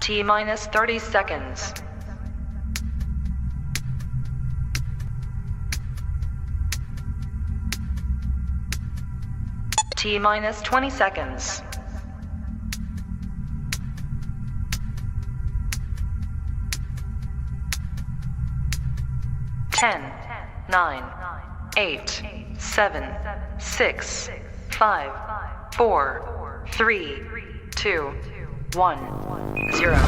T minus 30 seconds. T minus 20 seconds. 10, 9, 8, 7, 6, 5, 4, 3, 2, 1, 0.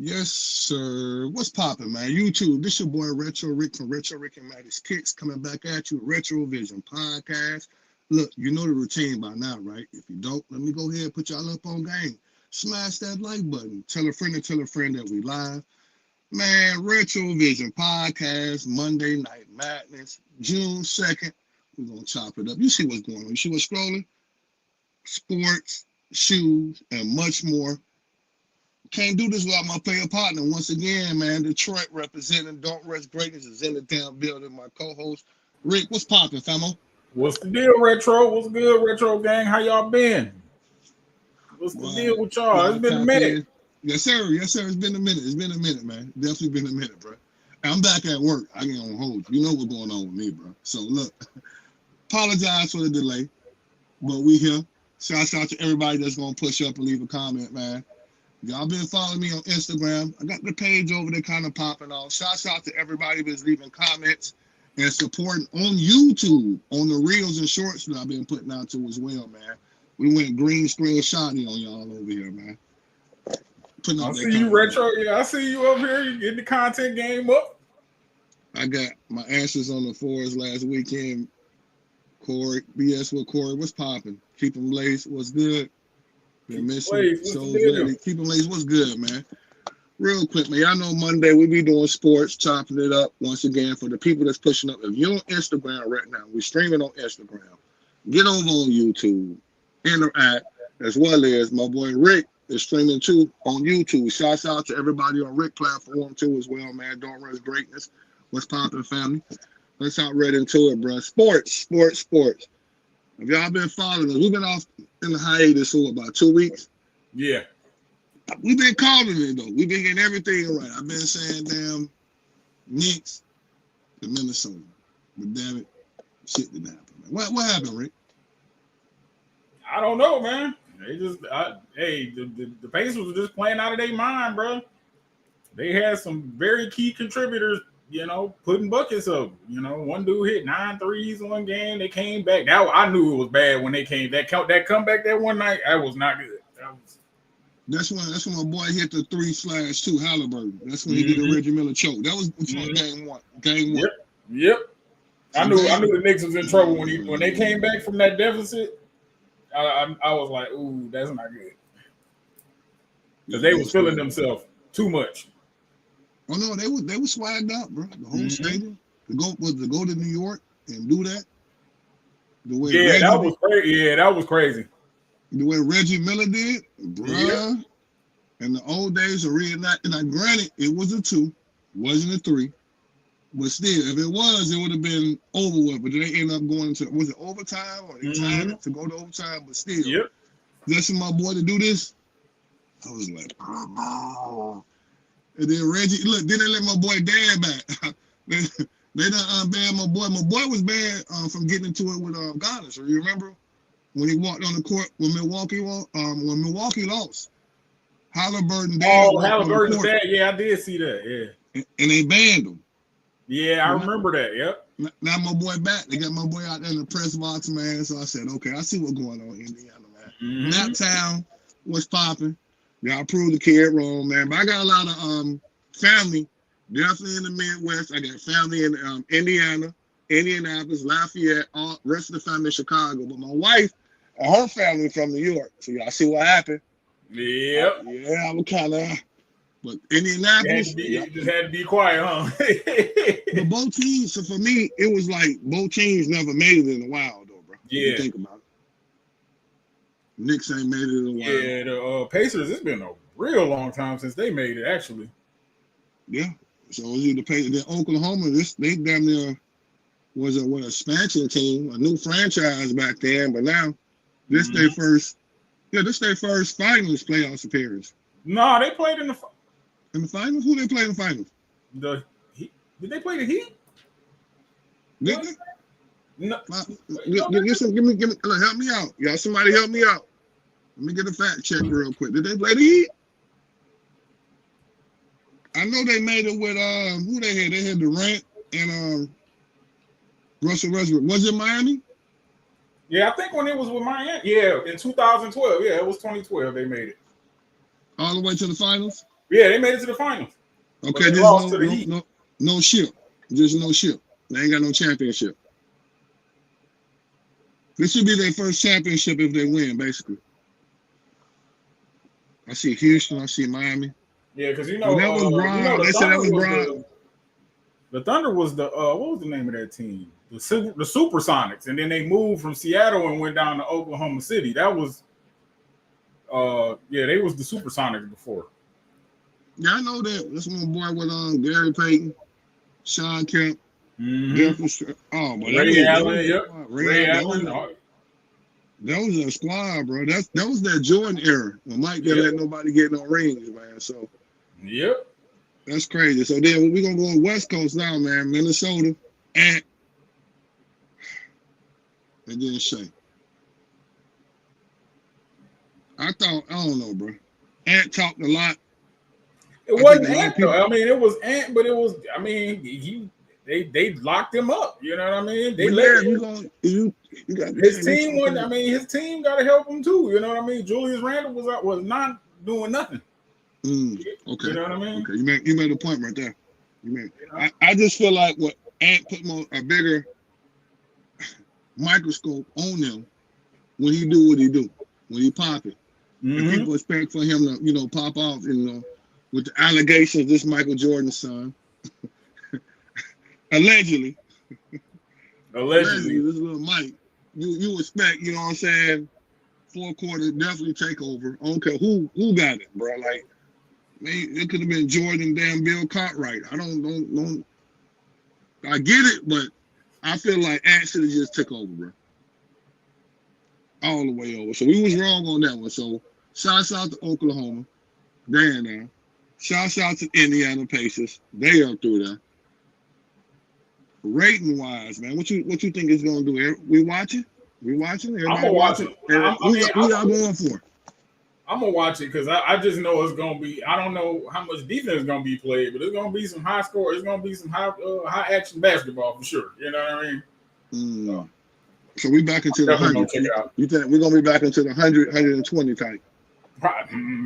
Yes, sir. What's poppin', man? YouTube. This your boy Retro Rick from Retro Rick and DontRushGreatness coming back at you. RetroVision podcast. Look, you know the routine by now, right? If you don't, let me go ahead and put y'all up on game. Smash that like button. Tell a friend that we live. Man, RetroVision podcast, Monday Night Madness, June 2nd. We're gonna chop it up. You see what's going on. You see what's scrolling? Sports, shoes, and much more. Can't do this without my player partner. Once again, man, Detroit representing DontRushGreatness is in the damn building. My co-host, Rick. What's poppin', famo? What's the deal, Retro? What's good, Retro gang? How y'all been? What's the deal with y'all? It's been a minute. Yes, sir. Yes, sir. It's been a minute, man. Definitely been a minute, bro. I'm back at work. I ain't gonna hold you. You know what's going on with me, bro. So, look, apologize for the delay, but we here. Shout out to everybody that's gonna push up and leave a comment, man. Y'all been following me on Instagram. I got the page over there kind of popping off. Shout out to everybody that's leaving comments and supporting on YouTube on the reels and shorts that I've been putting out to as well, man. We went green screen shiny on y'all over here, man. I see you, Retro. Yeah, I see you up here. You getting the content game up. I got my answers on the fours last weekend. Corey, BS with Corey. What's popping? Keep them laced. What's good? Been missing. Keep them laced. What's good, man? Real quick, man. Y'all know Monday we be doing sports, chopping it up once again for the people that's pushing up. If you're on Instagram right now, we're streaming on Instagram. Get over on YouTube, interact, as well as my boy Rick is streaming too on YouTube. Shouts out to everybody on Rick platform too as well, man. DontRushGreatness. What's poppin', family? Let's hop right into it, bro. Sports. Have y'all been following us? We've been off in the hiatus for about 2 weeks. Yeah. We've been calling it, though. We've been getting everything right. I've been saying, damn, Knicks to Minnesota. But damn it, shit didn't happen. Man. What happened, Rick? I don't know, man. They just, the Pacers were just playing out of their mind, bro. They had some very key contributors, you know, putting buckets up. You know, one dude hit 9 threes one game. They came back. I knew it was bad when they came. That comeback that one night, that was not good. That's when my boy hit the 3/2 Halliburton. That's when he did the Reggie Miller choke. That was before game one. Yep. I knew the Knicks was in trouble when they came back from that deficit. I was like, ooh, that's not good. Because they was feeling themselves too much. Oh no, they were swagged out, bro. The whole stadium to go to New York and do that. That was crazy. The way Reggie Miller did, bruh. And the old days of reenacting. Now, granted, it was a 2, wasn't a 3. But still, if it was, it would have been over with. But they ended up going to, was it overtime or they tied it to go to overtime? But still, just for my boy to do this, I was like, oh. And then Reggie, look, then they let my boy Dan back. they done banned my boy. My boy was banned from getting into it with Giannis. You remember when he walked on the court when Milwaukee lost? Halliburton. Halliburton's bad. Yeah, I did see that. Yeah. And they banned him. Yeah, I remember that. Yep. Now my boy back. They got my boy out there in the press box, man. So I said, okay, I see what's going on in Indiana, man. Naptown, what's popping. Y'all proved the kid wrong, man. But I got a lot of family, definitely in the Midwest. I got family in Indiana, Indianapolis, Lafayette, all rest of the family in Chicago. But my wife and her family from New York. So y'all see what happened? Yep. Yeah, I'm kind of. But Indianapolis, you just had to be quiet, huh? But both teams. So for me, it was like both teams never made it in a while, though, bro. Yeah. If you think about it. Knicks ain't made it in a while. Yeah, the Pacers. It's been a real long time since they made it, actually. Yeah. So it was either Pacers. Then Oklahoma. They damn near was an expansion team, a new franchise back then. But now this their first. Yeah, this their first finals playoff appearance. No, they played in the finals. Who they played in the finals? The Heat. Did they play the Heat? Did they? No. Give me. Look, help me out, y'all. Somebody help me out. Let me get a fact check real quick. Did they play the Heat? I know they made it with who they had. They had Durant and Russell Westbrook. Was it Miami? Yeah, I think when it was with Miami. Yeah, in 2012. Yeah, it was 2012. They made it all the way to the finals. Yeah, they made it to the finals. Okay, there's no ship. Just no ship. They ain't got no championship. This should be their first championship if they win, basically. I see Houston. I see Miami. Yeah, because that was Bron. They said that was Bron. The Thunder was the what was the name of that team? The Supersonics, and then they moved from Seattle and went down to Oklahoma City. That was, they was the Supersonics before. Yeah, I know that. That's my boy with Gary Payton, Sean Kemp, Ray Allen. Yep, Ray Allen. That was a squad, bro. That was that Jordan era when Mike didn't let nobody get no rings, man. So, yep, that's crazy. So then we're gonna go on West Coast now, man. Minnesota and then Shea. I don't know, bro. Ant talked a lot. It wasn't Ant, though. I mean, it was Ant, but it was. I mean, they locked him up. You know what I mean? They let you got his team. His team got to help him too. You know what I mean? Julius Randle was not doing nothing. Okay. You know what I mean? Okay. You made a point right there. I just feel like what Ant put a bigger microscope on them when he do what he do, when he pop it. And people expect for him to, pop off, with the allegations this Michael Jordan's son. Allegedly, this little Mike. You expect, you know what I'm saying, fourth quarter definitely take over. I don't care who got it, bro. Like, man, it could have been Jordan, damn Bill Cartwright. I don't I get it, but I feel like Ant should have just took over, bro. All the way over. So we was wrong on that one. So shouts out to Oklahoma. There now. Shouts out to Indiana Pacers. They are through there. Rating wise, man, what you think it's gonna do? We watching? Everybody I'm gonna watch it. Who y'all going for? I'm gonna watch it because I just know it's gonna be. I don't know how much defense is gonna be played, but it's gonna be some high score. It's gonna be some high action basketball for sure. You know what I mean? So we back into the 100. You think we're gonna be back into the 100, 120 type?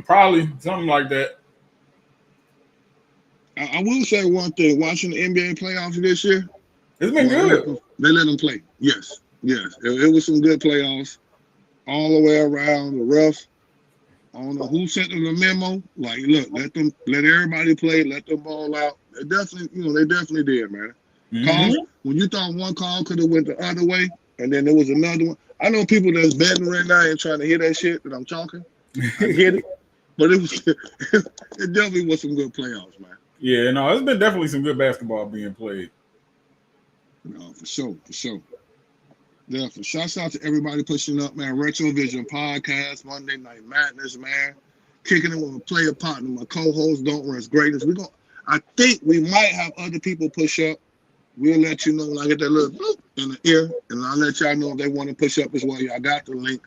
Probably something like that. I will say one thing: watching the NBA playoffs this year, it's been good. They let them play. Yes. It was some good playoffs all the way around. The refs, I don't know who sent them the memo. Like, look, let everybody play, let them ball out. They definitely did, man. Calls, when you thought one call could have went the other way, and then there was another one. I know people that's betting right now and trying to hear that shit that I'm talking. I get it, but it definitely was some good playoffs, man. Yeah, no, it's been definitely some good basketball being played. No, for sure. Yeah, for shouts out to everybody pushing up, man. RetroVision podcast, Monday Night Madness, man. Kicking it with a player partner, my co-host, DontRushGreatness. I think we might have other people push up. We'll let you know when I get that little bloop in the ear, and I'll let y'all know if they want to push up as well. Y'all got the link.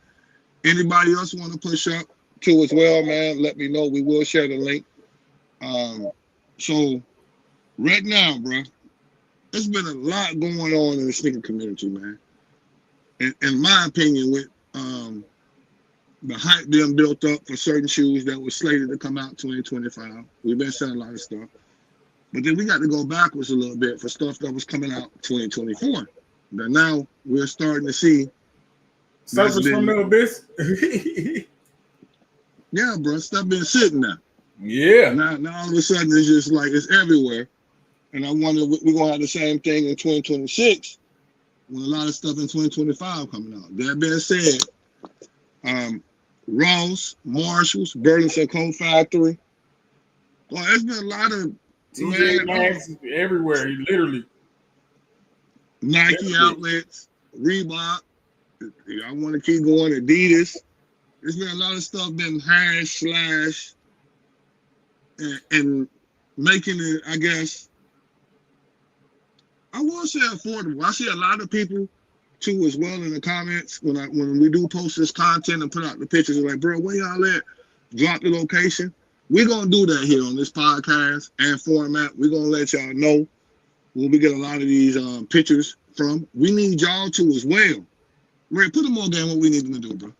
Anybody else want to push up too as well, man? Let me know. We will share the link. So right now, bro, there's been a lot going on in the sneaker community, man. In my opinion, with the hype being built up for certain shoes that were slated to come out 2025. We've been selling a lot of stuff. But then we got to go backwards a little bit for stuff that was coming out 2024. But now we're starting to see Surface from the abyss. Yeah, bro, stuff been sitting there. Yeah. Now all of a sudden it's just like it's everywhere. And I wonder if we're gonna have the same thing in 2026 with a lot of stuff in 2025 coming out. That being said, Ross, Marshalls, Burlington Coat Factory. Well, there's been a lot of everywhere, literally. Nike outlets, Reebok. I want to keep going. Adidas. There's been a lot of stuff been hashed, slashed, and making it, I guess, I won't say affordable. I see a lot of people too as well in the comments when we do post this content and put out the pictures. They're like, bro, where y'all at? Drop the location. We're gonna do that here on this podcast and format. We're gonna let y'all know where we get a lot of these pictures from. We need y'all to as well. Ray, put them on game what we need them to do, bro.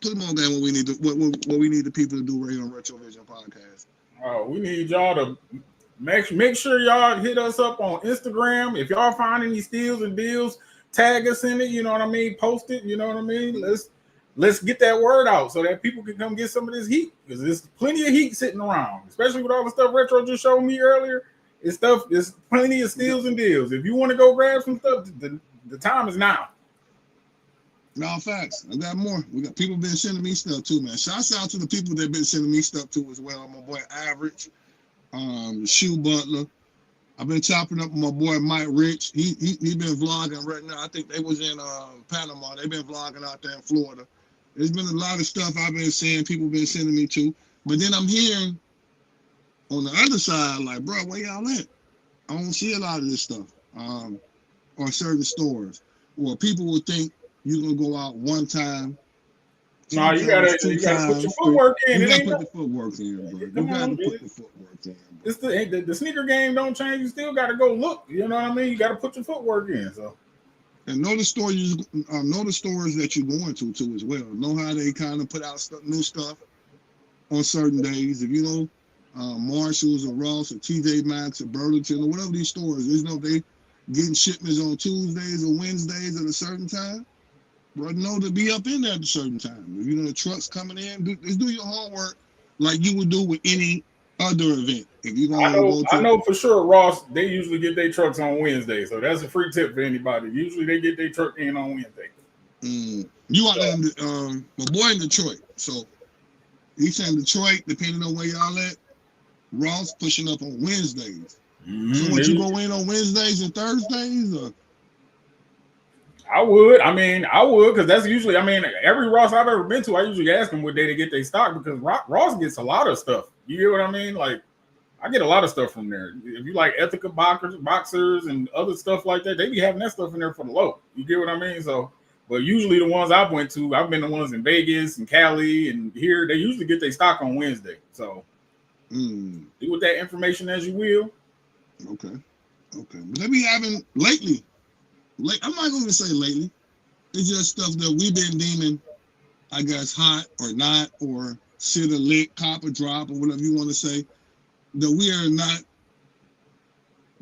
Put them on game what we need the people to do right here on RetroVision podcast. Oh, we need y'all to make sure y'all hit us up on Instagram. If y'all find any steals and deals, tag us in it. You know what I mean? Post it. You know what I mean? Let's get that word out so that people can come get some of this heat, because there's plenty of heat sitting around, especially with all the stuff Retro just showed me earlier. There's plenty of steals and deals. If you want to go grab some stuff, the time is now. No, facts. I got more. We got people been sending me stuff too, man. Shouts out to the people that been sending me stuff too as well. My boy Average, Shoe Butler. I've been chopping up with my boy Mike Rich. He been vlogging right now. I think they was in Panama. They've been vlogging out there in Florida. There's been a lot of stuff I've been seeing. People been sending me to. But then I'm hearing on the other side, like, bro, where y'all at? I don't see a lot of this stuff. Or certain stores. Or people will think you're gonna go out one time. No, you gotta put your footwork in. You gotta put the footwork in, bro. You gotta put the footwork in. It's the sneaker game don't change. You still gotta go look. You know what I mean? You gotta put your footwork in. So, and know the stores that you're going to too as well. Know how they kind of put out new stuff on certain days. If you know Marshalls or Ross or TJ Maxx or Burlington or whatever these stores, there's no they getting shipments on Tuesdays or Wednesdays at a certain time. Bro, know to be up in there at a certain time. If you know the trucks coming in, let's do your homework like you would do with any other event. If you I know for sure, Ross, they usually get their trucks on Wednesday, so that's a free tip for anybody. Usually they get their truck in on Wednesday. You out there, my boy in Detroit. So he's in Detroit, depending on where y'all at. Ross pushing up on Wednesdays. So would you go in on Wednesdays and Thursdays, or? I would, because that's usually, every Ross I've ever been to, I usually ask them what day to get their stock, because Ross gets a lot of stuff. You get what I mean? Like, I get a lot of stuff from there. If you like Ethica boxers and other stuff like that, they be having that stuff in there for the low. You get what I mean? So, but usually the ones I've been to, I've been the ones in Vegas and Cali and here, they usually get their stock on Wednesday. So, do with that information as you will. Okay. But they be having lately. I'm not going to say lately. It's just stuff that we've been deeming, I guess, hot or not, or shit or lit, cop or drop, or whatever you want to say, that we are not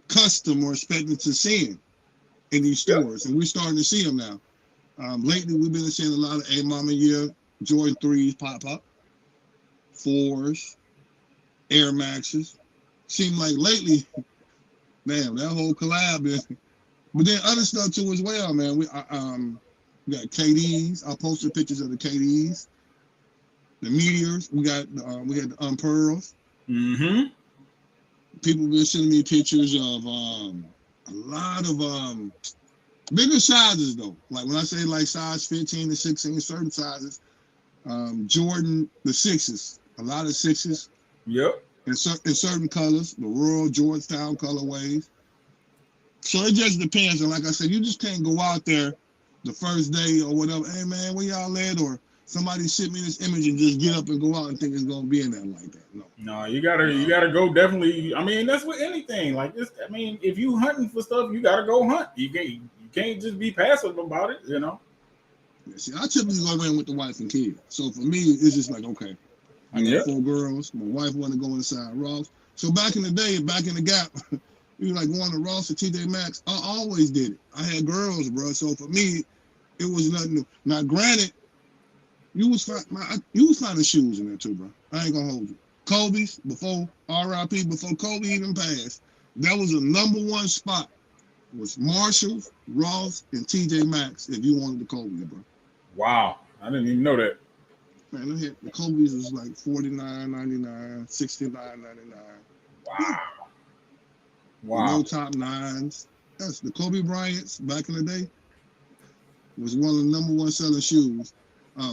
custom or expecting to see in these stores. And we're starting to see them now. Lately, we've been seeing a lot of A Mama Year, Jordan 3s pop up, 4s, Air Maxes. Seem like lately, damn, that whole collab is. But then other stuff too as well, man. We got KDs. I posted pictures of the KDs, the Meteors. We had the Unpearls. People been sending me pictures of a lot of bigger sizes though. Like when I say like size 15 to 16, certain sizes. Jordan the 6s, a lot of 6s. Yep. In certain colors, the Royal Georgetown colorways. So it just depends. And like I said, you just can't go out there the first day or whatever. Hey, man, where y'all at? Or somebody sent me this image and just get up and go out and think it's going to be in there like that. No, you gotta go definitely. That's with anything. Like this, if you hunting for stuff, you got to go hunt. You can't just be passive about it, you know? Yeah, see, I typically go in with the wife and kids. So for me, it's just like, okay, I got 4 girls. My wife want to go inside Ross. So back in the day, back in the Gap, we were like going to Ross or TJ Maxx. I always did it. I had girls, bro. So for me, it was nothing new. Now, granted, you was finding shoes in there too, bro. I ain't gonna hold you. Kobe's before RIP, before Kobe even passed, that was the #1 spot. Was Marshalls, Ross, and TJ Maxx if you wanted the Kobe, bro. Wow, I didn't even know that. Man, the Kobe's was like $49.99, $69.99. Wow. Wow. No top 9s. That's the Kobe Bryant's back in the day. Was one of the #1 selling shoes.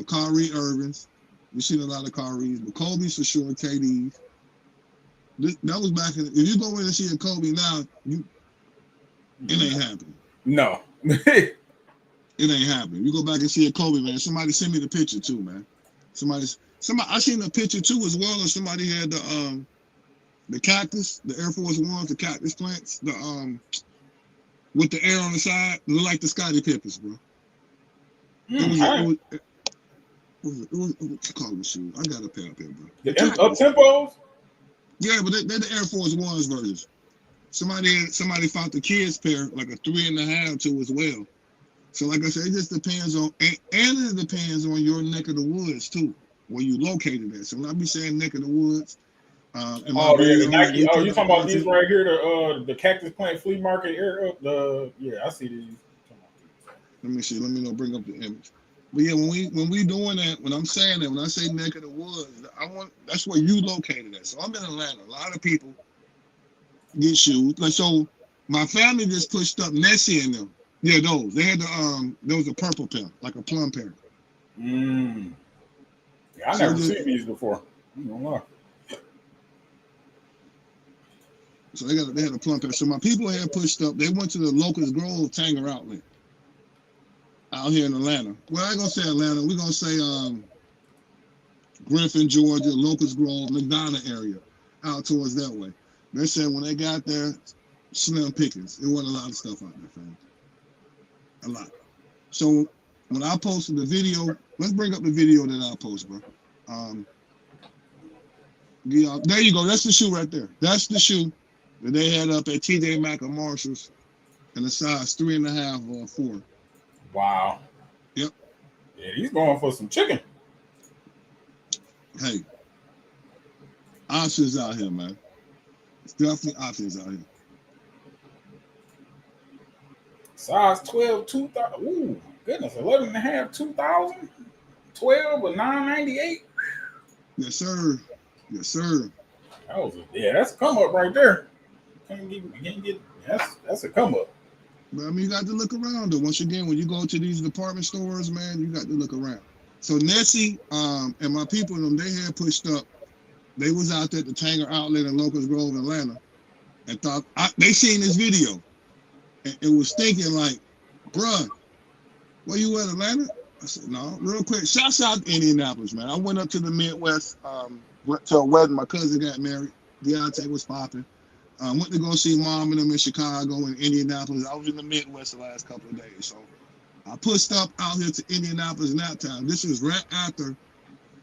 Kyrie Irving's. We've seen a lot of Kyrie's, but Kobe's for sure, KD's. That was back in. If you go in and see a Kobe now, it ain't happening. No. It ain't happening. You go back and see a Kobe, man. Somebody send me the picture too, man. Somebody. I seen a picture too as well. Of somebody had the cactus, the Air Force Ones, the cactus plants, with the air on the side, look like the Scottie Pippins, bro. It was what you call them shoes? I got a pair up here, bro. The up-tempos? Yeah, but they're the Air Force Ones versions. Somebody found the kids pair, like a 3.5 too as well. So like I said, it just depends on, and it depends on your neck of the woods too, where you located at. So when I be saying neck of the woods, the Nike. You talking about these right here, the Cactus Plant Flea Market area? I see these. Let me see. Let me bring up the image. But yeah, when we doing that, when I'm saying that, when I say neck of the woods, that's where you located at. So I'm in Atlanta. A lot of people get shoes. Like so, my family just pushed up Nessie in them. Yeah, those. They had there was a purple pair, like a plum pair. Yeah, I never seen these before. I don't know. So they had a plum pair. So my people had pushed up. They went to the Locust Grove Tanger outlet out here in Atlanta. Well, I ain't gonna say Atlanta. We're gonna say Griffin, Georgia, Locust Grove, McDonough area, out towards that way. They said when they got there, slim pickings. It wasn't a lot of stuff out there, fam. A lot. So when I posted the video, let's bring up the video that I posted, bro. Yeah, there you go. That's the shoe right there. That's the shoe that they had up at TJ Maxx or Marshalls in a size 3.5 or 4. Wow. Yep. Yeah, he's going for some chicken. Hey, options out here, man. It's definitely options out here. Size 12, 2,000. Ooh, goodness, 11.5, 2,000. 12 or 998. Yes, sir. Yes, sir. That's a come up right there. That's a come up. But I mean, you got to look around. Though. Once again, when you go to these department stores, man, you got to look around. So Nessie and my people, they had pushed up. They was out there at the Tanger outlet in Locust Grove, Atlanta, and thought they seen this video, and it was thinking like, bruh, where you at, Atlanta? I said, no, real quick. Shouts out to Indianapolis, man. I went up to the Midwest, went to a wedding. My cousin got married. Deontay was popping. Went to go see mom and them in Chicago and Indianapolis. I was in the Midwest the last couple of days. So I pushed up out here to Indianapolis in that time. This was right after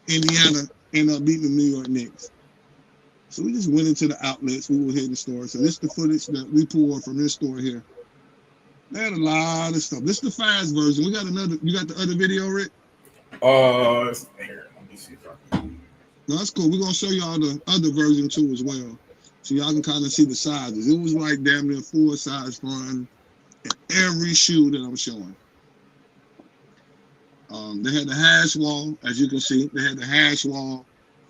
Indiana ended up beating the New York Knicks. So we just went into the outlets. We were hitting stores. So this is the footage that we pulled from this store here. They had a lot of stuff. This is the fast version. We got another. You got the other video, Rick? Here, let me see if I can. No, that's cool. We're gonna show y'all the other version too as well, so y'all can kind of see the sizes. It was like damn near full size fun in every shoe that I'm showing. They had the hash wall, as you can see. They had the hash wall,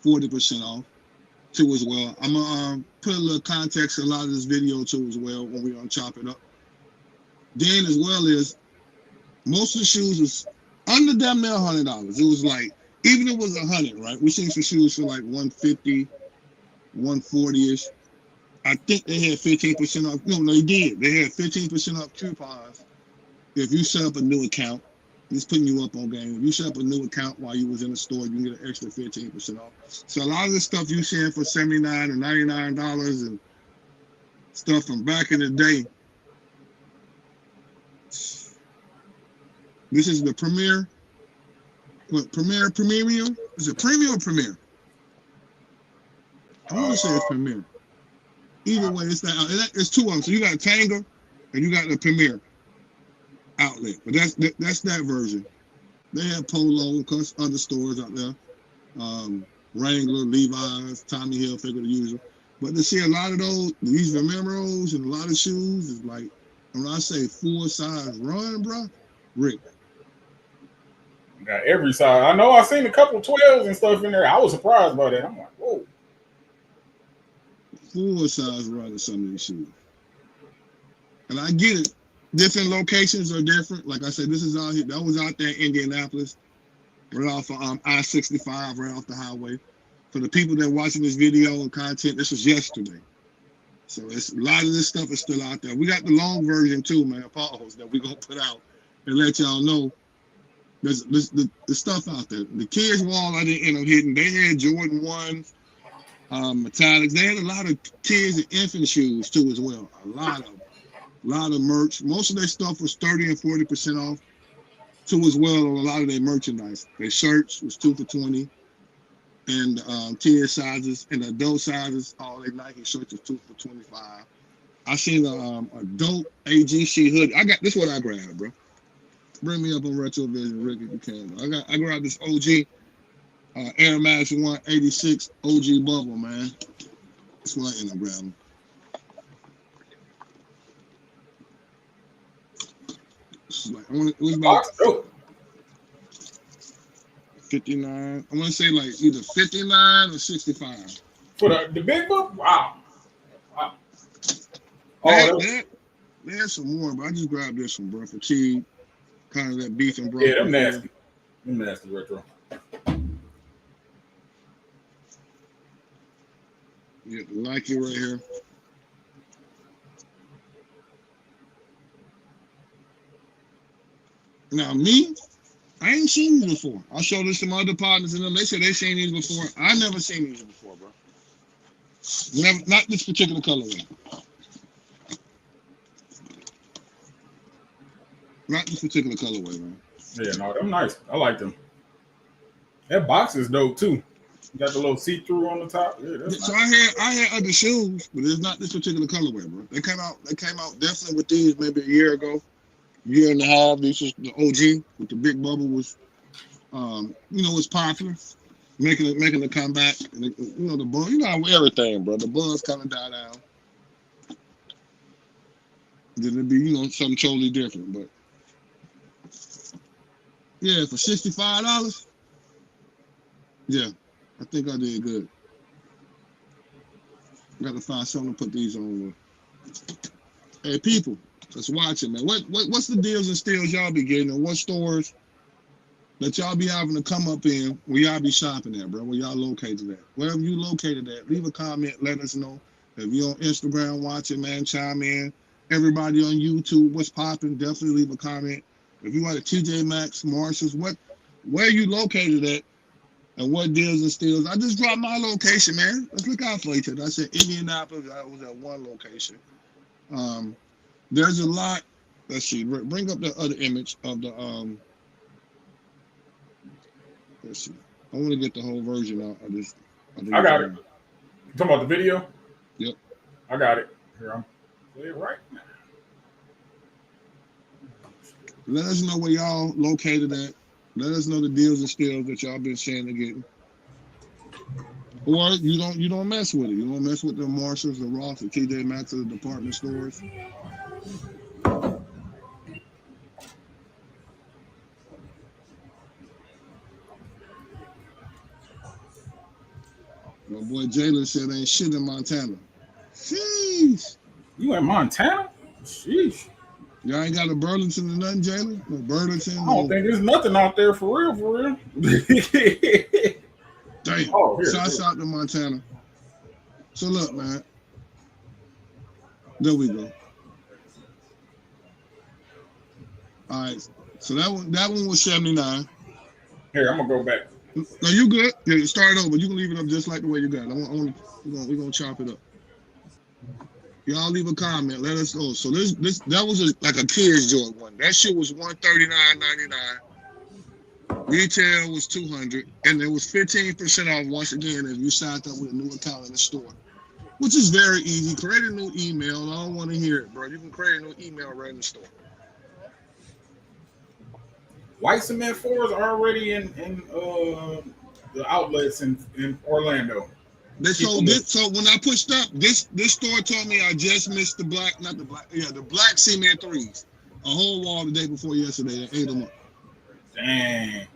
40% off too as well. I'm gonna put a little context in a lot of this video too as well when we're gonna chop it up. Then as well as most of the shoes was under damn near $100. It was like, even if it was 100, right? We seen some shoes for like 150, 140-ish. I think they had 15% off. No, they did. They had 15% off coupons. If you set up a new account, it's putting you up on game. If you set up a new account while you was in the store, you can get an extra 15% off. So a lot of the stuff you seeing for $79 and $99 and stuff from back in the day. This is the Premier What, Premium? Is it Premium or Premier? I want to say it's Premier. Either way, it's that. It's two of them. So you got Tanger and you got the Premier outlet. But that's that version. They have Polo and other stores out there. Wrangler, Levi's, Tommy Hilfiger, the usual. But to see a lot of these Remeros and a lot of shoes is like, when I say full size run, bro, Rick. Got every size. I know I seen a couple 12s and stuff in there. I was surprised by that. I'm like, whoa. Full size run of some of these shoes. And I get it. Different locations are different. Like I said, this is out here. That was out there in Indianapolis, right off of I-65, right off the highway. For the people that are watching this video and content, this was yesterday. So it's a lot of this stuff is still out there. We got the long version too, man, pause that we're gonna put out and let y'all know. There's the stuff out there. The kids' wall I didn't end up hitting. They had Jordan 1s, metallics. They had a lot of kids and infant shoes too as well. A lot of merch. Most of their stuff was 30 and 40% off too as well on a lot of their merchandise. Their shirts was 2 for $20. And kid sizes and adult sizes, all their Nike shirts was 2 for $25. I seen a dope AGC hoodie. This is what I grabbed, bro. Bring me up on RetroVision, Rick, if you can. I grabbed this OG Air Max 186 OG bubble, man. That's what I ended up grabbing. It was about 59. I want to say like either 59 or 65. For the big book? Wow. There's some more, but I just grabbed this one, bro, for cheap. Kind of that beef and broth. Yeah, them nasty. Them nasty retro. Yeah, Nike right here. Now me, I ain't seen these before. I showed this to my other partners and them. They said they seen these before. I never seen these before, bro. Never, not this particular colorway. Not this particular colorway, man. Yeah, no, them nice. I like them. That box is dope too. You got the little see-through on the top. Yeah, that's so nice. I had other shoes, but it's not this particular colorway, bro. They came out definitely with these maybe a year ago, year and a half. This is the OG with the big bubble was, was popular, making a comeback. And the buzz, everything, bro. The buzz kind of died out. Then it'd be something totally different, but. Yeah, for $65. Yeah, I think I did good. Got to find something to put these on with. Hey, people that's watching, man, what's the deals and steals y'all be getting, and what stores that y'all be having to come up in where y'all be shopping at, bro? Where y'all located at? Wherever you located at, leave a comment. Let us know. If you're on Instagram watching, man, chime in. Everybody on YouTube, what's popping? Definitely leave a comment. If you want a TJ Maxx, Marshalls, where you located at, and what deals and steals? I just dropped my location, man. Let's look out for each other. I said Indianapolis. I was at one location. There's a lot. Let's see. Bring up the other image of the. Let's see. I want to get the whole version out of this. I got it. You talking about the video? Yep. I got it. Here, I'm right now. Let us know where y'all located at. Let us know the deals and steals that y'all been saying to get. Or you don't mess with it. You don't mess with the Marshalls, the Ross, the TJ Maxx, the department stores. My boy Jalen said ain't shit in Montana. Sheesh. You in Montana? Sheesh. Y'all ain't got a Burlington or nothing, Jalen? No Burlington? I don't think there's nothing out there for real. Damn. Shouts out to Montana. So look, man. There we go. All right. So that one was 79. Here, I'm gonna go back. No, you good. Yeah, start over. You can leave it up just like the way you got it. We're gonna chop it up. Y'all leave a comment. Let us know. So that was like a kids joint one. That shit was $139.99. Retail was $200, and there was 15% off once again if you signed up with a new account in the store, which is very easy. Create a new email. I don't want to hear it, bro. You can create a new email right in the store. White cement 4s are already in the outlets in Orlando. So when I pushed up, this store told me I just missed the black cement 3s. A whole wall the day before yesterday. They ate them up. Dang.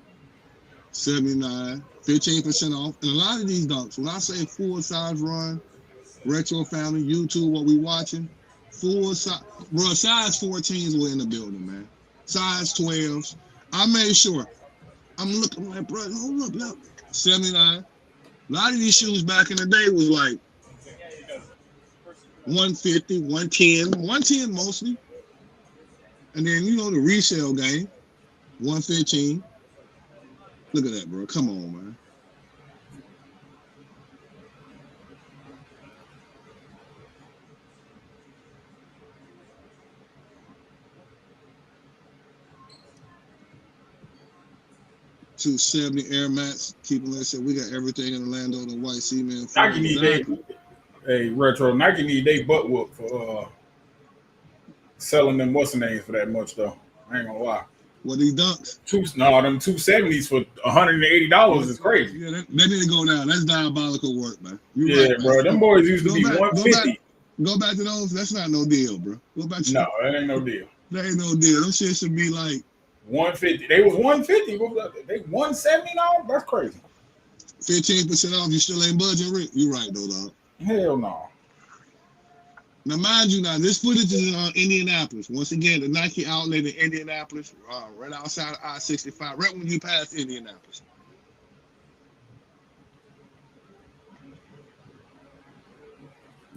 $79, 15% off. And a lot of these dunks, when I say full size run, retro family, YouTube, what we watching, full size, bro, size 14s were in the building, man. Size 12s. I made sure. I'm looking like, bro, hold up, look. 79. A lot of these shoes back in the day was like 150, 110, 110 mostly. And then, you know, the resale game, 115. Look at that, bro. Come on, man. $270 Air Max. Keeping that said, we got everything in Orlando. The white cement. Nike need Retro. Nike need they butt whoop for selling them what's the names for that much though. I ain't gonna lie. What these dunks? Them 270s for $180 is crazy. Yeah, that need to go down. That's diabolical work, man. Right, bro. Them boys used to be 150. Go back to those. That's not no deal, bro. Go back to that ain't no deal. That ain't no deal. Those shit should be like 150. They was 150. They 170 now? That's crazy. 15% off. You still ain't budging, Rick. You right though, dog. Hell no. Now, mind you, this footage is in Indianapolis. Once again, the Nike outlet in Indianapolis, right outside of I-65, right when you pass Indianapolis.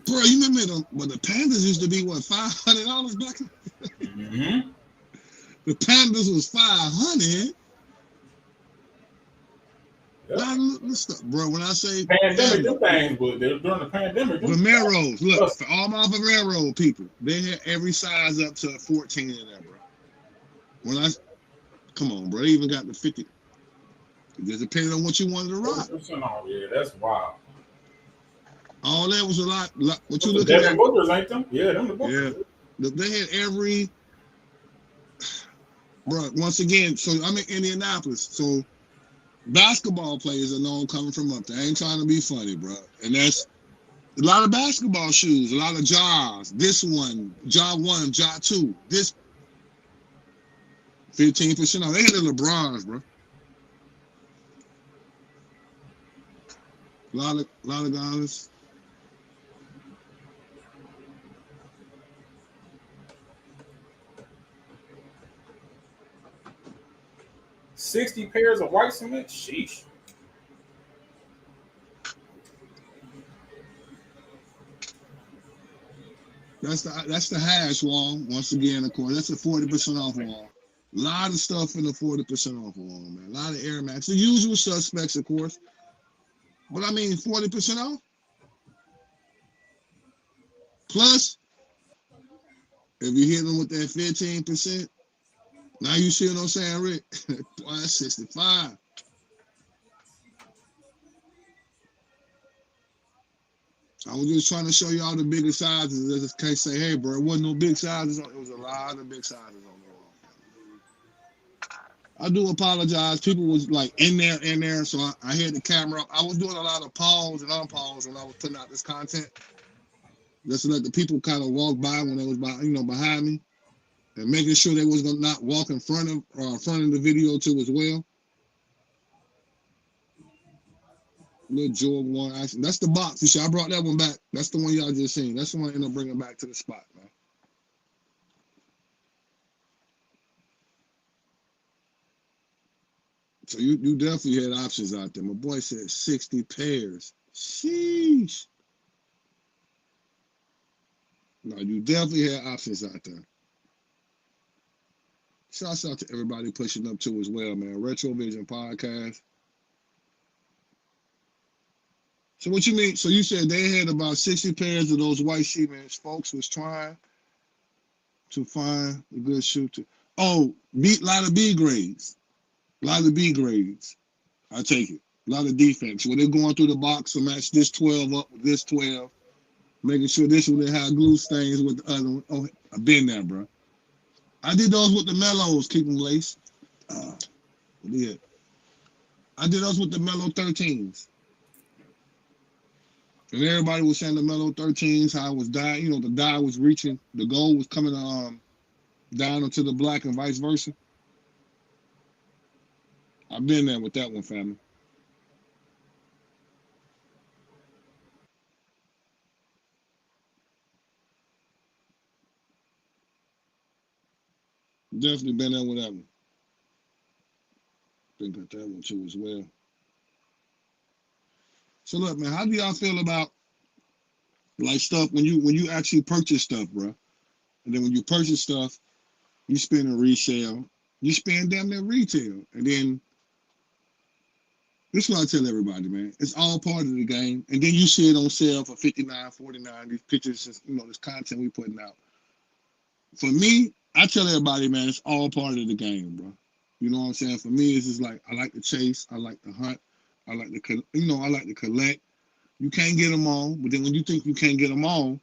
Bro, you remember the Pandas used to be, what, $500 back? Mm-hmm. The Pandas was $500. Yep. Bro, when I say pandemic, them things, but during the pandemic, Vomeros, look, for all my Vomero people, they had every size up to 14 in there, bro. Come on, bro, they even got the 50. It just depended on what you wanted to rock. Yeah, that's wild. All that was a lot. What you looking at? Bookers, ain't them? Yeah, them the Bookers. Yeah, they had every. Bro, once again, so I'm in Indianapolis, so. Basketball players are known coming from up there. I ain't trying to be funny, bro. And that's a lot of basketball shoes, a lot of Jaws. This one, Jaw 1, Jaw 2. This 15% off. They had the LeBrons, bro. A lot of guys. $60 pairs of white cement? Sheesh. That's the hash wall. Once again, of course, that's a 40% off wall. A lot of stuff in the 40% off wall, man. A lot of Air Max. The usual suspects, of course. But I mean, 40% off? Plus, if you hit them with that 15%, now you see what I'm saying, Rick? Boy, that's 65. I was just trying to show y'all the bigger sizes. I just can't say, hey, bro, it wasn't no big sizes. It was a lot of big sizes on the wall. I do apologize. People was like in there. So I had the camera up. I was doing a lot of pause and unpause when I was putting out this content. Just to let the people kind of walk by when they was behind me. And making sure they was gonna not walk in front of the video too as well. Little Jordan 1. That's the box. You see, I brought that one back. That's the one y'all just seen. That's the one I ended up bringing back to the spot, man. So you definitely had options out there. My boy said 60 pairs. Sheesh. No, you definitely had options out there. Shouts out to everybody pushing up too as well, man. RetroVision podcast. So what you mean? So you said they had about 60 pairs of those white cements. Folks was trying to find a good shoe to. Oh, lot of B grades. A lot of B grades. I take it. A lot of defects. When they're going through the box to match this 12 up with this 12, making sure this one didn't have glue stains with the other one. Oh, I've been there, bro. I did those with the mellows, keep them laced. Yeah. I did those with the mellow 13s. And everybody was saying the mellow 13s, how it was dying. You know, the dye was reaching, the gold was coming down into the black and vice versa. I've been there with that one, family. Definitely been there with that one. I think got that one too as well. So look, man, how do y'all feel about like stuff when you actually purchase stuff, bro? And then when you purchase stuff, you spend a resale, you spend damn near retail, and then this is what I tell everybody, man. It's all part of the game, and then you see it on sale for $59, $49. These pictures, you know, this content we putting out. For me, I tell everybody, man, it's all part of the game, bro. You know what I'm saying? For me, it's just like I like to chase, I like to hunt, I like to, I like to collect. You can't get them all, but then when you think you can't get them all,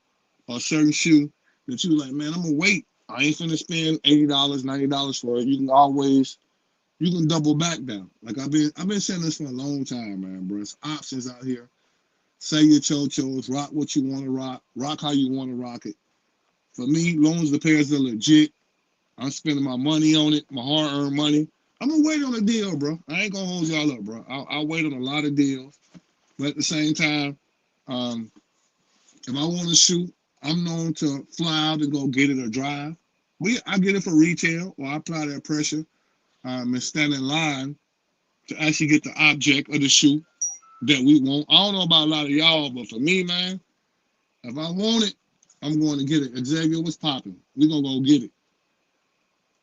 a certain shoe that you like, man, I'm gonna wait. I ain't finna spend $80, $90 for it. You can double back down. Like I've been saying this for a long time, man, bro. It's options out here. Say your chochos, rock what you want to rock how you want to rock it. For me, long as the pairs are legit, I'm spending my money on it, my hard-earned money. I'm gonna wait on a deal, bro. I ain't gonna hold y'all up, bro. I'll wait on a lot of deals, but at the same time, if I want to shoot, I'm known to fly out and go get it or drive. I get it for retail, or I apply that pressure and stand in line to actually get the object of the shoe that we want. I don't know about a lot of y'all, but for me, man, if I want it, I'm going to get it. Xavier, what's popping? We're going to go get it.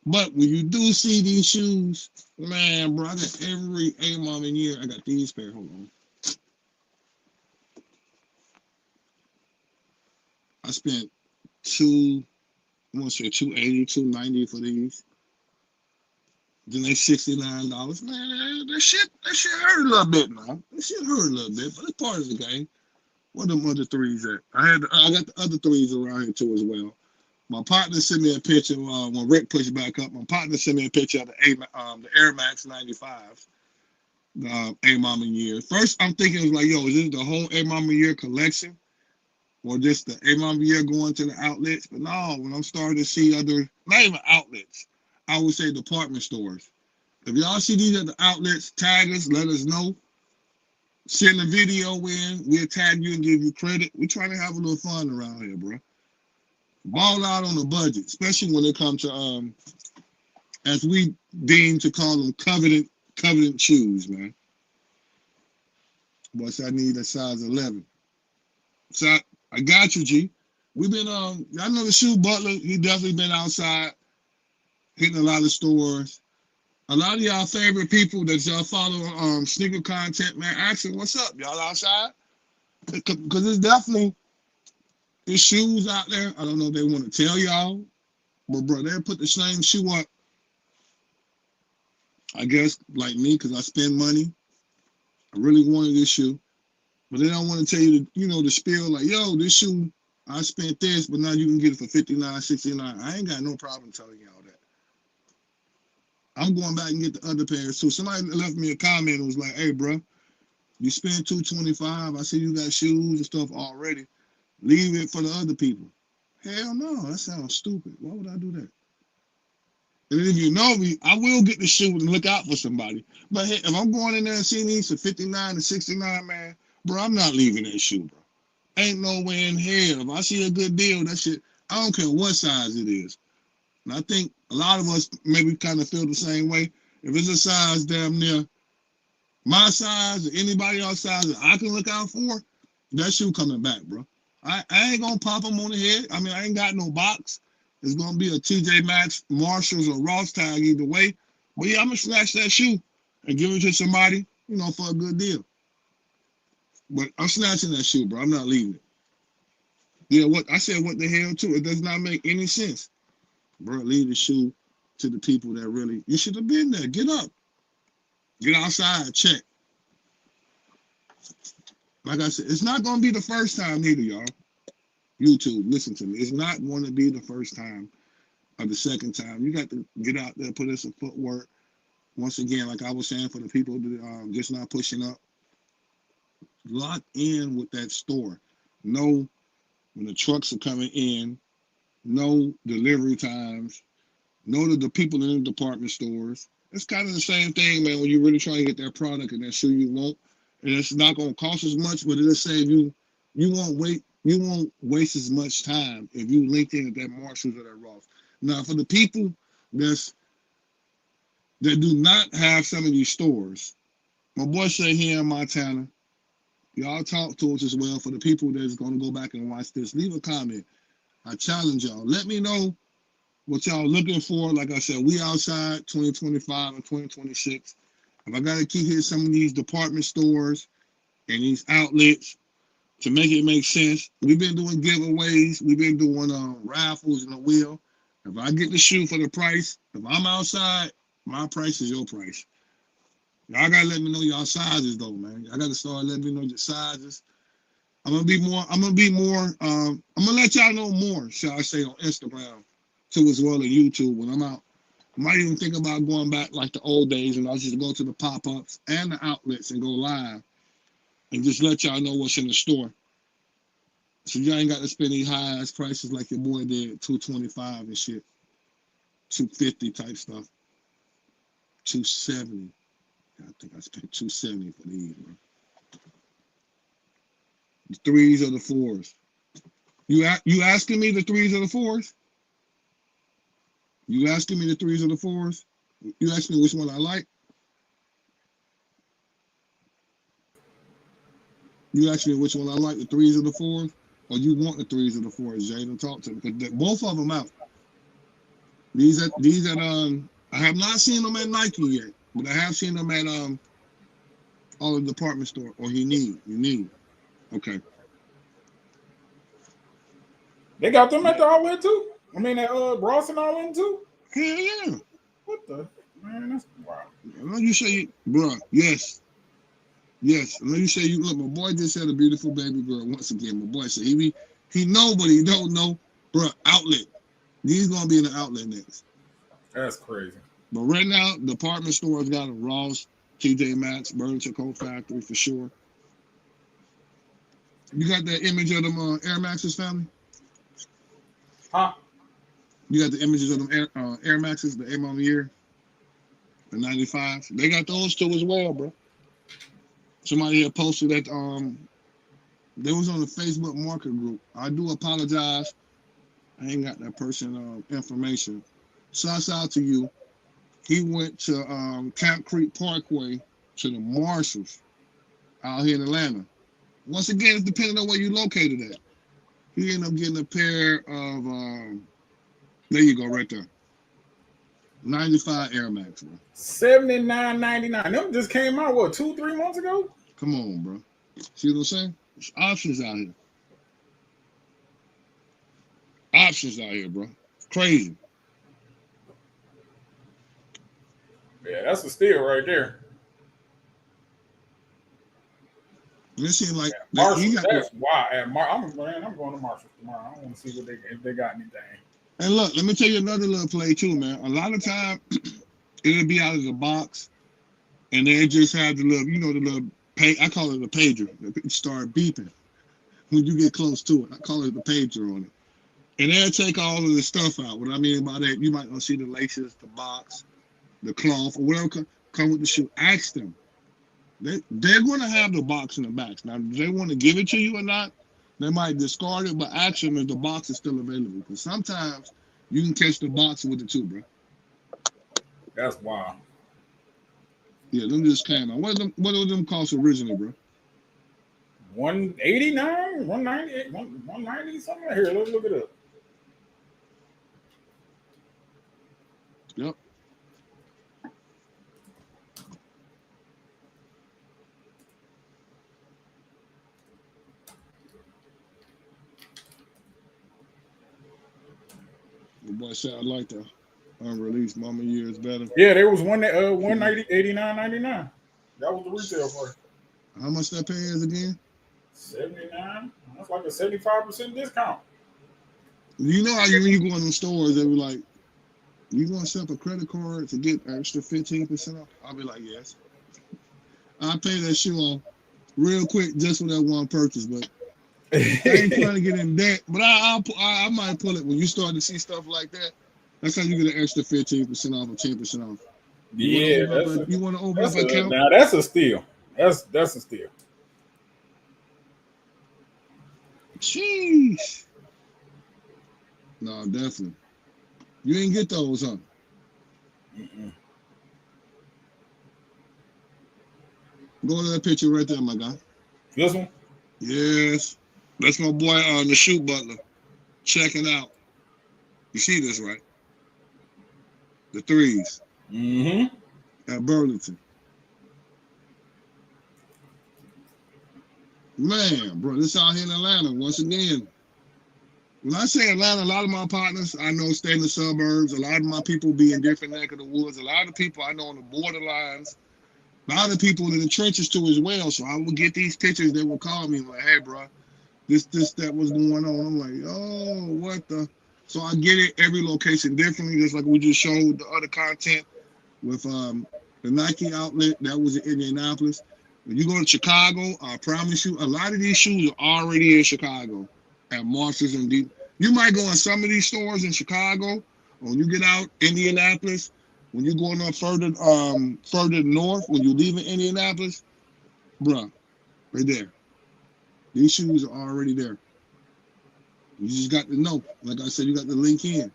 But when you do see these shoes, man, bro, I got every A-mom in year. I got these pair. Hold on. I spent $280, $290 for these. Then they $69. Man, that shit hurt a little bit now. That shit hurt a little bit, but it's part of the game. Where them other threes at? I got the other threes around here too as well. My partner sent me a picture when Rick pushed back up. My partner sent me a picture of the Air Max 95s, A Mama Year. First, I'm thinking it was like, yo, is this the whole A Mama Year collection, or just the A Mama Year going to the outlets? But no, when I'm starting to see other, not even outlets, I would say department stores. If y'all see these at the outlets, tag us, let us know. Send a video in, we'll tag you and give you credit. We're trying to have a little fun around here, bro. Ball out on a budget, especially when it comes to as we deem to call them covenant shoes, man. But I need a size 11. So I got you, G. We've been y'all know the Shoe Butler. He definitely been outside, hitting a lot of stores. A lot of y'all favorite people that y'all follow sneaker content, man, asking what's up, y'all outside? Because it's definitely there's shoes out there. I don't know if they want to tell y'all, but bro, they'll put the same shoe up. I guess like me, because I spend money. I really wanted this shoe, but they don't want to tell you the spiel like, yo, this shoe, I spent this, but now you can get it for $59, $69. I ain't got no problem telling y'all that. I'm going back and get the other pairs too. Somebody left me a comment and was like, hey, bro, you spend $225. I see you got shoes and stuff already. Leave it for the other people. Hell no, that sounds stupid. Why would I do that? And if you know me, I will get the shoe and look out for somebody. But hey, if I'm going in there and seeing these for $59 and $69, man, bro, I'm not leaving that shoe, bro. Ain't no way in hell. If I see a good deal, that shit, I don't care what size it is. And I think a lot of us maybe kind of feel the same way. If it's a size damn near my size or anybody else's size that I can look out for, that shoe coming back, bro. I ain't gonna pop them on the head. I mean, I ain't got no box. It's gonna be a TJ Maxx, Marshalls, or Ross tag either way. But yeah, I'm gonna snatch that shoe and give it to somebody, for a good deal. But I'm snatching that shoe, bro. I'm not leaving it. Yeah, what the hell too? It does not make any sense. Bro, leave the shoe to the people that really, you should have been there. Get up. Get outside, check. Like I said, it's not going to be the first time neither, y'all. YouTube, listen to me. It's not going to be the first time or the second time. You got to get out there, put in some footwork. Once again, like I was saying, for the people that just not pushing up, lock in with that store. Know when the trucks are coming in. Know delivery times. Know that the people in the department stores. It's kind of the same thing, man, when you're really trying to get that product and that shoe you want. And it's not going to cost as much, but it'll save you. You won't waste as much time if you link in at that Marshalls or that Ross. Now, for the people that do not have some of these stores, my boy said here in Montana, y'all talk to us as well. For the people that's going to go back and watch this, leave a comment. I challenge y'all. Let me know what y'all looking for. Like I said, we outside 2025 and 2026. If I got to keep hitting some of these department stores and these outlets to make it make sense, we've been doing giveaways. We've been doing raffles in the wheel. If I get the shoe for the price, if I'm outside, my price is your price. Y'all got to let me know y'all sizes, though, man. I got to start letting me know your sizes. I'm gonna let y'all know more, shall I say, on Instagram too, as well as YouTube when I'm out. I might even think about going back like the old days and I'll just go to the pop-ups and the outlets and go live and just let y'all know what's in the store. So you ain't got to spend these high ass prices like your boy did, $225 and shit. $250 type stuff. $270. I think I spent $270 for these, bro. The 3s or the 4s? You asking me the 3s or the 4s? You asking me the 3s or the 4s? You asking me which one I like? You asking me which one I like, the 3s or the 4s? Or you want the 3s or the 4s, Jaden? Talk to me. Because both of them out. These I have not seen them at Nike yet, but I have seen them at all the department store. Or you need. Okay. They got them at the outlet too? I mean, at Ross and all in too? Yeah. What the? Man, that's wild. Let you say, bro, yes. Yes. Let you say, look, my boy just had a beautiful baby girl once again. My boy said he know, but he don't know. Bro, outlet. He's going to be in the outlet next. That's crazy. But right now, department stores got a Ross, TJ Maxx, Burlington Coat Factory for sure. You got that image of them Air Maxes, family? Huh? You got the images of them Air Maxes, the Aim on the Year, the 95s. They got those too as well, bro. Somebody had posted that they was on the Facebook market group. I do apologize. I ain't got that person information. Shouts out to you. He went to Camp Creek Parkway to the Marshalls out here in Atlanta. Once again, it's depending on where you located at. He ended up getting a pair of there you go, right there. 95 Air Max, bro. $79.99. Them just came out, what, 2-3 months ago? Come on, bro. See what I'm saying? There's options out here. Options out here, bro. It's crazy. Yeah, that's a steal right there. It seems like Marshalls, that's why. I'm going to Marshalls tomorrow. I want to see if they got anything. And look, let me tell you another little play too, man. A lot of time it'll be out of the box, and they just have the little, the little I call it a pager. It start beeping when you get close to it. I call it the pager on it, and they'll take all of the stuff out. What I mean by that, you might not see the laces, the box, the cloth, or whatever come with the shoe. Ask them. They're going to have the box in the back. Now, do they want to give it to you or not? They might discard it, but ask them if the box is still available. Because sometimes you can catch the box with it too, bro. That's wild. Yeah, them just came out. What did them cost originally, bro? $189, $198, $190 something. Here, let's look it up. Yep. The boy said I like unreleased. Mama Year is better. Yeah, there was one that $189.99. That was the retail price. How much that pay is again? $79. That's like a 75% discount. You know how when you go in the stores, they were like, "You want to set up a credit card to get extra 15% off?" I'll be like, "Yes." I'll pay that shoe off real quick just for that one purchase, but I ain't trying to get in debt. But I might pull it when you start to see stuff like that. That's how you get an extra 15% off or 10% off. You want to open up an account? Now that's a steal. That's a steal. Jeez. No, definitely. You ain't get those, huh? Mm-mm. Go to that picture right there, my guy. This one? Yes. That's my boy the shoe butler. Checking out. You see this, right? The threes. Mm-hmm. At Burlington. Man, bro, this out here in Atlanta, once again. When I say Atlanta, a lot of my partners I know stay in the suburbs. A lot of my people be in different neck of the woods. A lot of people I know on the borderlines. A lot of people in the trenches too as well. So I would get these pictures. They would call me like, "Hey, bro, that was going on." I'm like, "Oh, what the?" So I get it. Every location differently. Just like we just showed the other content with the Nike outlet that was in Indianapolis. When you go to Chicago, I promise you, a lot of these shoes are already in Chicago at Marshalls and Deep. You might go in some of these stores in Chicago. When you get out Indianapolis, when you're going up further north, when you leave in Indianapolis, bruh, right there. These shoes are already there. You just got to know. Like I said, you got to link in.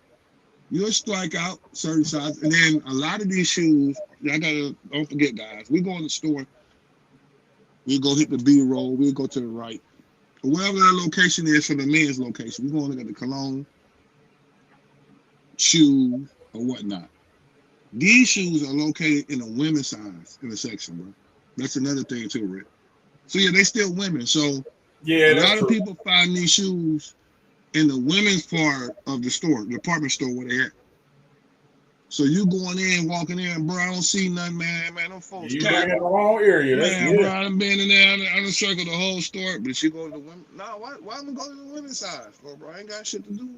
You'll strike out certain sizes. And then a lot of these shoes, don't forget, guys, we go in the store, we go hit the B-roll, we go to the right. Wherever that location is for the men's location, we go and look at the cologne, shoes, or whatnot. These shoes are located in a women's size in the section, bro. That's another thing too, Rick. So yeah, they still women. So yeah, a lot of people find these shoes in the women's part of the store, the department store where they at. So you going in, walking in, bro, I don't see nothing, man. Them folks. You been in the wrong area. Man, bro, I done been in there, I done circled the whole store, but you go to the women. No, why am I going to the women's side? Bro, I ain't got shit to do.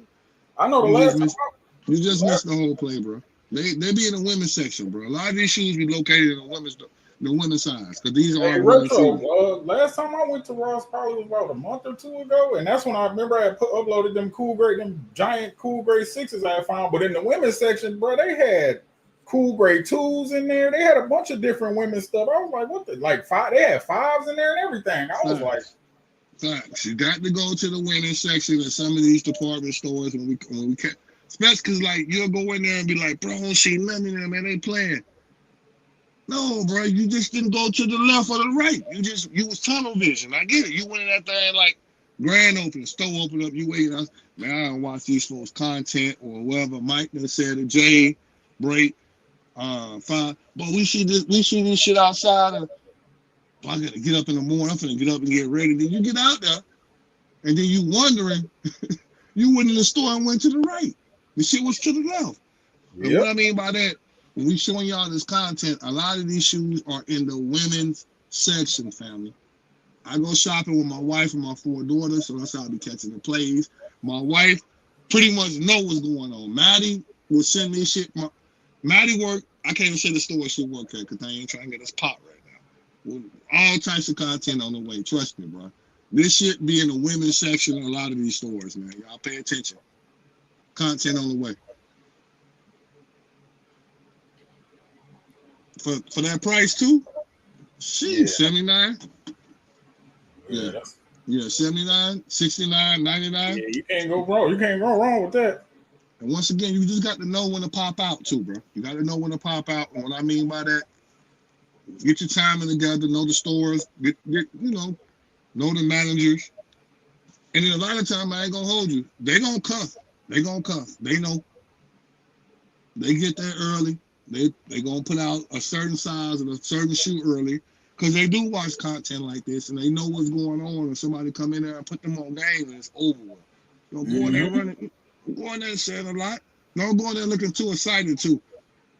I know you just missed the whole play, bro. They be in the women's section, bro. A lot of these shoes be located in the women's size, because these are Retro. Last time I went to Ross probably was about a month or two ago, and that's when I remember I uploaded them giant cool gray 6s I found. But in the women's section, bro, they had cool gray 2s in there. They had a bunch of different women's stuff. I was like, what the, like five? They had 5s in there and everything. I was like, facts. You got to go to the women's section in some of these department stores when we can. Especially because, like, you'll go in there and be like, "Bro, I don't see nothing in there, man. They playing." No, bro, you just didn't go to the left or the right. You was tunnel vision. I get it. You went in that thing like grand open, store open up. You waiting. Man, I don't watch these folks' content or whoever Mike done said it. Jay, break, fine. But we see this shit outside. And I gotta get up in the morning. I'm finna get up and get ready. Then you get out there, and then you wondering. You went in the store and went to the right. The shit was to the left. Yep. And what I mean by that, when we showing y'all this content, a lot of these shoes are in the women's section, family. I go shopping with my wife and my 4 daughters, so that's how I be catching the plays. My wife pretty much know what's going on. Maddie will send me shit. Maddie work, I can't even say the store she work at because I ain't trying to get us pot right now. With all types of content on the way. Trust me, bro. This shit be in the women's section in a lot of these stores, man. Y'all pay attention. Content on the way. For that price too? Sheesh, 79. Yeah, 79, 69, 99. Yeah, you can't go wrong. You can't go wrong with that. And once again, you just got to know when to pop out too, bro. You got to know when to pop out. And what I mean by that, get your timing together, know the stores, get know the managers. And then a lot of time, I ain't gonna hold you. They gonna cuff. They know. They get there early. They gonna put out a certain size and a certain shoe early because they do watch content like this and they know what's going on. And somebody come in there and put them on game and it's over with. You know, go in there running, go in there and saying a lot. Don't go in there looking too excited too.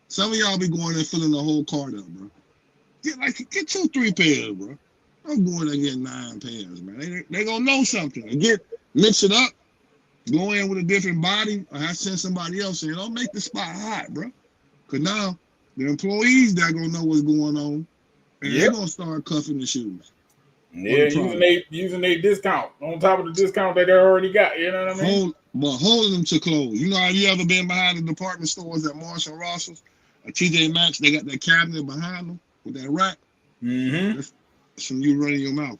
Some of y'all be going there filling the whole cart up, bro. Get 2-3 pairs, bro. Don't go in there getting 9 pairs, man. They gonna know something. And mix it up. Go in with a different body, or have send somebody else in. Don't make the spot hot, bro. Cause now the employees that gonna know what's going on, and they're gonna start cuffing the shoes. Yeah, using their discount on top of the discount that they already got. You know what I mean? Holding them to close. You know, have you ever been behind the department stores at Marshall Ross's or TJ Maxx? They got that cabinet behind them with that rack. Mm-hmm. That's from you running your mouth.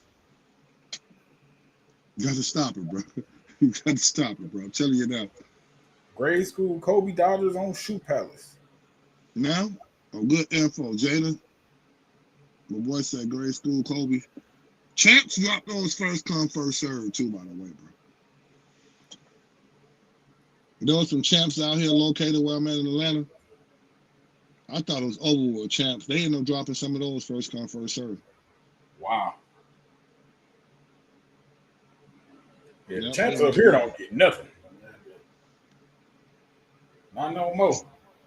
You got to stop it, bro. You got to stop it, bro. I'm telling you now. Grade school Kobe Dodgers on Shoe Palace. Now, good info, Jada. My boy said grade school Kobe. Champs dropped those first come, first serve too, by the way, bro. There was some champs out here located where I'm at in Atlanta. I thought it was over with champs. They ended up dropping some of those first come, first serve. Wow. Yeah, the champs up here don't get nothing. Not no more.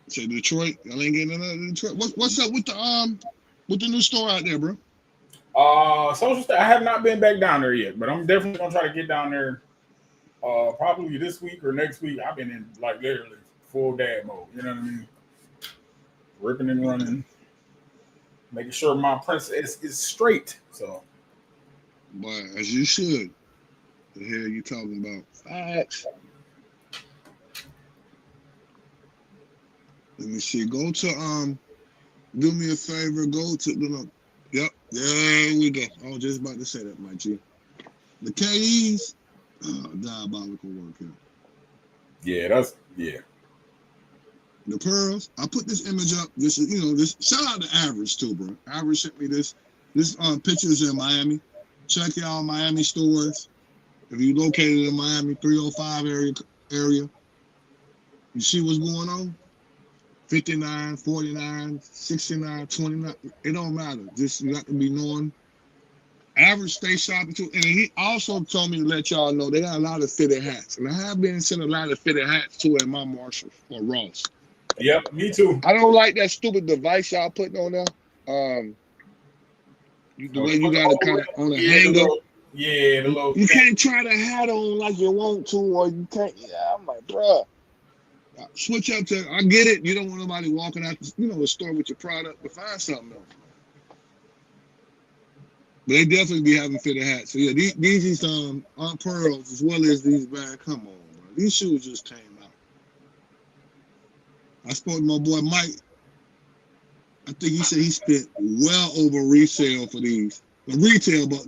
So Detroit, y'all ain't getting another Detroit. What's up with the new store out there, bro? Social I have not been back down there yet, but I'm definitely gonna try to get down there. Probably this week or next week. I've been in like literally full dad mode. You know what I mean? Ripping and running, making sure my princess is straight. So, but as you should. The hell you talking about? Facts. Let me see. Go to do me a favor. Go to Yep. There we go. I was just about to say that, my G. The KEs, diabolical work here. Yeah. The pearls. I put this image up. This shout out to Average too, bro. Average sent me this pictures in Miami. Check y'all Miami stores. If you located in Miami 305 area, you see what's going on? 59, 49, 69, 29. It don't matter. Just you got to be knowing. Average stay shopping too. And he also told me to let y'all know they got a lot of fitted hats. And I have been seeing a lot of fitted hats too at my Marshall or Ross. Yep, me too. I don't like that stupid device y'all putting on there. The way you got it kind of on a hanger. Yeah, the low. You can't try the hat on like you want to, or you can't. Yeah, I'm like, bruh. Switch up to. I get it. You don't want nobody walking out, the store with your product to find something else. But they definitely be having fitted hats. So yeah, these aren't pearls as well as these bags. Come on, bro. These shoes just came out. I spoke to my boy Mike. I think he said he spent well over resale for these. Retail, but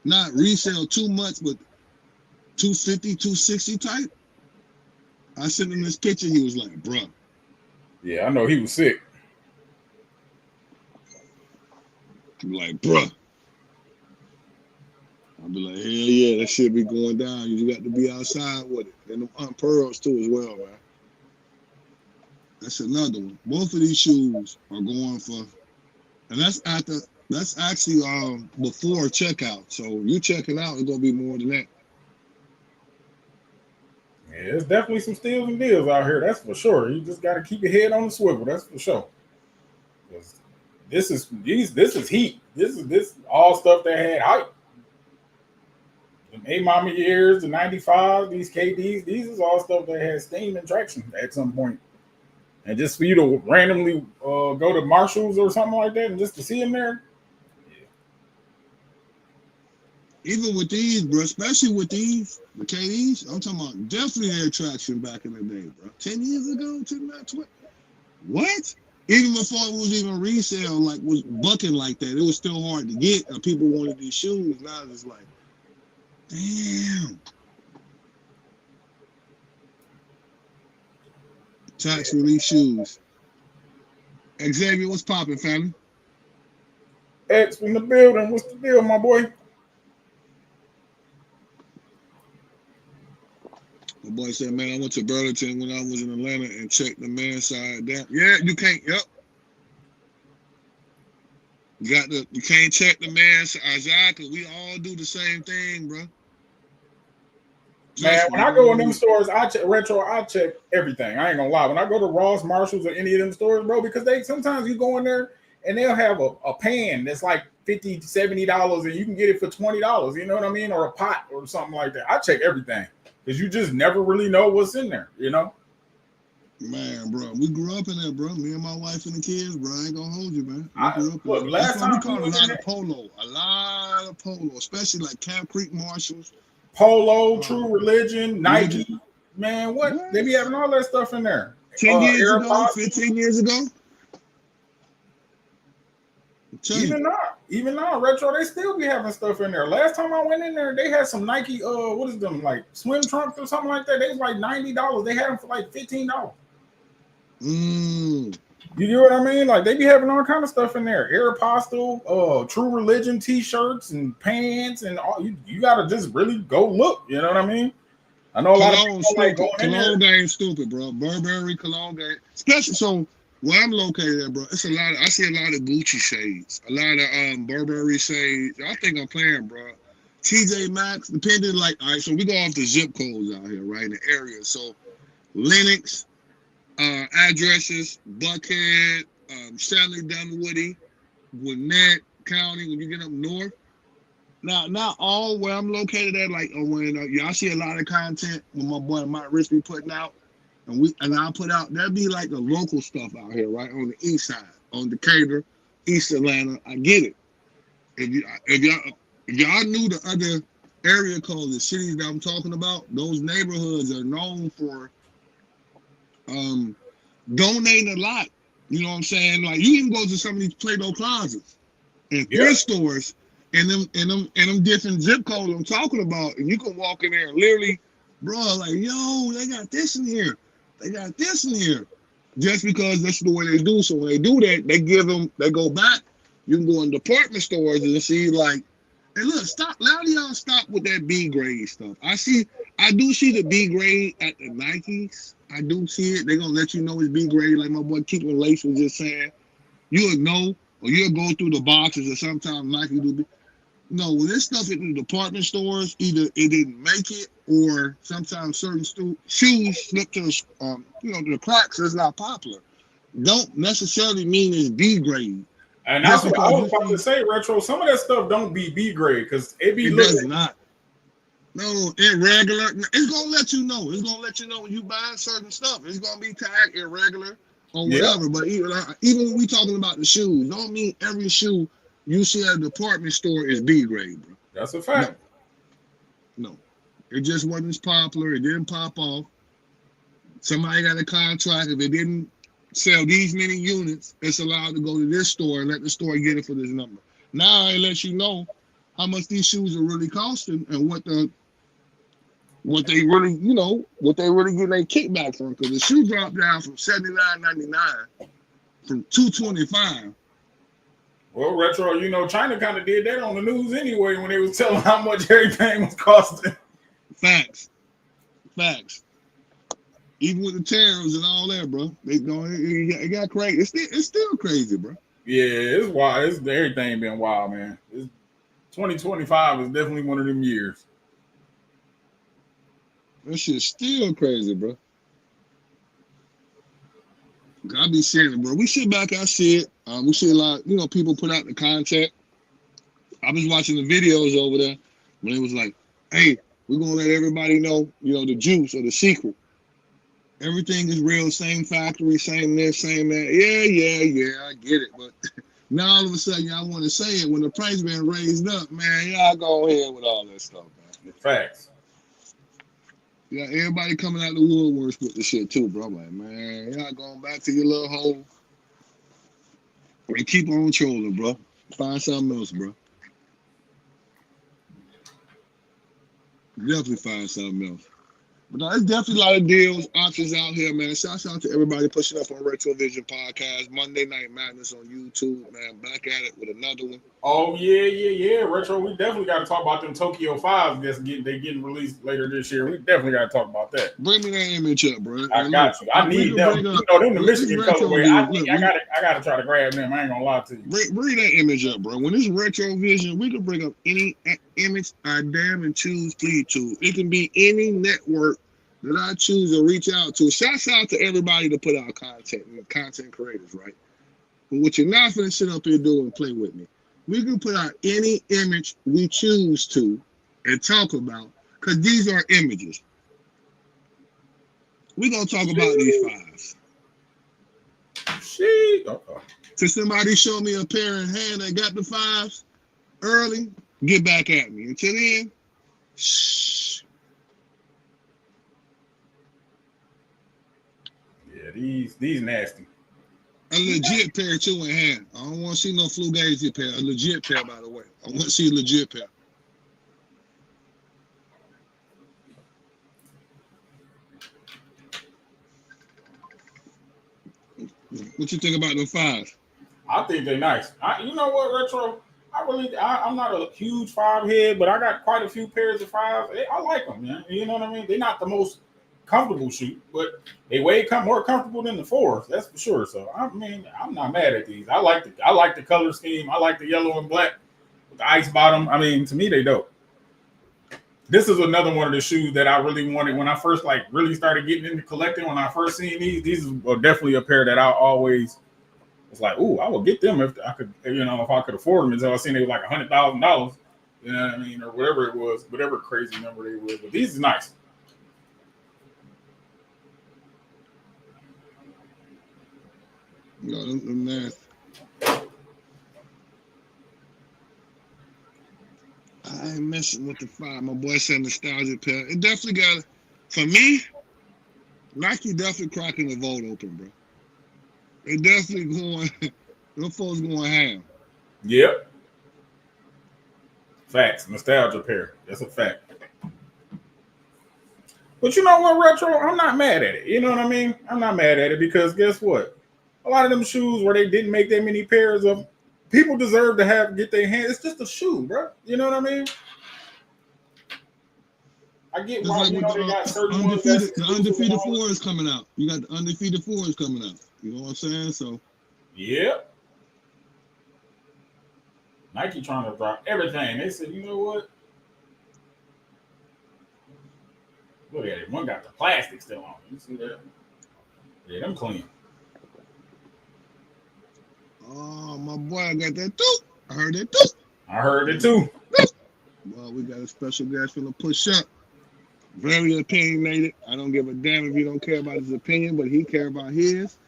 not resale too much, but 250, 260 type. I sent him this picture. He was like, bruh. Yeah, I know he was sick. I'm like, bruh. I'll be like, hell yeah, that shit be going down. You got to be outside with it. And them pearls too as well, man. That's another one. Both of these shoes are going for, and that's actually before checkout. So you checking out, it's gonna be more than that. Yeah, there's definitely some steals and deals out here. That's for sure. You just got to keep your head on the swivel. That's for sure. This is heat. This is all stuff that had hype. The A Mama years, the 95, these KDs, these is all stuff that had steam and traction at some point. And just for you to randomly go to Marshalls or something like that and just to see them there. Yeah. Even with these, bro, especially with these, the KDs, I'm talking about definitely their traction back in the day, bro. 10 years ago, 20. What? Even before it was even resale, like was bucking like that, it was still hard to get. And people wanted these shoes. Now it's like, damn. Tax relief shoes. Xavier, what's popping, family? X in the building. What's the deal, my boy? My boy said, man, I went to Burlington when I was in Atlanta and checked the man side down. Yeah, you can't. Yep. You can't check the man side. Exactly. We all do the same thing, bro. Man, when I go in them stores, I check everything. I ain't gonna lie. When I go to Ross, Marshalls, or any of them stores, bro, because they sometimes you go in there and they'll have a pan that's like $50, $70, and you can get it for $20. You know what I mean? Or a pot or something like that. I check everything because you just never really know what's in there. You know? Man, bro, we grew up in there, bro. Me and my wife and the kids, bro. I ain't gonna hold you, man. We grew up in there. Last time we caught a lot of polo, especially like Camp Creek Marshalls. Polo, True Religion, Nike. Man, what? They be having all that stuff in there. 10 years ago, 15 years ago. Even now, Retro, they still be having stuff in there. Last time I went in there, they had some Nike, what is them, like swim trunks or something like that. They was like $90. They had them for like $15. You know what I mean? Like they be having all kind of stuff in there. Aeropostale, True Religion t-shirts and pants and all. You gotta just really go look. You know what I mean? I know a lot of people like going in there. Cologne game stupid, bro. Burberry, Cologne game. Especially so where I'm located at, bro. It's a lot. I see a lot of Gucci shades, a lot of Burberry shades. I think I'm playing, bro. TJ Maxx, depending like, all right. So we go off the zip codes out here, right in the area. So Lenox. Addresses, Buckhead, Stanley Dunwoody, Gwinnett County, when you get up north. Now, not all where I'm located at, like when y'all see a lot of content when my boy Mike Rich be putting out, and I'll put out, that'd be like the local stuff out here, right? On the east side, on Decatur, East Atlanta. I get it. If y'all knew the other area codes, the cities that I'm talking about, those neighborhoods are known for donating a lot. You know what I'm saying? Like you can go to some of these Play-Doh closets and thrift stores and them different zip codes I'm talking about, and you can walk in there and literally, bro, like, yo, they got this in here. They got this in here. Just because that's the way they do. So when they do that, they go back. You can go in department stores and see like, and look, stop. A lot of y'all stop with that B grade stuff. I do see the B grade at the Nikes. I do see it. They're gonna let you know it's B grade, like my boy Keeping Lace was just saying. You'll know, or you'll go through the boxes, or sometimes Nike do. No, when this stuff in the department stores, either it didn't make it, or sometimes certain shoes slip to the cracks. So it's not popular. Don't necessarily mean it's B grade. And that's what I was about to say, Retro. Some of that stuff don't be B grade because it does not. No, irregular. It's gonna let you know. It's gonna let you know when you buy certain stuff. It's gonna be tagged irregular or whatever. But even when we talking about the shoes, don't mean every shoe you see at a department store is B grade, bro. That's a fact. No, it just wasn't as popular. It didn't pop off. Somebody got a contract. If it didn't sell these many units, it's allowed to go to this store and let the store get it for this number. Now it lets you know how much these shoes are really costing and what they really getting their kickback from. Because the shoe dropped down from $79.99 from $225. Well, Retro, China kind of did that on the news anyway when they was telling how much everything was costing. Facts. Even with the tariffs and all that, bro, it got crazy. It's still crazy, bro. Yeah, it's wild. Everything been wild, man. 2025 is definitely one of them years. That shit's still crazy, bro. I be seeing it, bro. We sit back, I see it. We see a lot, people put out the content. I was watching the videos over there when it was like, hey, we're going to let everybody know, the juice or the secret. Everything is real, same factory, same this, same that. Yeah, I get it. But now all of a sudden, y'all want to say it when the price been raised up, man. Y'all go ahead with all that stuff, man. Facts. Yeah, everybody coming out the woodworks with the shit too, bro. I'm like, man, y'all going back to your little hole and keep on trolling, bro. Find something else, bro. Definitely find something else. But no, there's definitely a lot of deals, options out here, man. Shout out to everybody pushing up on RetroVision Podcast, Monday Night Madness on YouTube, man. Back at it with another one. Oh yeah. Retro, we definitely got to talk about them Tokyo 5s they getting released later this year. We definitely got to talk about that. Bring me that image up, bro. I got you. I need them. You know, them the Michigan colorway. I gotta try to grab them. I ain't gonna lie to you. Bring that image up, bro. When it's RetroVision, we can bring up any image I damn and choose please to. It can be any network that I choose to reach out to. Shouts out to everybody to put out content and content creators, right? But what you're not gonna sit up here do and play with me. We can put out any image we choose to and talk about, because these are images. We're gonna talk about these 5s. Shit. So somebody show me a pair in hand that got the 5s early, get back at me. Until then, shh. Yeah, these nasty. A legit pair too in hand. I don't want to see no Fugazi pair. A legit pair, by the way. I want to see a legit pair. What you think about the 5s? I think they're nice. You know what, Retro? I'm not a huge 5 head, but I got quite a few pairs of 5s. I like them, man. You know what I mean? They're not the most comfortable shoe, but they way more comfortable than the 4s. That's for sure. So I mean, I'm not mad at these. I like the color scheme. I like the yellow and black with the ice bottom. I mean, to me, they dope. This is another one of the shoes that I really wanted when I first really started getting into collecting. When I first seen these are definitely a pair that I always was like, ooh, I would get them if I could, if I could afford them. Until I seen they were like $100,000, you know what I mean, or whatever it was, whatever crazy number they were. But these are nice. No, them nasty. I ain't messing with the 5. My boy said nostalgic pair. It definitely got, for me, Nike definitely cracking the vote open, bro. They definitely going, them folks going ham. Yep. Facts. Nostalgia pair. That's a fact. But you know what, Retro? I'm not mad at it. You know what I mean? I'm not mad at it because guess what? A lot of them shoes where they didn't make that many pairs of, people deserve to get their hands. It's just a shoe, bro. You know what I mean? I get why they got certain ones. The undefeated 4 is coming out. You got the undefeated 4 is coming out. You know what I'm saying? So, yep. Nike trying to drop everything. They said, you know what? Look at it. One got the plastic still on. You see that? Yeah, them clean. Oh, my boy, I got that too. I heard that too. I heard it too. Well, we got a special guest from the push up. Very opinionated. I don't give a damn if you don't care about his opinion, but he care about his.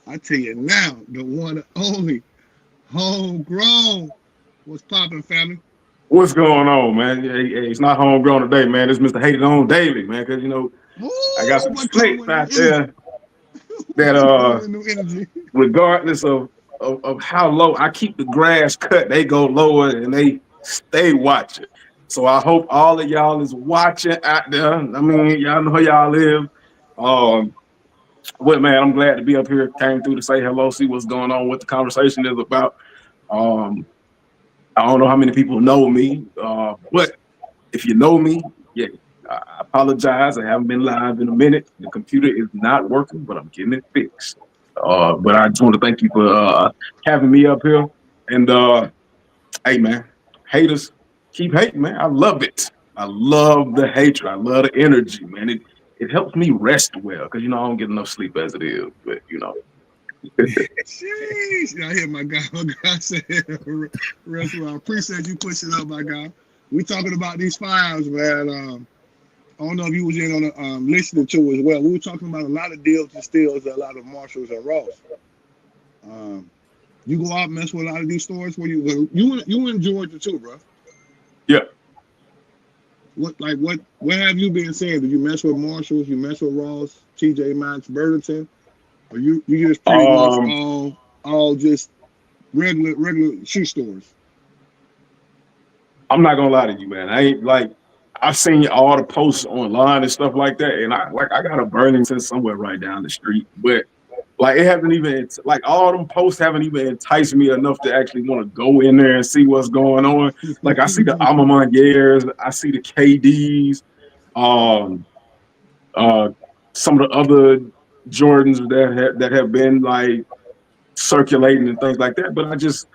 I tell you now, the one and only homegrown. What's popping, family? What's going on, man? Hey, it's not homegrown today, man. It's Mr. Hated On Daily, man. Because I got some snakes out there that regardless of how low I keep the grass cut, they go lower and they stay watching. So I hope all of y'all is watching out there. I mean, y'all know how y'all live. But man, I'm glad to be up here. Came through to say hello, see what's going on, what the conversation is about. I don't know how many people know me, but if you know me, yeah, I apologize. I haven't been live in a minute. The computer is not working, but I'm getting it fixed. But I just want to thank you for having me up here. And hey, man, haters, keep hating, man. I love it. I love the hatred. I love the energy, man. It helps me rest well because, I don't get enough sleep as it is. But, Jeez. I hear my guy said, rest well. I appreciate you pushing up, my guy. We talking about these 5s, man. I don't know if you was in on the listening to as well. We were talking about a lot of deals and steals at a lot of Marshalls and Ross. You go out and mess with a lot of these stores where you in Georgia too, bro. Yeah. What have you been saying? Did you mess with Marshalls? You mess with Ross, TJ Maxx, Burlington? Or you just pretty much all just regular shoe stores? I'm not gonna lie to you, man. I've seen all the posts online and stuff like that, and I got a Burlington somewhere right down the street, but like it hasn't even like all them posts haven't even enticed me enough to actually want to go in there and see what's going on. Like I see the Amamangers, I see the KDs, um, some of the other Jordans that have been like circulating and things like that, but I just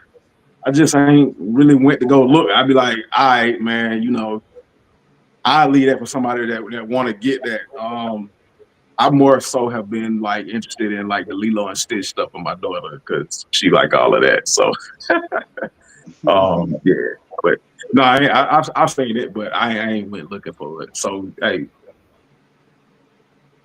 ain't really went to go look. I'd be like, all right, man, I leave that for somebody that want to get that. I more so have been like interested in like the Lilo and Stitch stuff with my daughter because she like all of that. So, yeah. But no, I've seen it, but I ain't went looking for it. So, hey,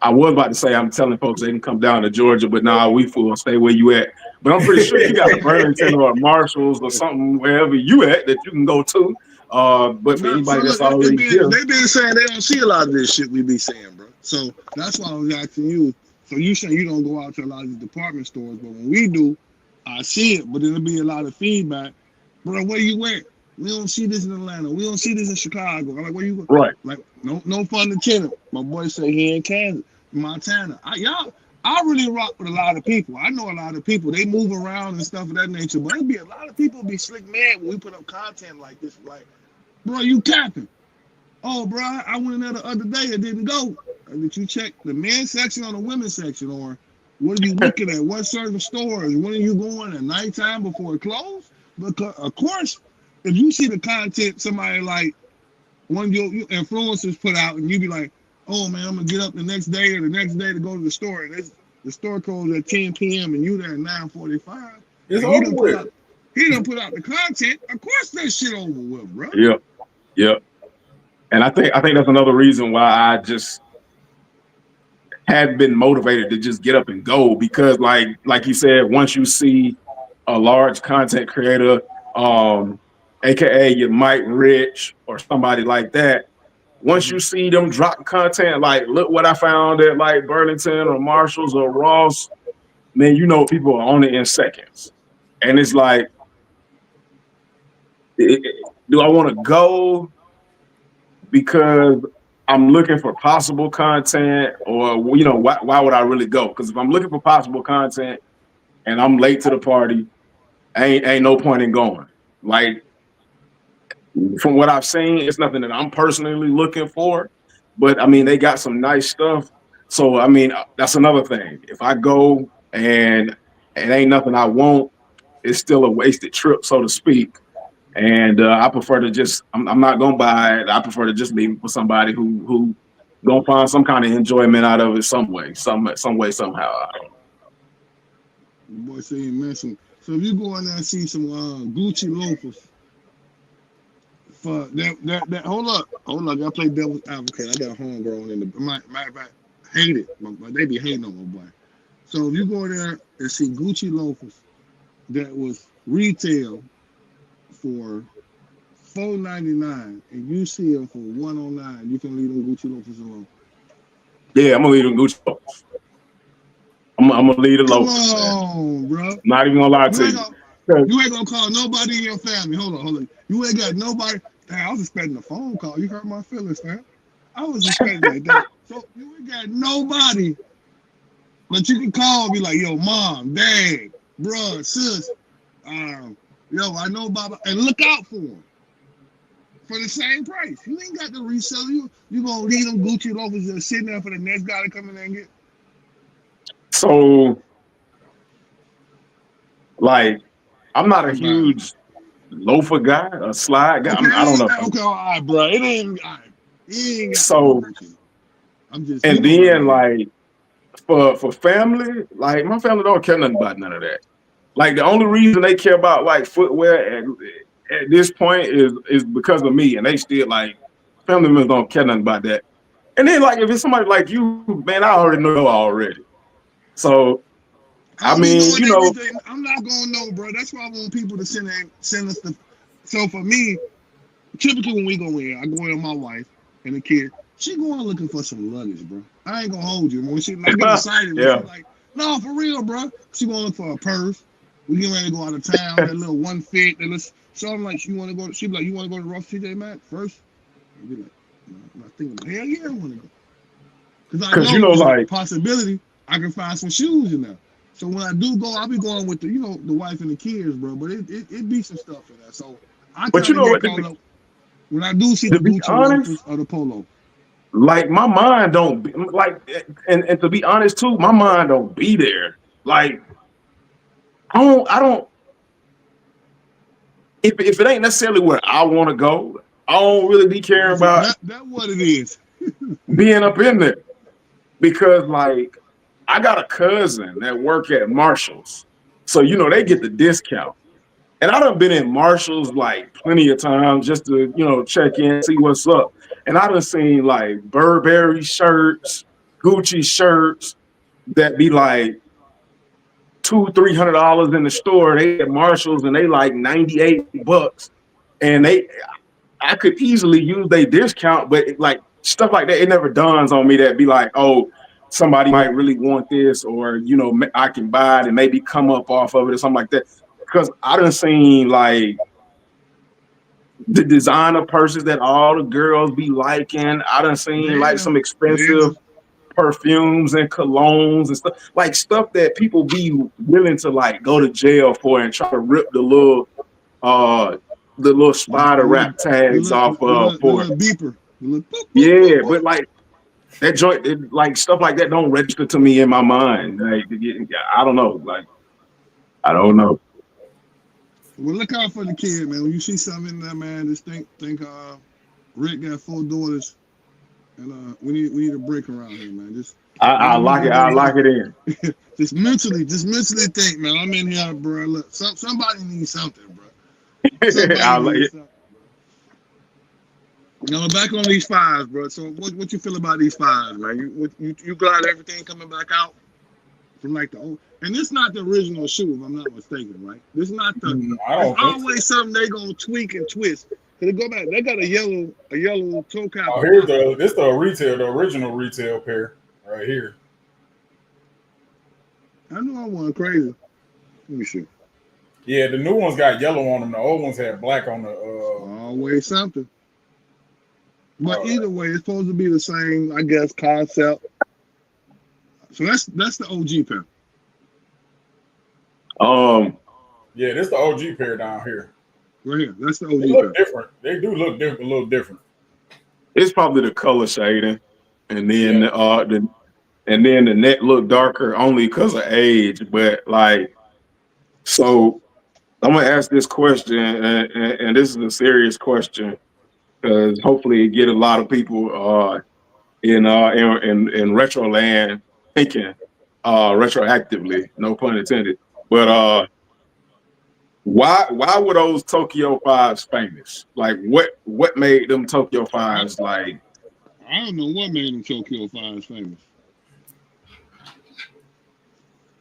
I was about to say I'm telling folks they can come down to Georgia, but nah, we fool, stay where you at. But I'm pretty sure you got a Burlington or a Marshalls or something wherever you at that you can go to. But for anybody that's already here, they've been saying they don't see a lot of this shit we be saying, bro. So that's why I was asking you. So you say you don't go out to a lot of these department stores, but when we do, I see it. But there'll be a lot of feedback, bro. Where you at? We don't see this in Atlanta. We don't see this in Chicago. I'm like, where you? Right. Like, no fun to tenant. My boy say he in Kansas, Montana. I really rock with a lot of people. I know a lot of people. They move around and stuff of that nature. But there'll be a lot of people be slick mad when we put up content like this. Like, bro, you capping. Oh, bro, I went in there the other day. It didn't go. Did you check the men's section or the women's section? Or what are you looking at? What certain stores? When are you going at nighttime before it closed? Because, of course, if you see the content somebody like one of your influencers put out and you be like, oh, man, I'm going to get up the next day or the next day to go to the store. And the store closes at 10 p.m. and you there at 9:45. It's over with. He done put out the content. Of course that shit over with, bro. Yep. And I think that's another reason why I just had been motivated to just get up and go, because like you said, once you see a large content creator, aka your Mike Rich or somebody like that, once you see them drop content, like look what I found at like Burlington or Marshalls or Ross, man, people are on it in seconds. And it's like, do I want to go because I'm looking for possible content, or why would I really go? Because if I'm looking for possible content and I'm late to the party, ain't no point in going. Like, from what I've seen, it's nothing that I'm personally looking for, but I mean they got some nice stuff. So I mean that's another thing. If I go and it ain't nothing I want, it's still a wasted trip, so to speak. And I prefer to just, I'm not going to buy it. I prefer to just leave it for somebody who going to find some kind of enjoyment out of it some way, somehow. I don't know. The boy say he messing. So if you go in there and see some Gucci loafers, for that hold up, I play devil's advocate. I got a homegrown in the, my hate it, but they be hating on my boy. So if you go there and see Gucci loafers that was retail for $4.99 and you see them for $109, you can leave them Gucci loafers alone. Yeah, I'm gonna leave them Gucci loafers. I'm gonna leave the loafers. Come on, bro. Not even gonna lie to you. You ain't gonna call nobody in your family. Hold on. You ain't got nobody. Damn, I was expecting a phone call. You hurt my feelings, man. I was expecting that. So you ain't got nobody, but you can call and be like, yo, mom, dad, bruh, sis, yo, I know Baba, and look out for them for the same price. You ain't got to resell you. You gonna leave them Gucci loafers that are sitting there for the next guy to come in there and get. So, like, I'm not a huge loafer guy, a slide guy. Okay, I don't know. Okay, all right, bro. It ain't. All right. He ain't got so, I'm just. And then like for family, like my family don't care nothing about none of that. Like the only reason they care about like footwear at this point is because of me, and they still like family members don't care nothing about that. And then like if it's somebody like you, man, I already know already. So I mean, I'm not gonna know, bro. That's why I want people to send us the. So for me, typically when we go in, I go in with my wife and the kid. She going looking for some luggage, bro. I ain't gonna hold you. When she like get excited, yeah. She like, no, for real, bro. She going to look for a purse. We getting ready to go out of town. That little one fit. So I'm like, you want to go? She be like, you want to go to Ross TJ Maxx first? I be like, I think, hell yeah, I want to go. Because I know there's a possibility I can find some shoes in there. So when I do go, I'll be going with the wife and the kids, bro. But it be some stuff in there. So I kind of get caught up when I do see the Gucci loafers or the polo. Like my mind don't be, like, and to be honest too, my mind don't be there. Like I don't. If it ain't necessarily where I want to go, I don't really be caring about that what it is. being up in there. Because like I got a cousin that work at Marshall's, so they get the discount. And I done been in Marshall's like plenty of times just to check in, see what's up. And I done seen like Burberry shirts, Gucci shirts that be like $200-$300 in the store. They at Marshall's and they like $98, and I could easily use their discount, but like stuff like that, it never dawns on me that be like, oh, somebody might really want this, or I can buy it and maybe come up off of it or something like that. Because I done seen like the designer purses that all the girls be liking. I done seen like some expensive perfumes and colognes and stuff, like stuff that people be willing to like go to jail for and try to rip the little spider wrap tags off of for it. Beeper. Yeah, but like that joint, like stuff like that don't register to me in my mind. Like I don't know. Like I don't know. Well, look out for the kid, man. When you see something in there, man, just think Rick got 4 daughters, and we need a break around here, man. Just I lock it in. just mentally think, man. I'm in here, bro. Look, somebody needs something, bro. Now back on these 5s, bro. So what you feel about these 5s, man? You glad everything coming back out from like the old, and this not the original shoe, if I'm not mistaken, right? This not the. There's always something they gonna tweak and twist. Cause go back, they got a yellow toe cap. Oh, here's the original retail pair right here. I know I went crazy. Let me see. Yeah, the new ones got yellow on them. The old ones had black on the. Always something. But either way, it's supposed to be the same, I guess, concept. So that's the OG pair. Yeah, this the OG pair down here. Right here, that's the OG they look pair. Different. They do look a little different. It's probably the color shading, and then the net look darker only because of age. But like, so I'm gonna ask this question, and this is a serious question, because hopefully it get a lot of people in retro land thinking retroactively, no pun intended. But why were those Tokyo 5s famous? Like what made them Tokyo 5s like? I don't know what made them Tokyo 5s famous.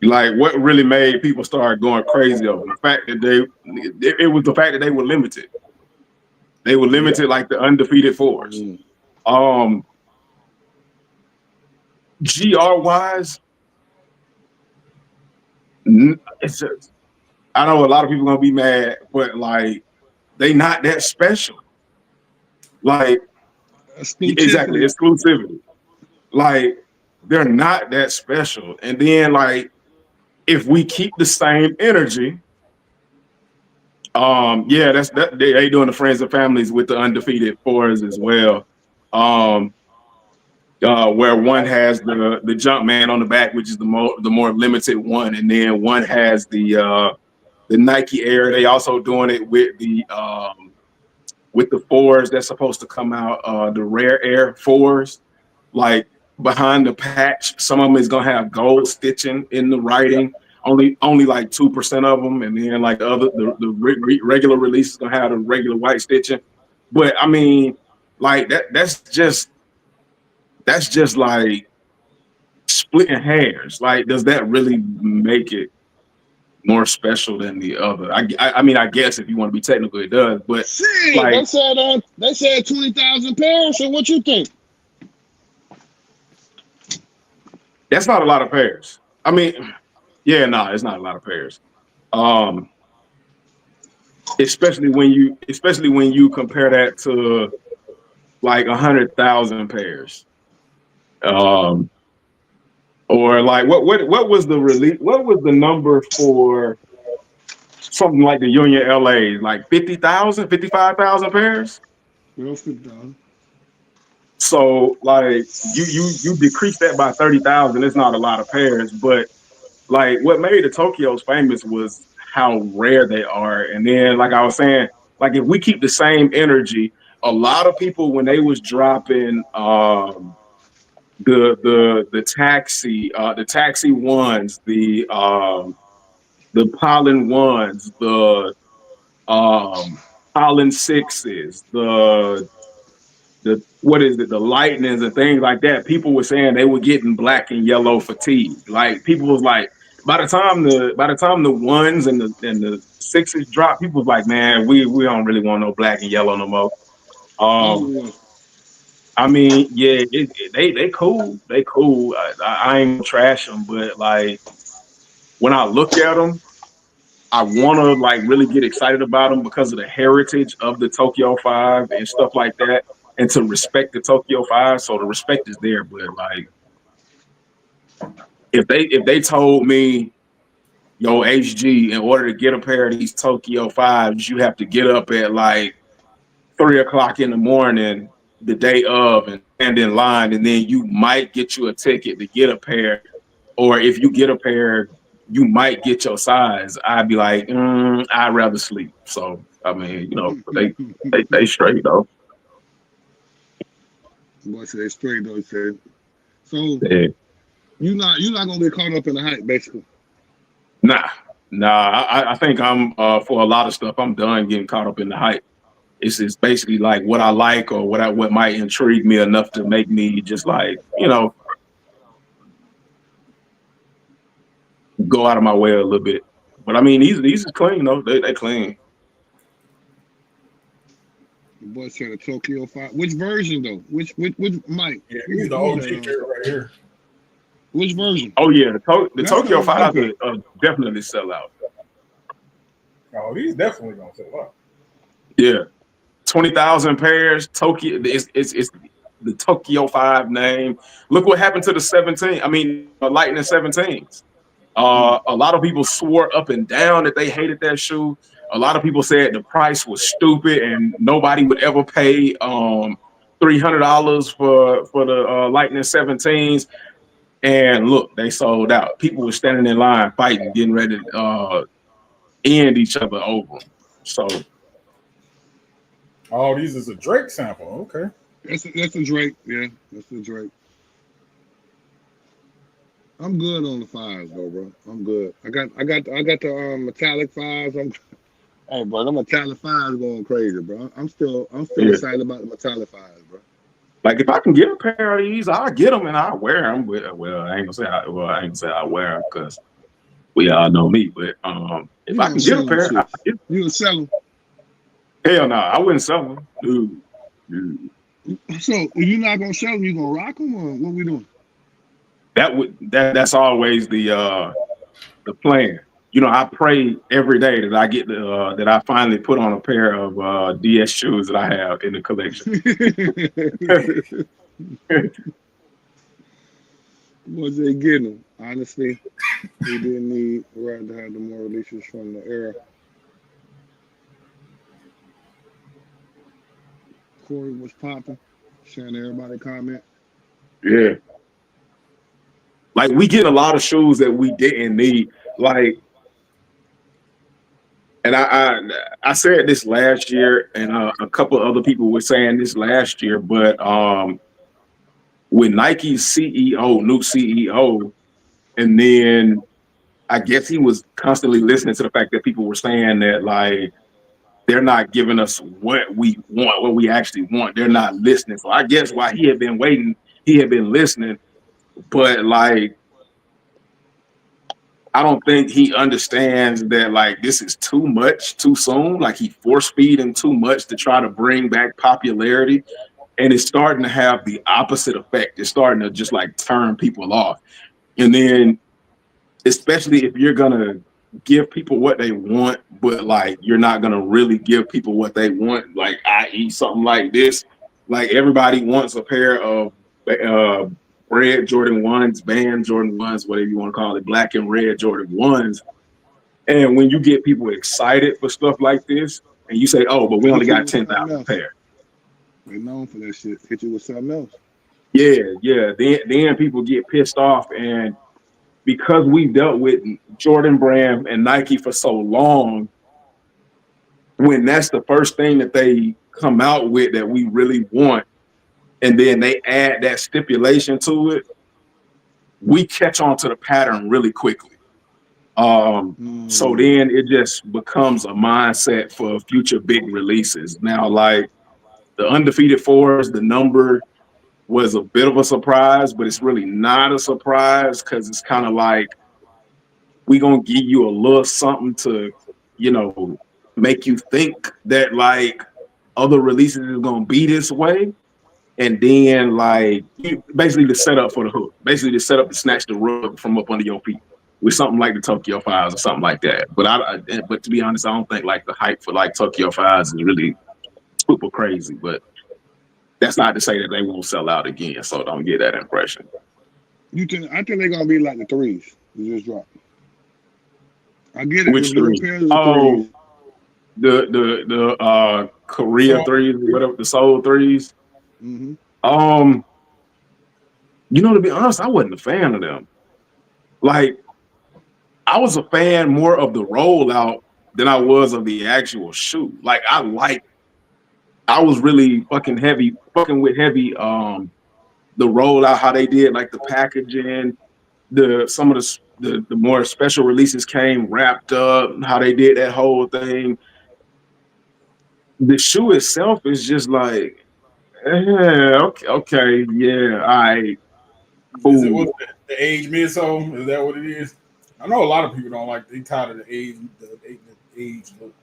Like what really made people start going crazy over the fact that it was the fact that they were limited. They were limited like the undefeated 4s. GR wise, it's just, I know a lot of people gonna be mad, but like they not that special. Like exactly exclusivity. Like they're not that special. And then like if we keep the same energy, they doing the friends and families with the undefeated 4s as well. Where one has the jump man on the back, which is the more limited one, and then one has the Nike Air. They also doing it with the 4s that's supposed to come out, the Rare Air 4s. Like behind the patch, some of them is gonna have gold stitching in the writing. Only like 2% of them, and then like the regular release is gonna have the regular white stitching. But I mean, like that's just like splitting hairs. Like, does that really make it more special than the other? I mean, I guess if you want to be technical, it does. But see, like, they said 20,000 pairs. So what you think? That's not a lot of pairs. I mean, yeah, no, it's not a lot of pairs. Especially when you compare that to like 100,000 pairs. Or like what was the release? What was the number for something like the Union LA? Like 50,000, 55,000 pairs. 50,000. So like you decrease that by 30,000. It's not a lot of pairs, but like what made the Tokyos famous was how rare they are. And then, like I was saying, like if we keep the same energy, a lot of people when they was dropping the taxi ones, the pollen ones, the pollen sixes, the what is it, the lightnings and things like that. People were saying they were getting black and yellow fatigue. Like people was like, by the time the ones and the sixes drop, people was like, man, we don't really want no black and yellow no more. I mean, yeah, they cool. They cool. I ain't trash them, but like when I look at them, I want to like really get excited about them because of the heritage of the Tokyo 5 and stuff like that, and to respect the Tokyo 5. So the respect is there, but like if they told me, yo, HG, in order to get a pair of these Tokyo 5s, you have to get up at like 3 o'clock in the morning the day of and stand in line, and then you might get you a ticket to get a pair, or if you get a pair, you might get your size. I'd be like, I'd rather sleep. So I mean, you know, they straight though. Boy, they straight though. Said. So yeah. you're not gonna get caught up in the hype, basically. Nah. I think I'm for a lot of stuff. I'm done getting caught up in the hype. It's basically like what I like or what might intrigue me enough to make me just like, you know, go out of my way a little bit. But I mean, these are clean though. They clean. The boy said a Tokyo 5. Which version though? Which Mike? Yeah, he's the OG right here. Which version? Oh yeah, the Tokyo 5 definitely sell out. Oh, these definitely gonna sell out. Yeah. 20,000 pairs. Tokyo, it's the Tokyo 5 name. Look what happened to the 17. I mean, Lightning 17s. A lot of people swore up and down that they hated that shoe. A lot of people said the price was stupid and nobody would ever pay $300 for the Lightning 17s. And look, they sold out. People were standing in line, fighting, getting ready to end each other over. So. Oh, these is a Drake sample. Okay. That's a Drake. Yeah, that's a Drake. I'm good on the 5s though, bro. I'm good. I got the metallic 5s. Hey, bro, the metallic 5s going crazy, bro. I'm still excited about the metallic 5s, bro. Like if I can get a pair of these, I'll get them and I'll wear them. Well, I ain't gonna say I wear them because we all know me. But if I can get a pair, you would sell them. Hell no, I wouldn't sell them. Dude. So if you're not gonna sell them, you gonna rock them, or what we doing? That's always the plan. You know, I pray every day that I get that I finally put on a pair of DS shoes that I have in the collection. Was they getting them? Honestly, we didn't need rather to have the more releases from the era. Corey was popping, sharing everybody comment. Yeah. Like we get a lot of shoes that we didn't need. Like, and I said this last year, and a couple of other people were saying this last year, but with Nike's new CEO, and then I guess he was constantly listening to the fact that people were saying that like they're not giving us what we want, what we actually want. They're not listening. So I guess while he had been waiting, he had been listening, but like I don't think he understands that like this is too much too soon. Like he force feeding too much to try to bring back popularity, and it's starting to have the opposite effect. It's starting to just like turn people off. And then, especially if you're gonna give people what they want, but like you're not gonna really give people what they want, like i.e. something like this, like everybody wants a pair of red Jordan 1s, band Jordan 1s, whatever you want to call it, black and red Jordan 1s. And when you get people excited for stuff like this, and you say, "Oh, but we only got 10,000 pair," they're known for that shit. Hit you with something else. Yeah. Then people get pissed off, and because we dealt with Jordan Brand and Nike for so long, when that's the first thing that they come out with that we really want, and then they add that stipulation to it, we catch on to the pattern really quickly. So then it just becomes a mindset for future big releases. Now, like the Undefeated Fours, the number was a bit of a surprise, but it's really not a surprise because it's kind of like we gonna give you a little something to, you know, make you think that like other releases is gonna be this way. And then like basically the setup for the hook, basically the setup to snatch the rug from up under your feet with something like the Tokyo Fives or something like that. But to be honest, I don't think like the hype for like Tokyo Fives is really super crazy. But that's not to say that they won't sell out again. So don't get that impression. I think they're gonna be like the threes you just dropped. I get it. Which three? Oh, the Korea threes, whatever, the Seoul threes. Mm-hmm. You know, to be honest, I wasn't a fan of them. Like, I was a fan more of the rollout than I was of the actual shoe. Like, I was really fucking with heavy the rollout, how they did like the packaging, some of the more special releases came wrapped up, how they did that whole thing. The shoe itself is just like, yeah, okay, yeah, all right. Is it what the age midsole? Is that what it is? I know a lot of people don't like. They tired of the age look.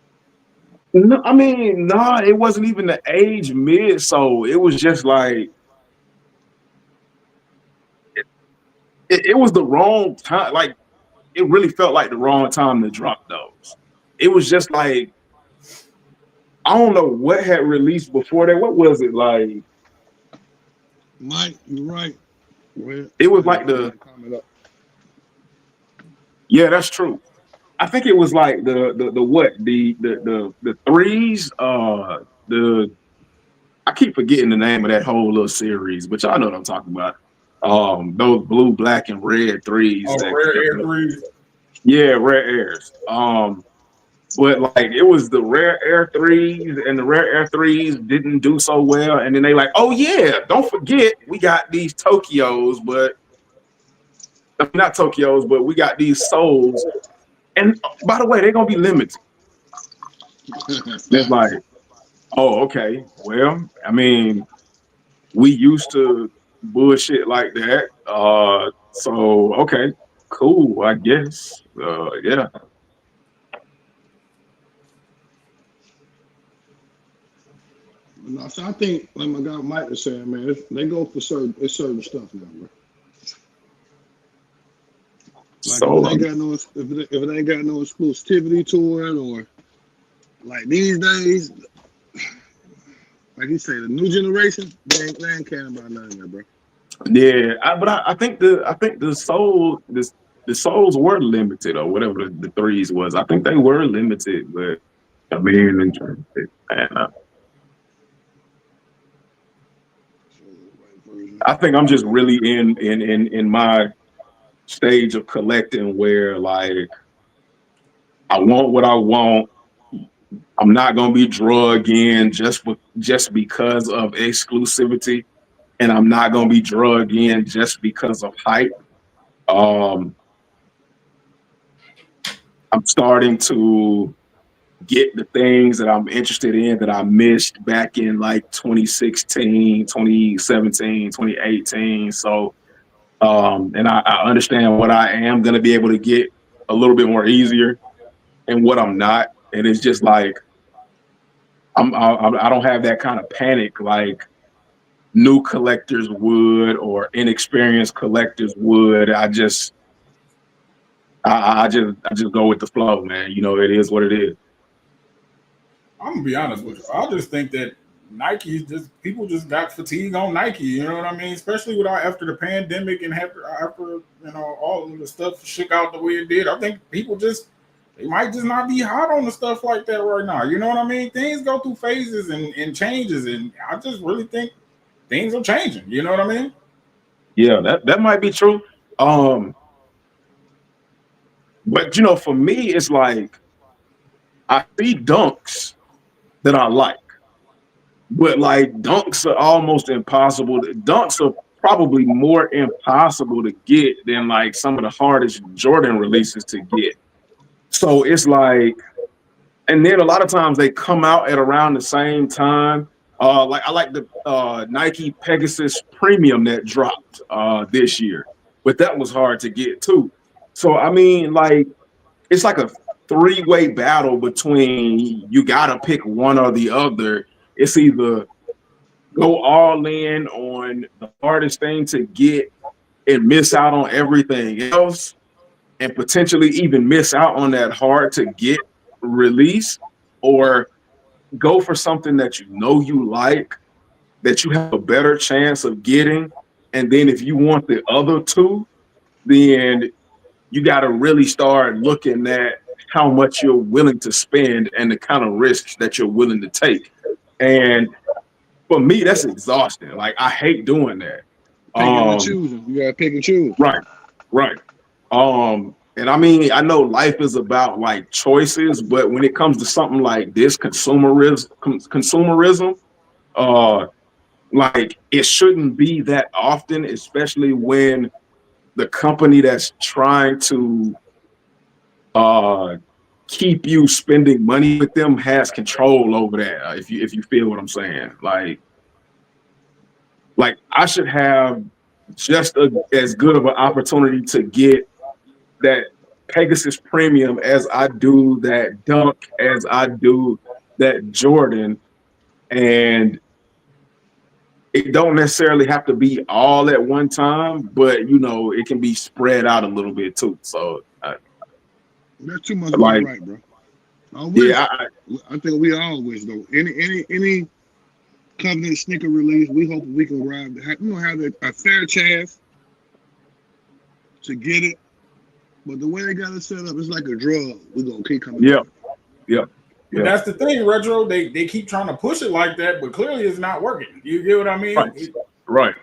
No, I mean, nah, it wasn't even the age midsole. It was just like it was the wrong time. Like it really felt like the wrong time to drop those. It was just like I don't know what had released before that. What was it like? Mike, you're right. It was like yeah, that's true. I think it was like the threes. I keep forgetting the name of that whole little series, but y'all know what I'm talking about. Those blue, black, and red threes. Oh, rare air threes. Yeah, rare airs. But like it was the rare air threes, and the rare air threes didn't do so well. And then they like, oh yeah, don't forget we got these Tokyos, but not Tokyos, but we got these souls. And by the way, they're gonna be limited. It's like, oh, okay. Well, I mean, we used to bullshit like that. So okay, cool, I guess. Yeah. No, so I think, like my guy Mike was saying, man, they go for certain stuff now, bro. Like if it ain't got no exclusivity to it, or like these days, like you say, the new generation, they ain't caring about none of that, bro. Yeah, I think the souls were limited or whatever the threes was. I think they were limited, but I mean, I think I'm just really in my stage of collecting where like I want what I want. I'm not gonna be drugged in just because of exclusivity, and I'm not gonna be drugged in just because of hype. I'm starting to get the things that I'm interested in that I missed back in like 2016, 2017, 2018. So and I understand what I am going to be able to get a little bit more easier and what I'm not. And it's just like, I don't have that kind of panic like new collectors would or inexperienced collectors would. I just go with the flow, man. You know, it is what it is. I'm gonna be honest with you. I just think that Nike just people just got fatigue on Nike. You know what I mean? Especially after the pandemic and after all of the stuff shook out the way it did. I think people they might just not be hot on the stuff like that right now. You know what I mean? Things go through phases and changes, and I just really think things are changing. You know what I mean? Yeah, that might be true. But for me, it's like I see dunks that I like, but like dunks are almost impossible. Dunks are probably more impossible to get than like some of the hardest Jordan releases to get. So it's like, and then a lot of times they come out at around the same time. Like I like the Nike Pegasus Premium that dropped this year, but that was hard to get too. So I mean, like it's like a three-way battle between you gotta pick one or the other. It's either go all in on the hardest thing to get and miss out on everything else, and potentially even miss out on that hard to get release, or go for something that you like, that you have a better chance of getting. And then if you want the other two, then you got to really start looking at how much you're willing to spend and the kind of risks that you're willing to take. And for me, that's exhausting. Like I hate doing that. Picking and choosing. You gotta pick and choose. Right. And I mean, I know life is about like choices, but when it comes to something like this, consumerism, like it shouldn't be that often, especially when the company that's trying to keep you spending money with them has control over that. If you feel what I'm saying, like I should have just as good of an opportunity to get that Pegasus Premium as I do that Dunk, as I do that Jordan, and it don't necessarily have to be all at one time, but it can be spread out a little bit too. So that's too much right, bro. I think we all wish though. Any covenant sneaker release, we hope we can have a fair chance to get it. But the way they got it set up, it's like a drug. We're gonna keep coming. Yeah. But that's the thing, Retro. They keep trying to push it like that, but clearly it's not working. You get what I mean? Right.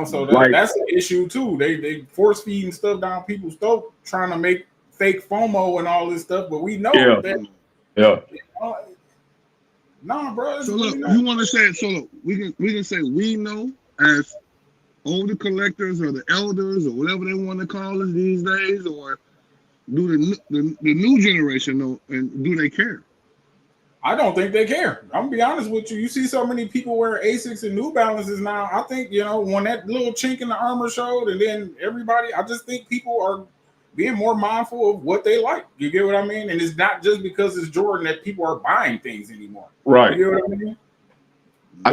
So that's the issue too. They force feeding stuff down people's throat, trying to make fake FOMO and all this stuff. But we know that. Yeah. Nah, bro. So look, you want to say it? So look, we can say we know as older collectors or the elders or whatever they want to call us these days, or do the new generation know, and do they care? I don't think they care. I'm gonna be honest with you. You see so many people wear Asics and New Balances now. I think when that little chink in the armor showed, and then everybody, I just think people are being more mindful of what they like. You get what I mean? And it's not just because it's Jordan that people are buying things anymore. Right. You get what I mean?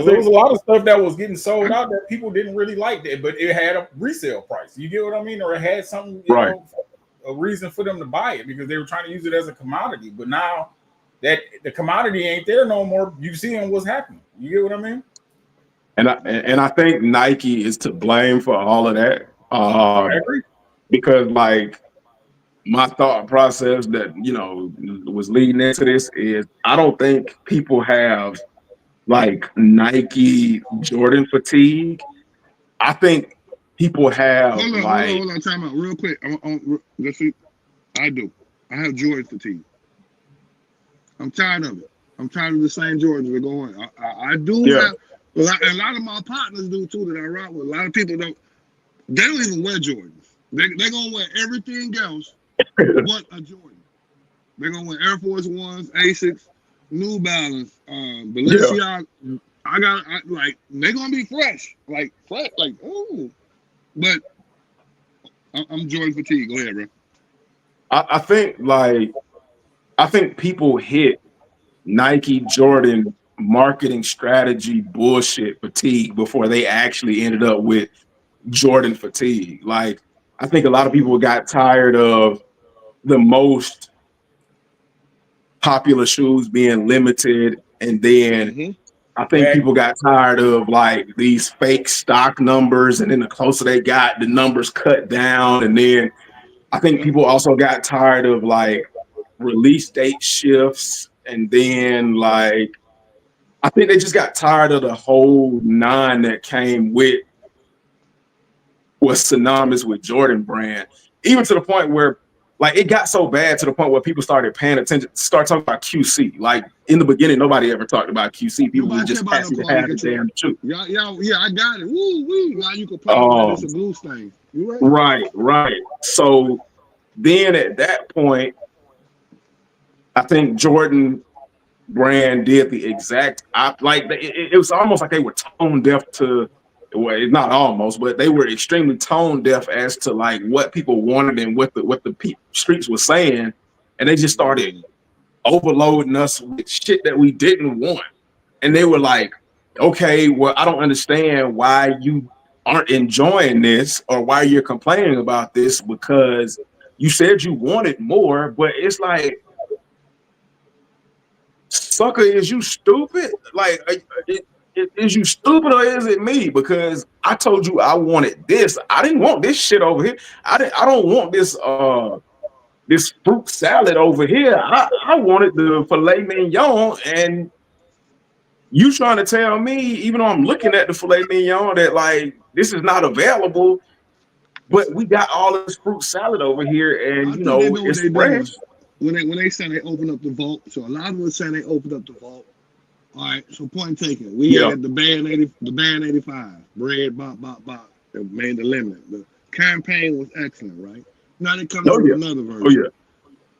There was a lot of stuff that was getting sold out that people didn't really like that, but it had a resale price. You get what I mean? Or it had something, a reason for them to buy it because they were trying to use it as a commodity. But now that the commodity ain't there no more, you seeing what's happening. You get what I mean? And I think Nike is to blame for all of that. I agree. Because like my thought process that was leading into this is I don't think people have like Nike Jordan fatigue. I think people have hold on, time out real quick. Let's see. I do. I have Jordan fatigue. I'm tired of it. I'm tired of the same Jordans we're going. I do have a lot of my partners do too that I rock with. A lot of people don't even wear Jordans. They're gonna wear everything else but a Jordan. They're gonna wear Air Force Ones, Asics, New Balance, Balenciaga. They're gonna be fresh, ooh. But I'm Jordan fatigue. Go ahead, bro. I think people hit Nike Jordan marketing strategy bullshit fatigue before they actually ended up with Jordan fatigue. Like, I think a lot of people got tired of the most popular shoes being limited, and then I think people got tired of like these fake stock numbers, and then the closer they got, the numbers cut down. And then I think people also got tired of like release date shifts. And then like, I think they just got tired of the whole nine that came with, was synonymous with Jordan brand, even to the point where like it got so bad to the point where people started paying attention, start talking about QC. Like in the beginning, nobody ever talked about QC. People would just pass it to have the damn truth. Yeah, I got it. Woo, woo. Now you can play with this blue stain. You right? Right. So then at that point, I think Jordan brand did the exact like it was almost like they were tone deaf to. Well, it's not almost, but they were extremely tone deaf as to like what people wanted and what the streets were saying, and they just started overloading us with shit that we didn't want. And they were like, "Okay, well, I don't understand why you aren't enjoying this or why you're complaining about this because you said you wanted more." But it's like, sucker, is you stupid? Like, is you stupid or is it me? Because I told you I wanted this. I didn't want this shit over here. I don't want this this fruit salad over here. I wanted the filet mignon, and you trying to tell me, even though I'm looking at the filet mignon, that like this is not available, but we got all this fruit salad over here, and you know it's fresh. When they say they open up the vault, so a lot of them saying they opened up the vault. All right, so point taken. We had the band 85, bread, bop, that made the limit. The campaign was excellent, right? Now they come up with another version.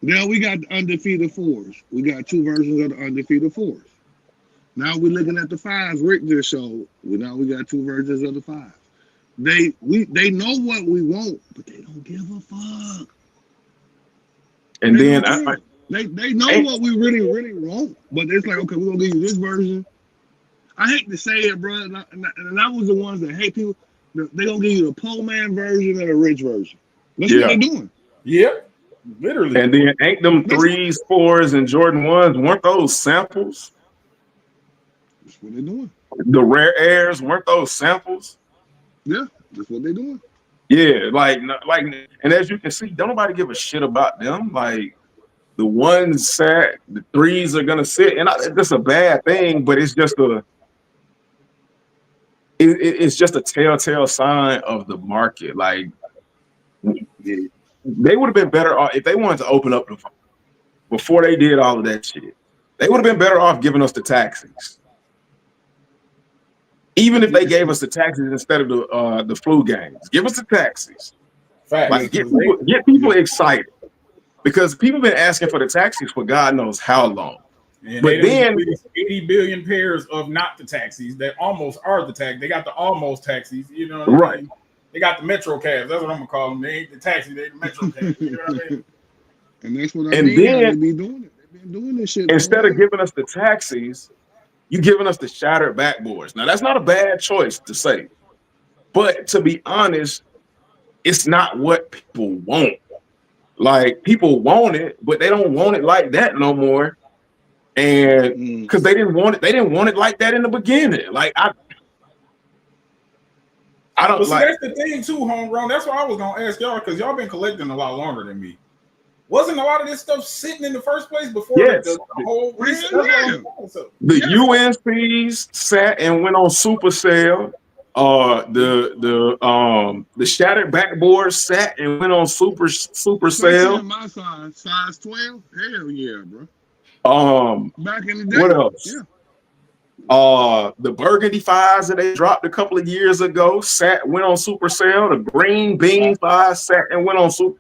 Now we got the undefeated fours. We got two versions of the undefeated fours. Now we're looking at the fives. Rick just showed. Now we got two versions of the fives. They know what we want, but they don't give a fuck. And they then They know what we really want, but it's like, okay, we're gonna give you this version. I hate to say it, bro, and I was the ones that hate people. They gonna give you the poor man version and a rich version. That's what they're doing. Yep, literally. And then ain't them 3s, 4s, and Jordan 1s, weren't those samples? That's what they're doing. The rare airs, weren't those samples? Yeah, that's what they're doing. Yeah, like, and as you can see, don't nobody give a shit about them. Like, the 1s sat, the 3s are gonna sit, and that's a bad thing, but it's just it's just a telltale sign of the market. Like, they would have been better off if they wanted to open up the before they did all of that shit. They would have been better off giving us the taxis. Even if they gave us the taxis instead of the flu games, give us the taxis. Like, get people excited. Because people have been asking for the taxis for God knows how long. And but then 80 billion pairs of not the taxis that almost are the taxis. They got the almost taxis, you know what I mean? They got the Metro cabs. That's what I'm gonna call them. They ain't the taxis, they the Metro cabs. You know what I mean? And that's what I mean. Then they be doing it. They've been doing this shit. Instead of giving us the taxis, you giving us the shattered backboards. Now that's not a bad choice to say, but to be honest, it's not what people want. Like, people want it, but they don't want it like that no more. And because they didn't want it like that in the beginning. Like, I don't like. See, that's the thing too, homegrown. That's why I was gonna ask y'all, because y'all been collecting a lot longer than me. Wasn't a lot of this stuff sitting in the first place before the whole reset? The UNCs sat and went on super sale. The shattered backboard sat and went on super sale. My size 12. Hell yeah, bro. Back in the day. What else? Yeah. The burgundy 5s that they dropped a couple of years ago went on super sale. The green bean 5 sat and went on super.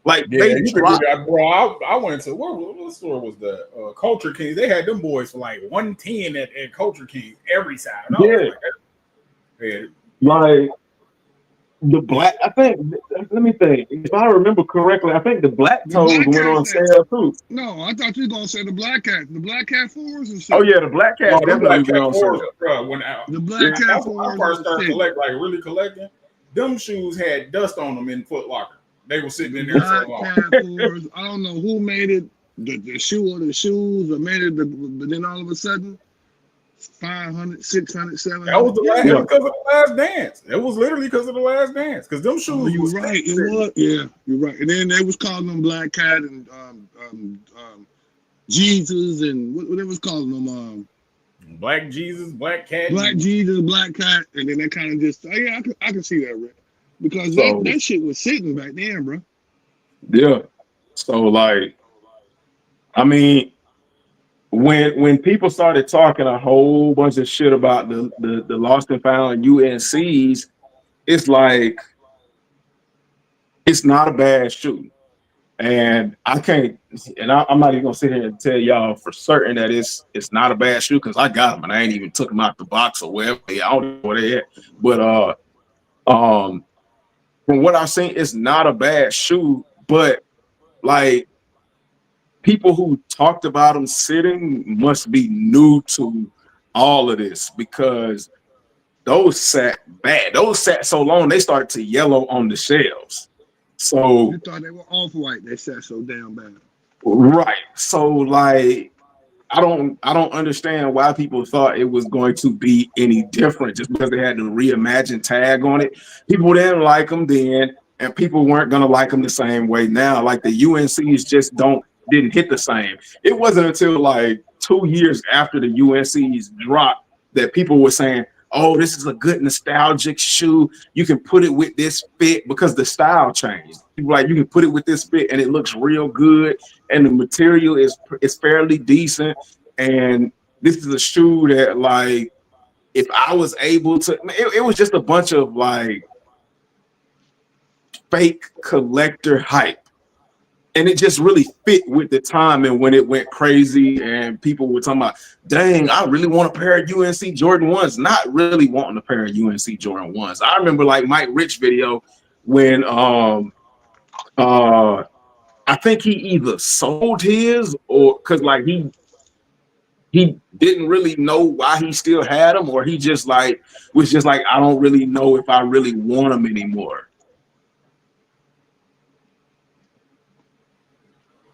Like, they dropped. Bro, I went to what store was that? Culture Kings. They had them boys for like 110 at Culture Kings every side. Like the black, I think. Let me think. If I remember correctly, I think the black toes went on sale too. No, I thought you were gonna say the black cat 4s and shit. Oh yeah, the black cat definitely went on sale. The black cat 4s. I first started really collecting. Them shoes had dust on them in Foot Locker. They were sitting in there so long. Cat 4s. I don't know who made it the shoe or the shoes or made it, but then all of a sudden, 500, 600, 700. That was the last. It was because of the Last Dance. It was literally because of the Last Dance. Because them shoes. You're right. It was. Yeah, you're right. And then they was calling them Black Cat and Jesus and what they was calling them. Black Jesus, Black Cat. Black Jesus, Black Cat, and then that kind of just. Yeah, I can see that, Rick. Because that shit was sitting back then, bro. Yeah. So like, I mean, when people started talking a whole bunch of shit about the lost and found UNCs, it's like it's not a bad shoe. And I can't, and I'm not even gonna sit here and tell y'all for certain that it's not a bad shoe because I got them and I ain't even took them out the box or wherever. I don't know where they at. But from what I've seen, it's not a bad shoe. But like people who talked about them sitting must be new to all of this because those sat bad. Those sat so long they started to yellow on the shelves. So you thought they were off-white, they sat so damn bad. Right. So like I don't understand why people thought it was going to be any different just because they had the reimagined tag on it. People didn't like them then, and people weren't gonna like them the same way now. Like the UNCs just didn't hit the same. It wasn't until like 2 years after the UNCs dropped that people were saying, oh, this is a good nostalgic shoe. You can put it with this fit because the style changed. People like you can put it with this fit and it looks real good and the material is fairly decent. And this is a shoe that like if I was able to, it was just a bunch of like fake collector hype. And it just really fit with the time and when it went crazy and people were talking about, dang, I really want a pair of UNC Jordan 1s, not really wanting a pair of UNC Jordan 1s. I remember like Mike Rich video when I think he either sold his or because like he didn't really know why he still had them or he just like was just like, I don't really know if I really want them anymore.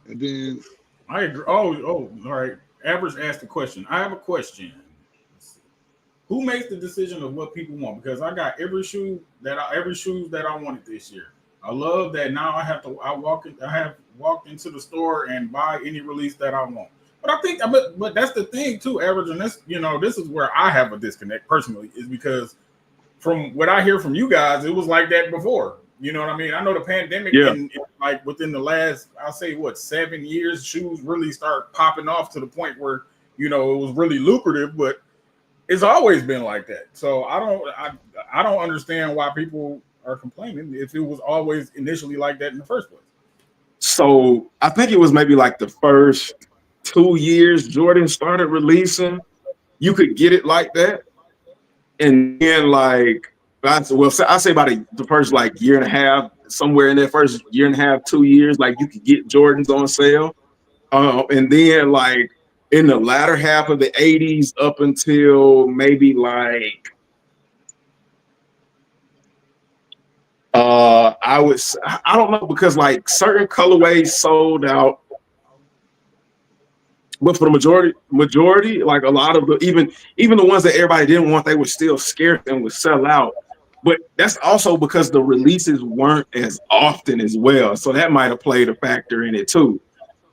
And then I agree. Oh, all right. Average asked the question. I have a question. Who makes the decision of what people want? Because I got every shoe that I wanted this year. I love that now I have walked into the store and buy any release that I want. But I think, but that's the thing too, Average, and this is where I have a disconnect personally, is because from what I hear from you guys, it was like that before. You know what I mean? I know the pandemic, and like within the last, I'll say 7 years, shoes really start popping off to the point where, it was really lucrative, but it's always been like that. So I don't understand why people are complaining if it was always initially like that in the first place. So I think it was maybe like the first 2 years Jordan started releasing, you could get it like that. And then like, I say about the first like year and a half, somewhere in that first year and a half, 2 years, like you could get Jordans on sale. And then like in the latter half of the 80s up until maybe like, I don't know, because like certain colorways sold out. But for the majority, like a lot of the, even the ones that everybody didn't want, they were still scarce and would sell out. But that's also because the releases weren't as often as well. So that might have played a factor in it too.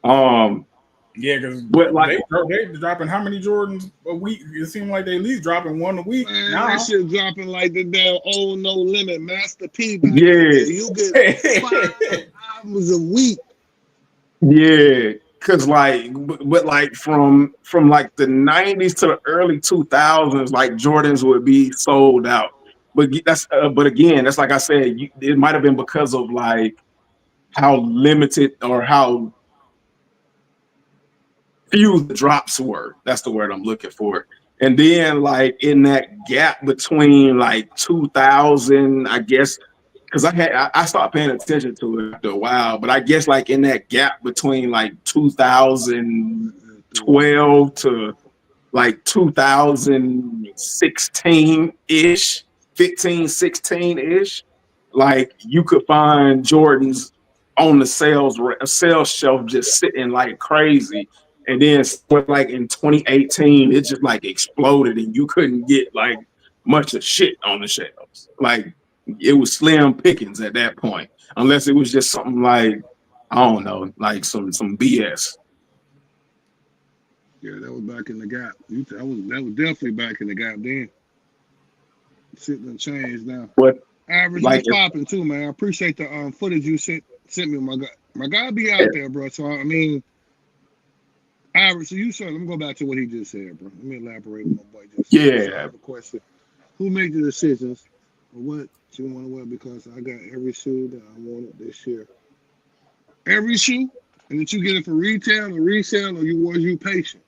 Because like they're dropping how many Jordans a week? It seemed like they at least dropping one a week. Man, that shit dropping like the damn old No Limit Master P. You get 5 albums a week. Yeah. Cause like, but like from like the 90s to the early 2000s, like Jordans would be sold out. But but again, that's like I said, it might have been because of like how limited or how few the drops were. That's the word I'm looking for. And then like in that gap between like 2000, I guess, because I stopped paying attention to it after a while, but I guess like in that gap between like 2012 to like 2016-ish, 15, 16-ish, like you could find Jordans on the sales shelf just sitting like crazy. And then like in 2018, it just like exploded, and you couldn't get like much of shit on the shelves. Like it was slim pickings at that point, unless it was just something like, I don't know, like some BS. Yeah, that was back in the gap. That was definitely back in the gap then. Shit done changed now. But average like is popping too, man. I appreciate the footage you sent me. My guy be out there, bro. So I mean, average. So you said, let me go back to what he just said, bro. Let me elaborate on my boy just said. Yeah. So I have a question. Who made the decisions for what you want to wear? Because I got every shoe that I wanted this year. Every shoe, and did you get it for retail or resale, or you patient?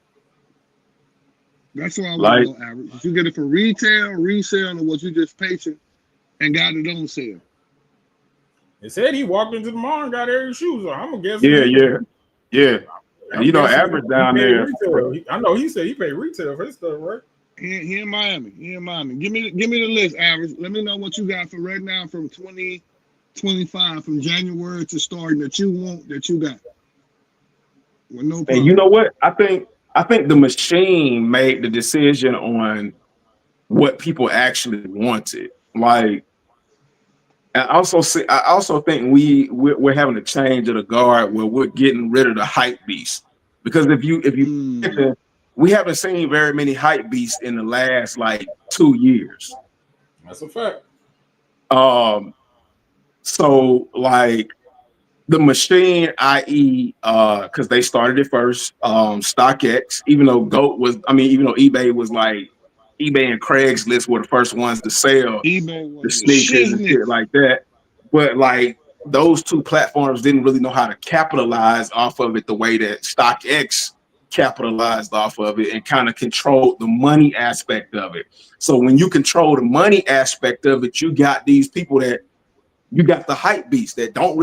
That's what I want to know, average. Did you get it for retail, resale, or was you just patient and got it on sale? It said he walked into the mall and got every shoes on. I'm gonna guess. Yeah. And you know, average down there. I know he said he paid retail for his stuff, right? He in Miami. Give me the list, average. Let me know what you got for right now from 2025, from January to starting that you want, that you got. Well, no problem. And you know what? I think the machine made the decision on what people actually wanted. Like, I also think we're having a change of the guard where we're getting rid of the hype beast, because if you we haven't seen very many hype beasts in the last like 2 years. That's a fact. So like the machine, i.e., because they started it first, StockX, even though eBay was like, eBay and Craigslist were the first ones to sell the sneakers and shit like that. But like those two platforms didn't really know how to capitalize off of it the way that StockX capitalized off of it and kind of controlled the money aspect of it. So when you control the money aspect of it, you got these people that you got the hype beasts that don't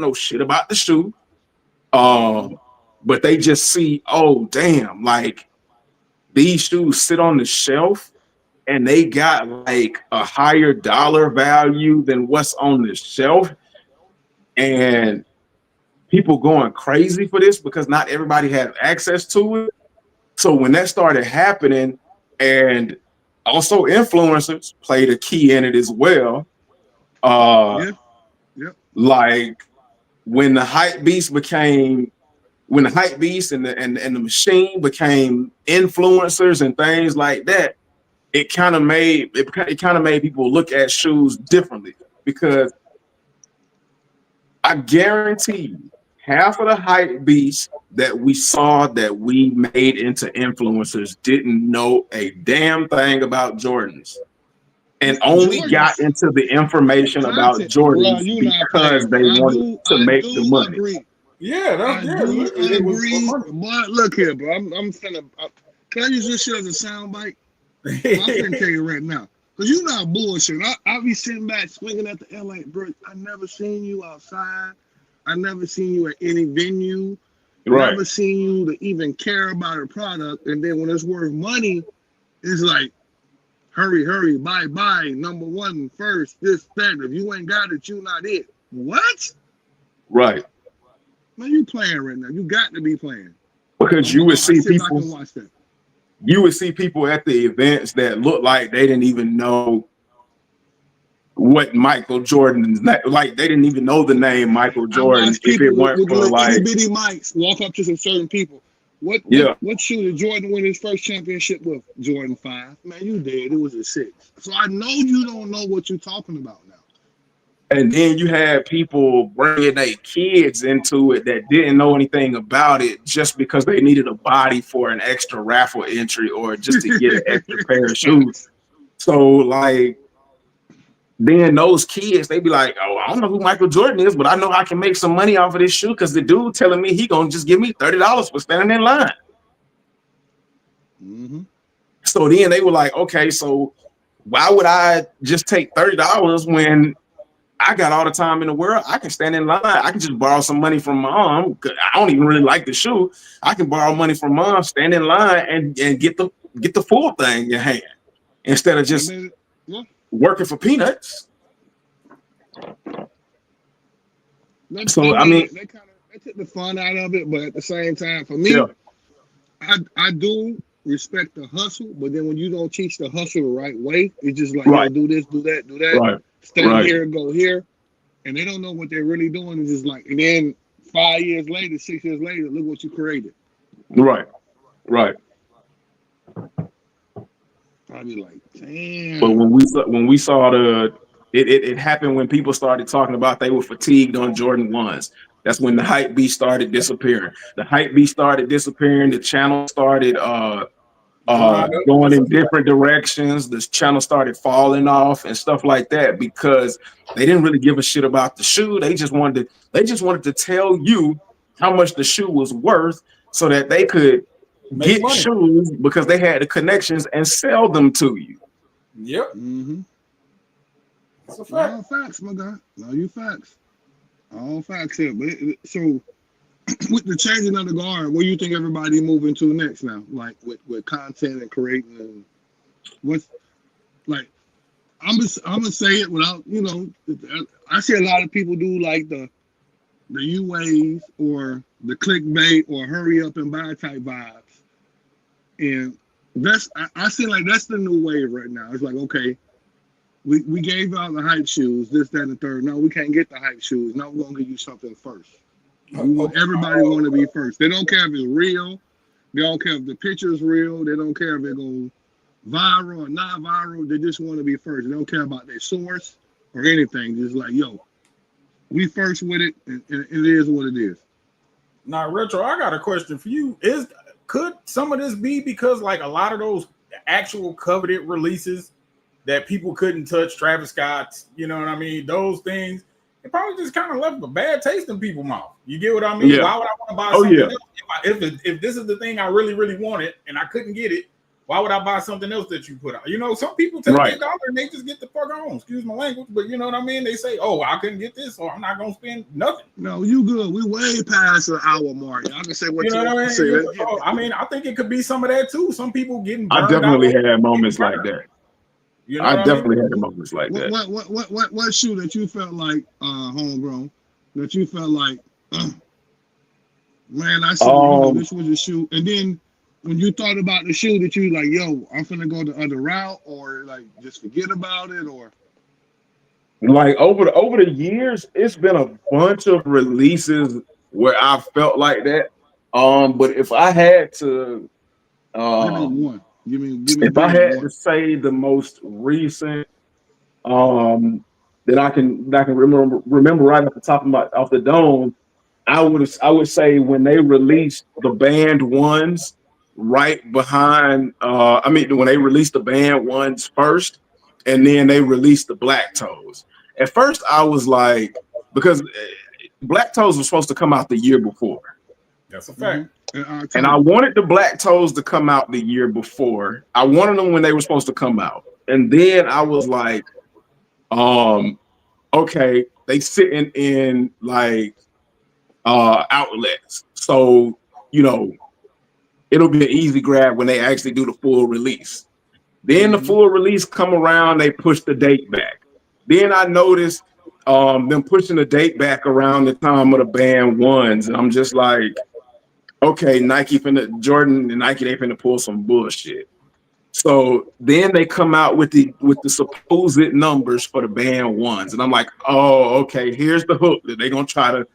know shit about the shoe. But they just see, oh damn, like these shoes sit on the shelf and they got like a higher dollar value than what's on the shelf. And people going crazy for this because not everybody has access to it. So when that started happening, and also influencers played a key in it as well. Like when the hype beast and the machine became influencers and things like that, it kind of made people look at shoes differently, because I guarantee you half of the hype beasts that we saw that we made into influencers didn't know a damn thing about Jordans, and only got into the information about Jordans because they wanted to make the money. Agree. Yeah, I agree. But look here, bro. I'm finna. Can I use this shit as a soundbite? I'm finna tell you right now, because you're not bullshit. I be sitting back swinging at the LA, bro. I never seen you outside. I never seen you at any venue. Right. Never seen you to even care about a product. And then when it's worth money, it's like, hurry, bye, number one, first, this, that. If you ain't got it, you not it. What? Right. Man, you playing right now. You got to be playing. Because you would see people at the events that look like they didn't even know what Michael Jordan's like. They didn't even know the name Michael Jordan if it weren't for like itty bitty mics walk up to some certain people. What shoe did Jordan win his first championship with? Jordan 5. Man, you did. It was a 6. So I know you don't know what you're talking about now. And then you had people bringing their kids into it that didn't know anything about it just because they needed a body for an extra raffle entry or just to get an extra pair of shoes. So like, then those kids, they be like, oh, I don't know who Michael Jordan is, but I know I can make some money off of this shoe because the dude telling me he gonna just give me $30 for standing in line. Mm-hmm. So then they were like, okay, so why would I just take $30 when I got all the time in the world? I can stand in line. I can just borrow some money from mom. I don't even really like the shoe. I can borrow money from mom, stand in line, and get the full thing in your hand instead of just working for peanuts. They took the fun out of it, but at the same time, for me, I do respect the hustle, but then when you don't teach the hustle the right way, it's just like, yo, Right, do this, do that, do that, right, stand right, here, go here, and they don't know what they're really doing. It's just like, and then 5 years later, 6 years later, look what you created. right, right. I'd be like, But damn. when we saw it happened when people started talking about they were fatigued on Jordan ones. That's when the hype beast started disappearing. The hype beast started disappearing. The channel started Drying up. going That's a in fact. different directions. The channel started falling off and stuff like that because they didn't really give a shit about the shoe. They just wanted to tell you how much the shoe was worth so that they could Make get money. shoes because they had the connections and sell them to you. Yep. Mm-hmm. That's a fact. All facts, my guy. All you facts. All facts here. But so with the changing of the guard, where you think everybody moving to next now? Like with content and creating and what's like I'm gonna say it without, I see a lot of people do like the UAs or the clickbait or hurry up and buy type vibes. And I see like that's the new wave right now. It's like, okay, we gave out the hype shoes, this, that, and the third. No, we can't get the hype shoes. Now we're gonna give you something first. Everybody want to be first. They don't care if it's real. They don't care if the picture is real. They don't care if it goes viral or not viral. They just want to be first. They don't care about their source or anything. Just like, yo, we first with it, and it is what it is. Now, Retro, I got a question for you. Could some of this be because like a lot of those actual coveted releases that people couldn't touch, Travis Scott's, you know what I mean? Those things, it probably just kind of left a bad taste in people's mouth. You get what I mean? Yeah. Why would I want to buy Oh, something yeah. else? If this is the thing I really, really wanted and I couldn't get it, why would I buy something else that you put out? You know, some people take Right. their dollar and they just get the fuck on. Excuse my language, but you know what I mean? They say, oh, I couldn't get this, so I'm not going to spend nothing. No, you good. We way past the hour mark. Y'all can say what You you know want what I to say. mean? Let's get it. I mean, I think it could be some of that too. Some people getting I burned out. definitely had moments like that. You know I what definitely I mean? had moments like that. What shoe that you felt like homegrown that you felt like, man, I see this was a shoe, and then when you thought about the shoe that you like, yo, I'm finna go the other route, or like just forget about it, or Like over the years, it's been a bunch of releases where I felt like that. But if I had to, give me one. Give me if I had to one. say the most recent, that I can remember right off the top of off the dome, I would say when they released the band ones right behind. When they released the band ones first, and then they released the Black Toes. At first, I was like, because Black Toes was supposed to come out the year before. That's a fact. Mm-hmm. And I wanted the Black Toes to come out the year before. I wanted them when they were supposed to come out. And then I was like, okay, they sitting in like outlets. So, it'll be an easy grab when they actually do the full release. Then the full release come around, they push the date back. Then I noticed them pushing the date back around the time of the band ones. And I'm just like, okay, Jordan and Nike, they finna pull some bullshit. So then they come out with the supposed numbers for the band ones. And I'm like, oh, okay, here's the hook that they're gonna try to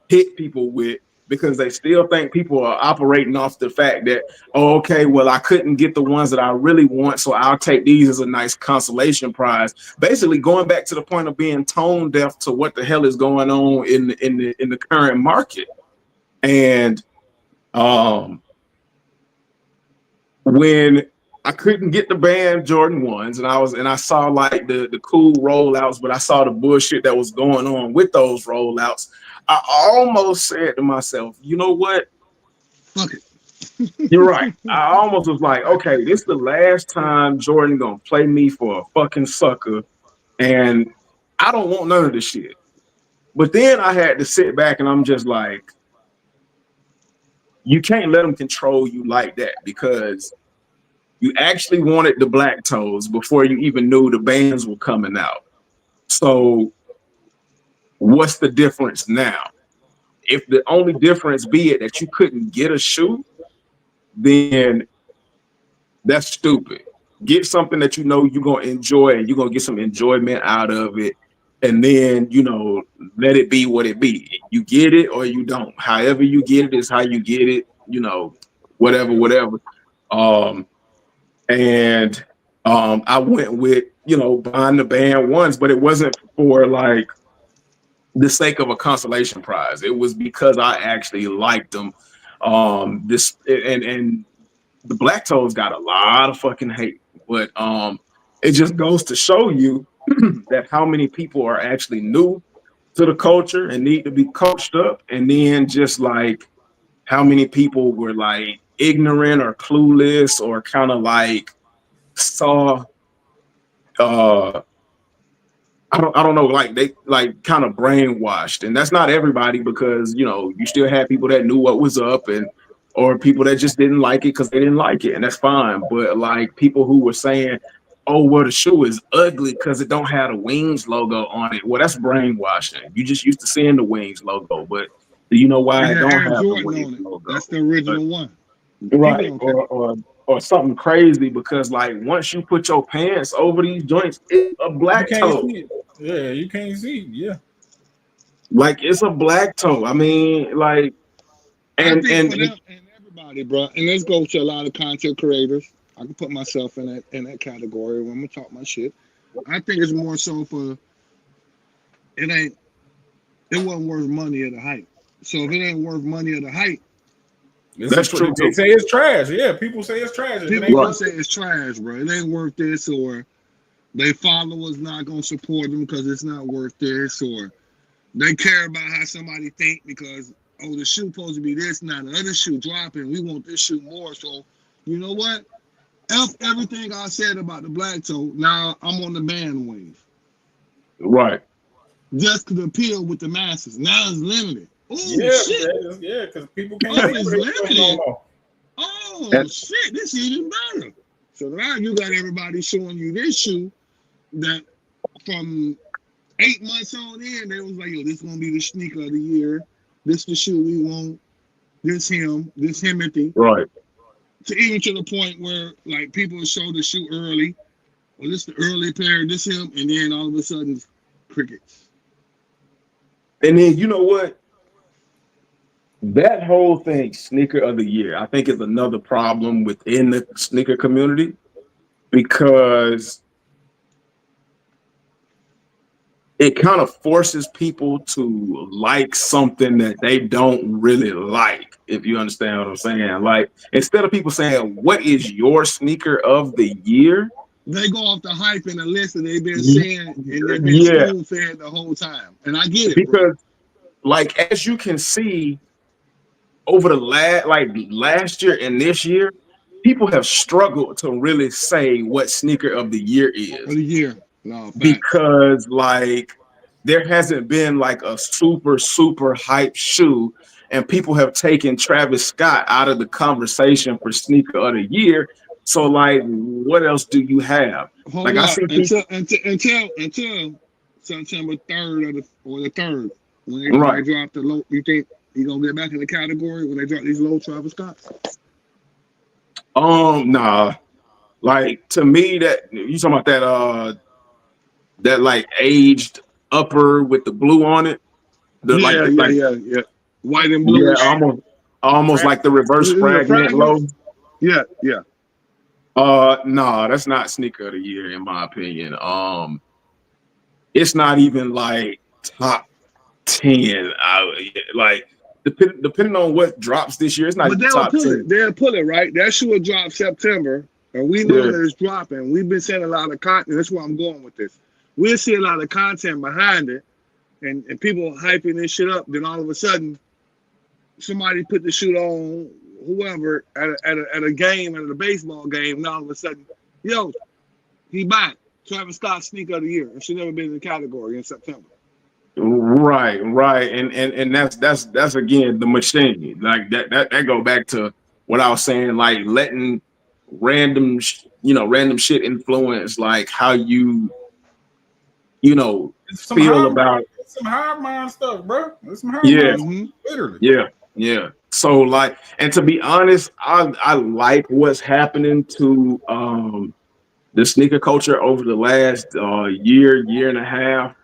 hit people with, because they still think people are operating off the fact that, oh, okay, well, I couldn't get the ones that I really want, so I'll take these as a nice consolation prize. Basically going back to the point of being tone deaf to what the hell is going on in the current market. And when I couldn't get the band Jordan ones, and I saw like the cool rollouts, but I saw the bullshit that was going on with those rollouts, I almost said to myself, you know what? Fuck it. You're right. I almost was like, okay, this is the last time Jordan gonna play me for a fucking sucker, and I don't want none of this shit. But then I had to sit back and I'm just like, you can't let them control you like that, because you actually wanted the Black Toes before you even knew the bands were coming out. So what's the difference now? If the only difference be it that you couldn't get a shoe, then that's stupid. Get something that you know you're gonna enjoy and you're gonna get some enjoyment out of it, and then let it be what it be. You get it or you don't. However you get it is how you get it. Whatever. And I went with buying the band ones, but it wasn't for like the sake of a consolation prize. It was because I actually liked them. This and the Black Toes got a lot of fucking hate, but it just goes to show you that how many people are actually new to the culture and need to be coached up, and then just like how many people were like ignorant or clueless or kind of like saw I don't know, like they like kind of brainwashed. And that's not everybody, because you still had people that knew what was up, and or people that just didn't like it because they didn't like it, and that's fine. But like people who were saying, oh, well, the shoe is ugly because it don't have a Wings logo on it. Well, that's brainwashing. You just used to seeing the Wings logo, but do you know why it don't have the Wings logo? That's the original one. Right. Or something crazy, because like once you put your pants over these joints, it's a black toe. Yeah, you can't see. Yeah. Like it's a black toe. I mean, like and everybody, bro. And let's go to a lot of content creators. I can put myself in that category when I'm gonna talk my shit. I think it's more so for it wasn't worth money at the height. So if it ain't worth money at the height, that's true. They say it's trash. Yeah, people say it's trash. People say it's trash, bro. It ain't worth this, or their followers not gonna support them because it's not worth this, or they care about how somebody think because the shoe supposed to be this, now the other shoe dropping. We want this shoe more. So you know what? F everything I said about the black toe. Now I'm on the band wave. Right. Just to appeal with the masses. Now it's limited. Oh shit! Yeah, because people can't see limited. Oh shit! This is even better. So now you got everybody showing you this shoe that from 8 months on in, they was like, yo, this gonna be the sneaker of the year. This the shoe we want. This Himothy. Right. Even to the point where like people show the shoe early. Well, this the early pair, this him, and then all of a sudden crickets. And then you know what? That whole thing, sneaker of the year, I think is another problem within the sneaker community, because it kind of forces people to like something that they don't really like, if you understand what I'm saying. Like, instead of people saying, what is your sneaker of the year? They go off the hype and the list that they've been saying, and they've been spoon-fed the whole time. And I get it, because like, as you can see, over the last year and this year, people have struggled to really say what sneaker of the year is. Of the year. No, because like there hasn't been like a super hype shoe, and people have taken Travis Scott out of the conversation for sneaker of the year. So like, what else do you have? Hold like up. I see until September 3rd or the 3rd, when they drop the low. You think you gonna get back in the category when they drop these low Travis Scotts? Nah. Like, to me, that you talking about that like aged upper with the blue on it. Yeah. White and blue. Yeah, almost like the reverse fragment low. Yeah. No, that's not sneaker of the year in my opinion. It's not even like top 10. Like depending on what drops this year, it's not even top 10. They'll pull it, right? That shoe will drop September, and we know that it's dropping. We've been seeing a lot of content. That's where I'm going with this. We'll see a lot of content behind it, and people hyping this shit up. Then all of a sudden, somebody put the shoe on, whoever at a game, at a baseball game, and all of a sudden, yo, he back. Travis Scott sneaker of the year. It should never been in the category in September. Right, and that's again the machine. Like that go back to what I was saying, like letting random shit influence like how you feel about some high mind stuff, bro. It's some high mind stuff, literally. Yeah. So like, and to be honest, I like what's happening to the sneaker culture over the last year and a half.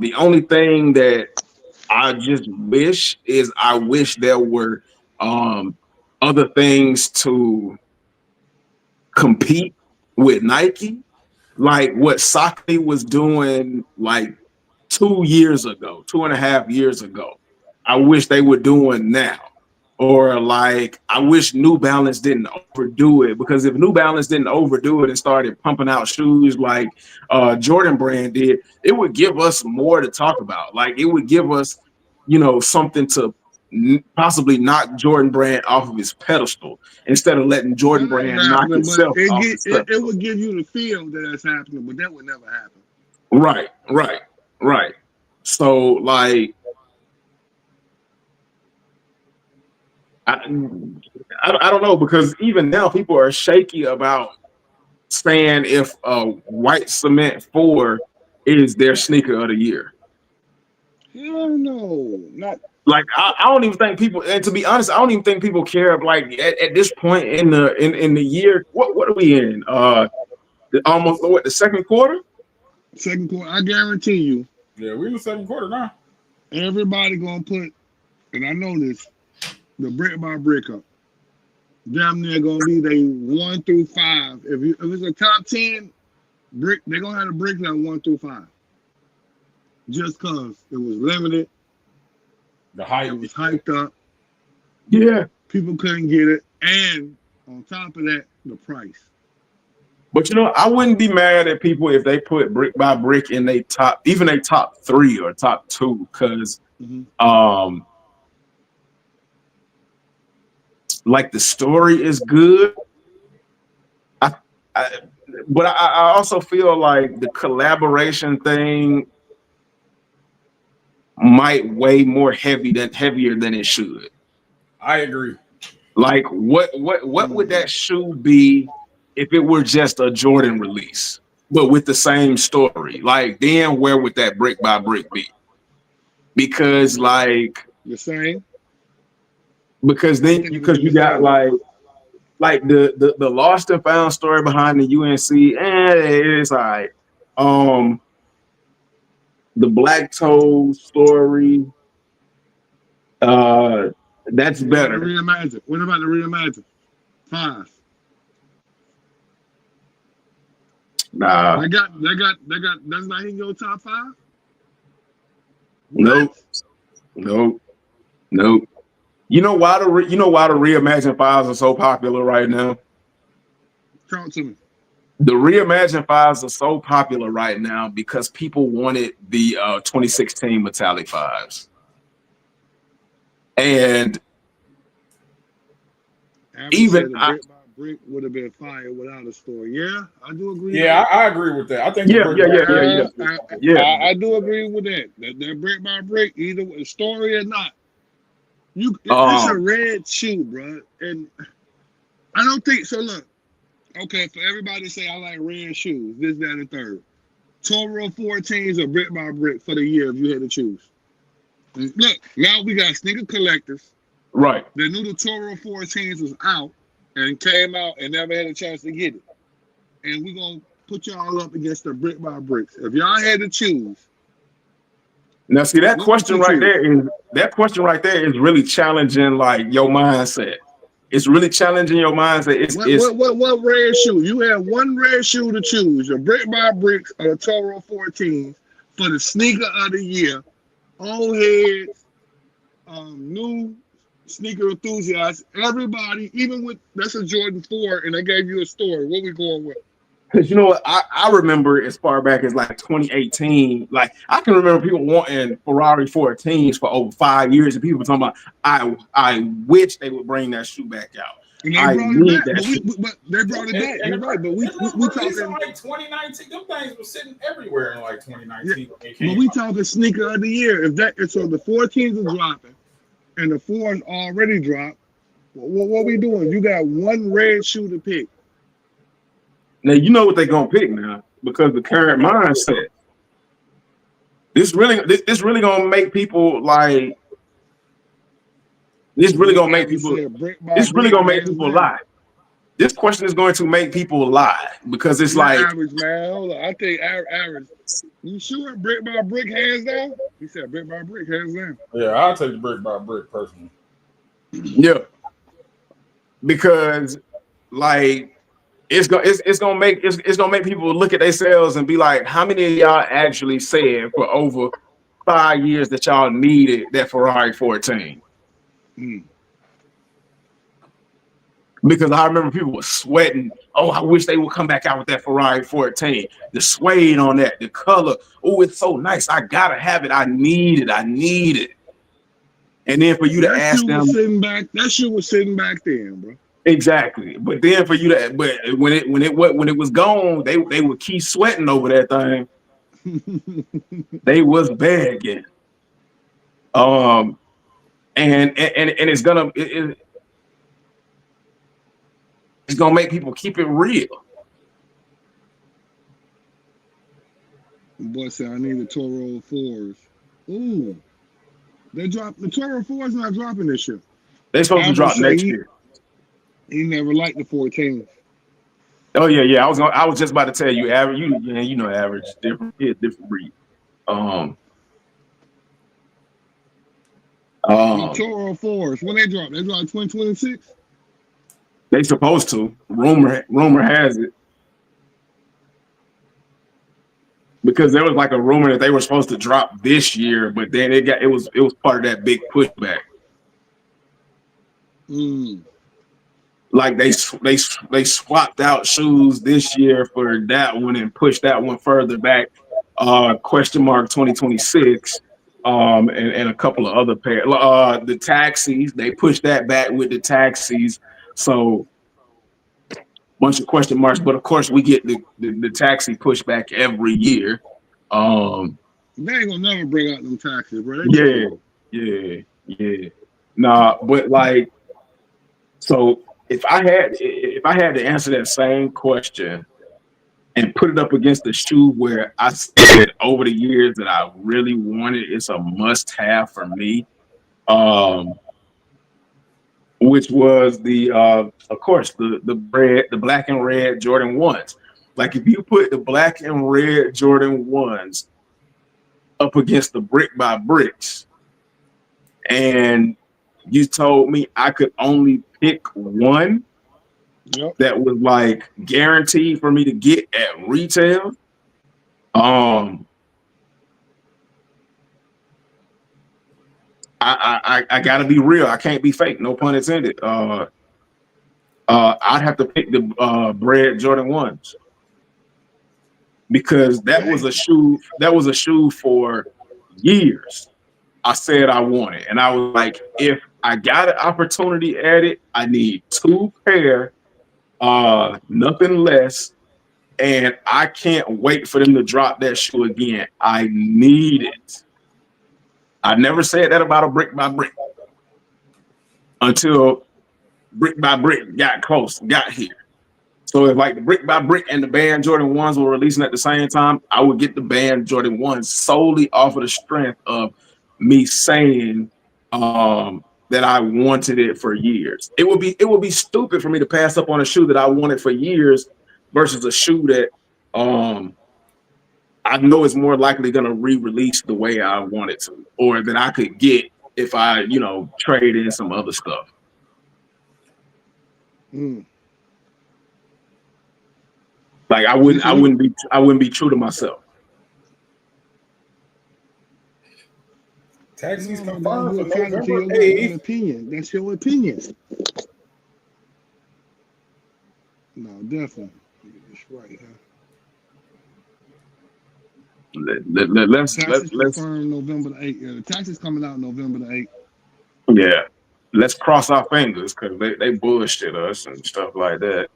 The only thing that I just wish is I wish there were other things to compete with Nike, like what Saucony was doing like 2 years ago, 2.5 years ago. I wish they were doing now. Or like, I wish New Balance didn't overdo it, because if New Balance didn't overdo it and started pumping out shoes like Jordan Brand did, it would give us more to talk about. Like, it would give us, something to possibly knock Jordan Brand off of his pedestal instead of letting Jordan Brand knock itself off his pedestal. It would give you the feel that that's happening, but that would never happen. Right. So like, I don't know, because even now people are shaky about saying if White Cement 4 is their sneaker of the year. Hell no, not like I don't even think people, and to be honest, I don't even think people care. Like at this point in the year, what are we in? Almost the second quarter? Second quarter, I guarantee you. Yeah, we're in the second quarter now. Everybody gonna put, and I know this, the brick by brick up. Damn near gonna be they 1 through 5. If it's a top 10 brick, they're gonna have a brick like 1 through 5. Just cause it was limited. The hype. It was hyped up. Yeah. People couldn't get it. And on top of that, the price. But I wouldn't be mad at people if they put brick by brick in they top 3 or top 2, because like the story is good. But I also feel like the collaboration thing might weigh heavier than it should. I agree. Like what would that shoe be if it were just a Jordan release, but with the same story? Like, then where would that brick by brick be? Because like the same. Because you got like the lost and found story behind the UNC, it's all right. The Black Toe story, that's better. Reimagine. What about the Reimagine 5? Nah. They got. That's not in your top 5. Nope. You know why the Reimagine 5s are so popular right now? Talk to me. The Reimagine 5s are so popular right now because people wanted the 2016 Metallic 5s. And even brick by brick would have been fire without a story. Yeah, I do agree. Yeah, I agree with that. I think. Yeah. I do agree with that. That brick by brick, either with a story or not. It's a red shoe, bro, and I don't think so. Look, okay, for everybody to say I like red shoes, this, that, and third. Toro 14s are brick by brick for the year if you had to choose. Look, now we got sneaker collectors. Right. They knew the Toro 14s was out and came out and never had a chance to get it. And we're going to put y'all up against the brick by bricks. If y'all had to choose. Now, see, that question right there is really challenging, like, your mindset. It's really challenging your mindset. What red shoe? You have one red shoe to choose. Your brick by bricks or the Toro 14s for the sneaker of the year. Old heads, new sneaker enthusiasts, everybody, even with that's a Jordan 4 and they gave you a story. What we going with? Because you know what, I remember as far back as like 2018, like I can remember people wanting Ferrari 14s for over 5 years, and people were talking about I wish they would bring that shoe back out. And they brought it back, but they brought it back. You're right, but we talking like 2019. Them things were sitting everywhere in like 2019. Yeah, but we talking sneaker of the year. So the 14s are dropping, and the 4s already dropped. What we doing? You got one red shoe to pick. Now you know what they're gonna pick now because the current mindset. This really gonna make people like This really gonna make people. This really gonna make people lie. This question is going to make people lie because it's like average, man. Hold on. I think average. You sure brick by brick, hands down? He said brick by brick, hands down. Yeah, I'll take the brick by brick personally. Yeah, because like it's gonna make people look at themselves and be like, how many of y'all actually said for over 5 years that y'all needed that Ferrari 14? Because I remember people were sweating. Oh, I wish they would come back out with that Ferrari 14. The suede on that, the color. Oh, it's so nice. I gotta have it. I need it. And then for you to ask them, that shit was sitting back then, bro. Exactly. But then for you to, but when it was gone, they would keep sweating over that thing. They was begging. And it's gonna. It's gonna make people keep it real. Boy said I need the Toro 4s. Ooh, they dropped the Toro 4s. Not dropping this year. They're supposed to drop next year. He never liked the 14s. Oh yeah. I was just about to tell you, average. You know, average different breed. The Toro 4s. When they drop? They drop 2026. They supposed to. Rumor has it. Because there was like a rumor that they were supposed to drop this year, but then it was part of that big pushback. Like they swapped out shoes this year for that one and pushed that one further back. Question mark 2026. And a couple of other pairs. The taxis, they pushed that back with the taxis. So bunch of question marks, but of course we get the taxi pushback every year. They ain't gonna never bring out them taxis, bro. Yeah. Nah, but like, so if I had to answer that same question and put it up against the shoe where I said over the years that I really wanted, it's a must-have for me. Which was of course, the black and red Jordan 1s. Like if you put the black and red Jordan 1s up against the brick by bricks, and you told me I could only pick one that was like guaranteed for me to get at retail, I gotta be real. I can't be fake. No pun intended. I'd have to pick the Bred Jordan 1s because that was a shoe. That was a shoe for years. I said I wanted, and I was like, if I got an opportunity at it, I need 2 pair, nothing less, and I can't wait for them to drop that shoe again. I need it. I never said that about a brick by brick until brick by brick got here. So if like the brick by brick and the Band Jordan 1s were releasing at the same time, I would get the Band Jordan 1s solely off of the strength of me saying that I wanted it for years. It would be stupid for me to pass up on a shoe that I wanted for years versus a shoe that I know it's more likely going to re-release the way I want it to, or that I could get if I, trade in some other stuff. Like I wouldn't be true to myself. Taxis confirmed for November 8th. Opinion. That's your opinion. No, definitely. That's right, huh? Let's confirm November the 8th. Yeah, the taxes coming out November the 8th. Yeah, let's cross our fingers because they bullshit us and stuff like that.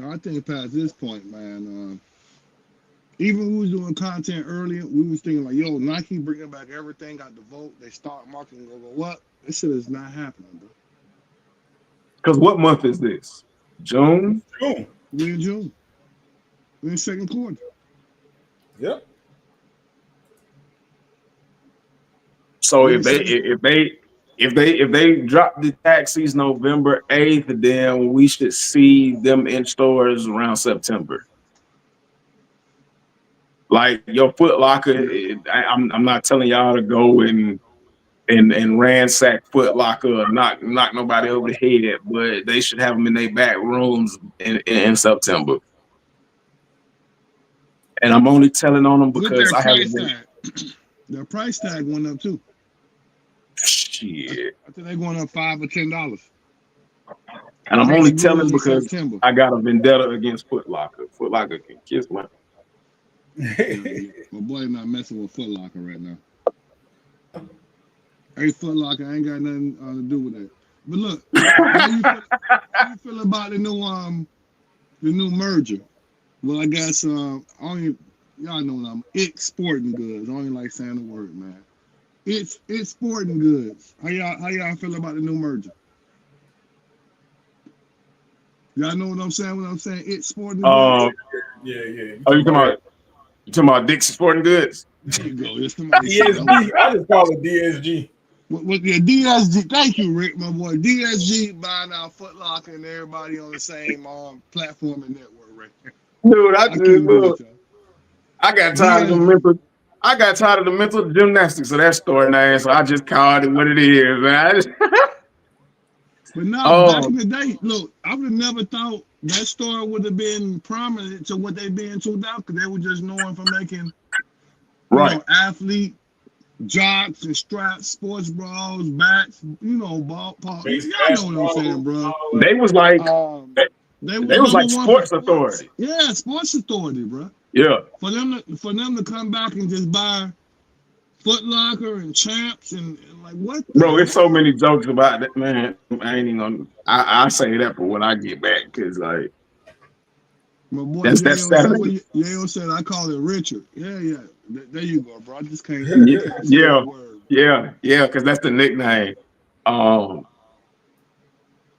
I think past this point, man. Even when we was doing content earlier, we was thinking like, yo, Nike bringing back everything, got the vote, they start marketing, go up. This shit is not happening, bro. Because what month is this? June? We're in June. We're in second quarter. Yep. So if they drop the taxis November 8th, then we should see them in stores around September. Like your Foot Locker, I'm not telling y'all to go and ransack Foot Locker or knock nobody over the head, but they should have them in their back rooms in September. And I'm only telling on them because I haven't been. Their price tag went up too. Shit. I think they're going up $5 or $10. And I'm only telling because September. I got a vendetta against Foot Locker. Foot Locker can kiss my. My boy not messing with Foot Locker right now. Hey, Foot Locker, I ain't got nothing to do with that. But look, how you feel about the new merger? Well, I guess only y'all know what it's sporting goods. I only like saying the word, man. It's sporting goods. How y'all feel about the new merger? Y'all know what I'm saying? When I'm saying it's sporting goods. Yeah. Oh, you talking about Dick's Sporting Goods? There you go. DSG. I just call it DSG. With the DSG, thank you, Rick, my boy. DSG buying out Foot Locker and everybody on the same platform and network, right? Dude, I got tired of the mental. I got tired of the mental gymnastics of that story now, so I just called it what it is, man. But now, back in the day, look, I would have never thought that store would have been prominent to what they been to now, because they were just known for making, athlete jocks and straps, sports bras, bats, ball parks. Y'all know what I'm saying, bro. They was like, they was like sports authority. Yeah, sports authority, bro. Yeah. For them to come back and just buy Foot Locker and Champs and like what? Bro, it's so many jokes about that, man. I ain't even gonna. I say that for when I get back, because like, my boy, that's Saturday. Yayo said I call it Richard. Yeah. There you go, bro. I just can't. Yeah. Because that's the nickname.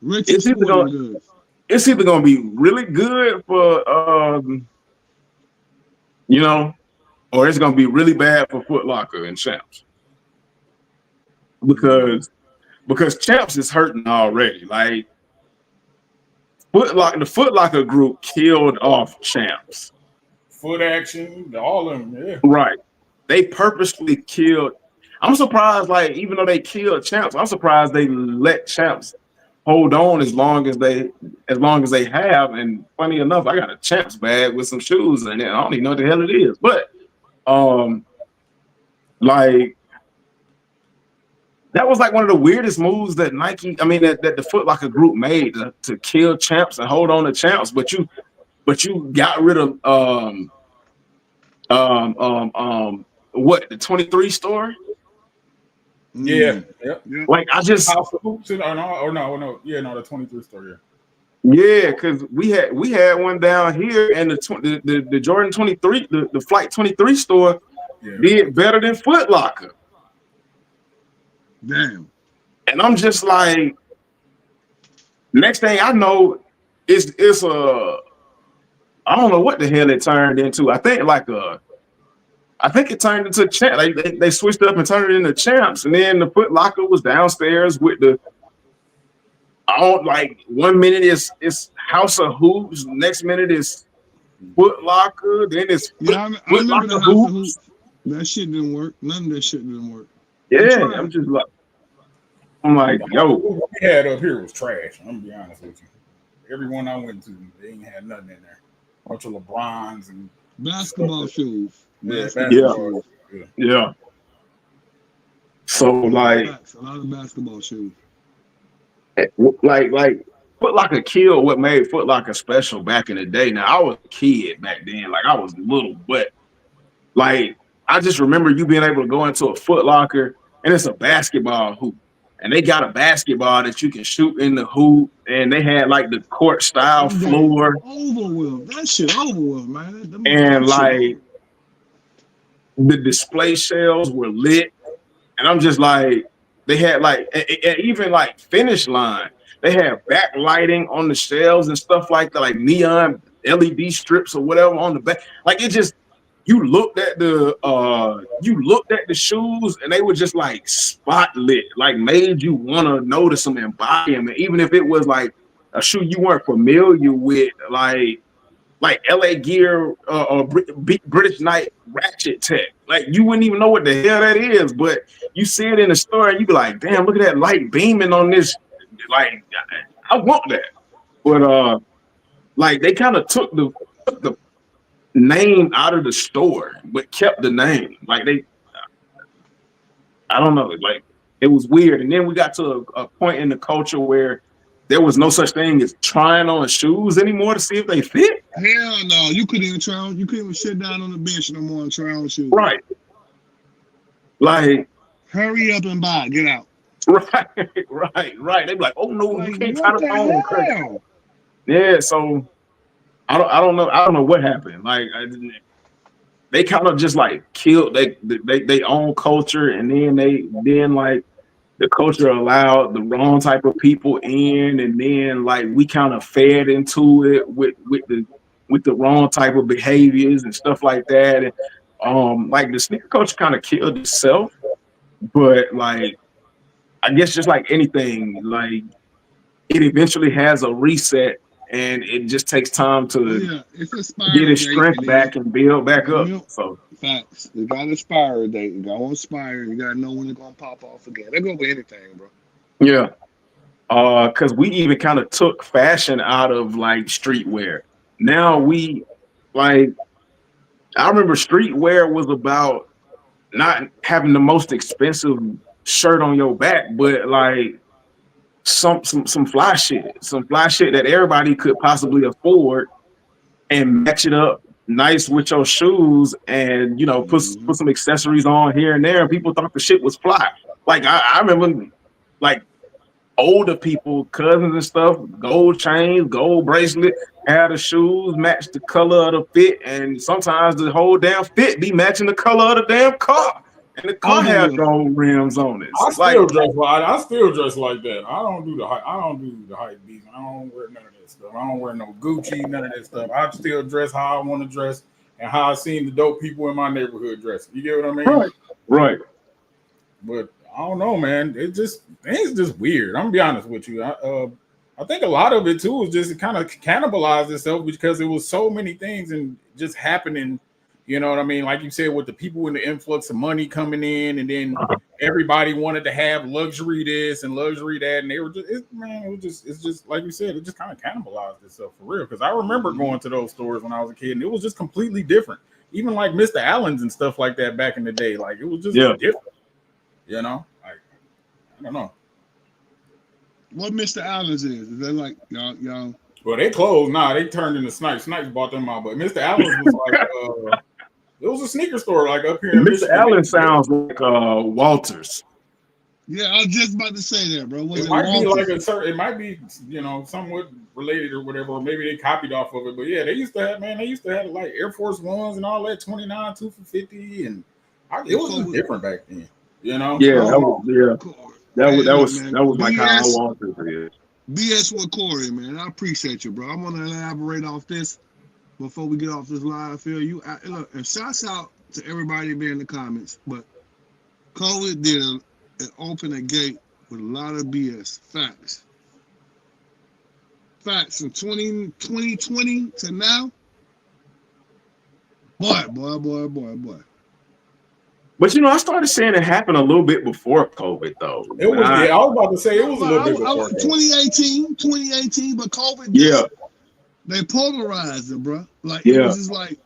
Richard it's either gonna be really good for or it's gonna be really bad for Foot Locker and Champs. Because Champs is hurting already. Like the Foot Locker group killed off Champs. Foot Action, all of them, yeah. Right. They purposely killed. I'm surprised, like, even though they killed Champs, I'm surprised they let Champs hold on as long as they have. And funny enough, I got a Champs bag with some shoes in it. I don't even know what the hell it is. But like, that was like one of the weirdest moves that that the Foot Locker group made to kill Champs and hold on to Champs. But you got rid of the 23 store? Yeah. Like I just House of Hoops no, the 23 store, yeah. Yeah, because we had one down here, and the Jordan 23, the Flight 23 store did better than Foot Locker. Damn. And I'm just like, next thing I know, it's I don't know what the hell it turned into. I think it turned into Champs. They switched up and turned it into Champs, and then the Foot Locker was downstairs with the. Like 1 minute is House of Hoops, next minute is Foot Locker, then it's I remember the House of Hoops. That shit didn't work. None of that shit didn't work. Yeah, I'm like, yo, what we had up here was trash. I'm gonna be honest with you. Everyone I went to, they ain't had nothing in there. A bunch of LeBrons and basketball shoes. Yeah. So like a lot of basketball shoes. Like Foot Locker killed what made Foot Locker special back in the day. Now I was a kid back then, like I was little, but like I just remember you being able to go into a Foot Locker and it's a basketball hoop, and they got a basketball that you can shoot in the hoop, and they had like the court style floor. Overwhelmed, that shit overwhelmed, man. And like the display shelves were lit, and I'm just like. They had like even like Finish Line. They had backlighting on the shelves and stuff like that, like neon LED strips or whatever on the back. Like it just you looked at the shoes and they were just like spotlit, like made you want to notice them and buy them. And even if it was like a shoe you weren't familiar with, like LA Gear or British Knight Ratchet Tech, like you wouldn't even know what the hell that is, but you see it in the store and you be like, damn, look at that light beaming on this. Like, I want that. But like they kind of took the name out of the store, but kept the name. Like I don't know, like it was weird. And then we got to a point in the culture where there was no such thing as trying on shoes anymore to see if they fit. Hell no, you couldn't even try on. You couldn't even sit down on the bench no more and try on shoes. Right. Like, hurry up and buy. Get out. Right. They be like, oh no, like, you can't try the on. Yeah. So I don't know what happened. Like they kind of just like killed they own culture, and then like the culture allowed the wrong type of people in, and then like we kind of fed into it with the wrong type of behaviors and stuff like that. And like the sneaker culture kind of killed itself, but like I guess just like anything, like it eventually has a reset. And it just takes time to get its strength back and build back up. So facts. It got an expiry date. It got to expire. You got to know when it's going to pop off again. They're going to be anything, bro. Yeah. Because we even kind of took fashion out of like streetwear. Now we like, I remember streetwear was about not having the most expensive shirt on your back, but like some fly shit that everybody could possibly afford, and match it up nice with your shoes, and put some accessories on here and there, and people thought the shit was fly. Like I remember like older people, cousins and stuff, gold chains, gold bracelet, had the shoes match the color of the fit, and sometimes the whole damn fit be matching the color of the damn car. And the car had gold rims on it. I still dress like that. I don't do the hype beast. I don't wear none of that stuff. I don't wear no Gucci, none of that stuff. I still dress how I want to dress and how I seen the dope people in my neighborhood dress. You get what I mean? Right. But I don't know, man. Things just weird. I'm gonna be honest with you. I think a lot of it too is just it kind of cannibalized itself because it was so many things and just happening. You know what I mean? Like you said, with the people in the influx of money coming in, and then everybody wanted to have luxury this and luxury that, and they were it's just like you said, it just kind of cannibalized itself for real. Because I remember going to those stores when I was a kid, and it was just completely different. Even like Mr. Allen's and stuff like that back in the day, like it was just different. You know, like I don't know what Mr. Allen's is. Is that like y'all? Well, they closed. Nah, they turned into Snipes. Snipes bought them out, but Mr. Allen's was like. It was a sneaker store like up here. Mr. Allen sounds like Walters. Yeah, I was just about to say that, bro. It might be like it might be somewhat related or whatever, or maybe they copied off of it. But yeah, they used to have like Air Force Ones and all that 29, 2 for $50, and it was just different back then. You know? Yeah, that was like how Walters is. BS with Corey, man. I appreciate you, bro. I want to elaborate off this. Before we get off this live, Phil, look, and shouts out to everybody there in the comments, but COVID did open a gate with a lot of BS. Facts from 2020 to now. Boy. But I started saying it happened a little bit before COVID, though. I was about to say it was a little bit before 2018, but COVID they polarized it, bro. Like it was just like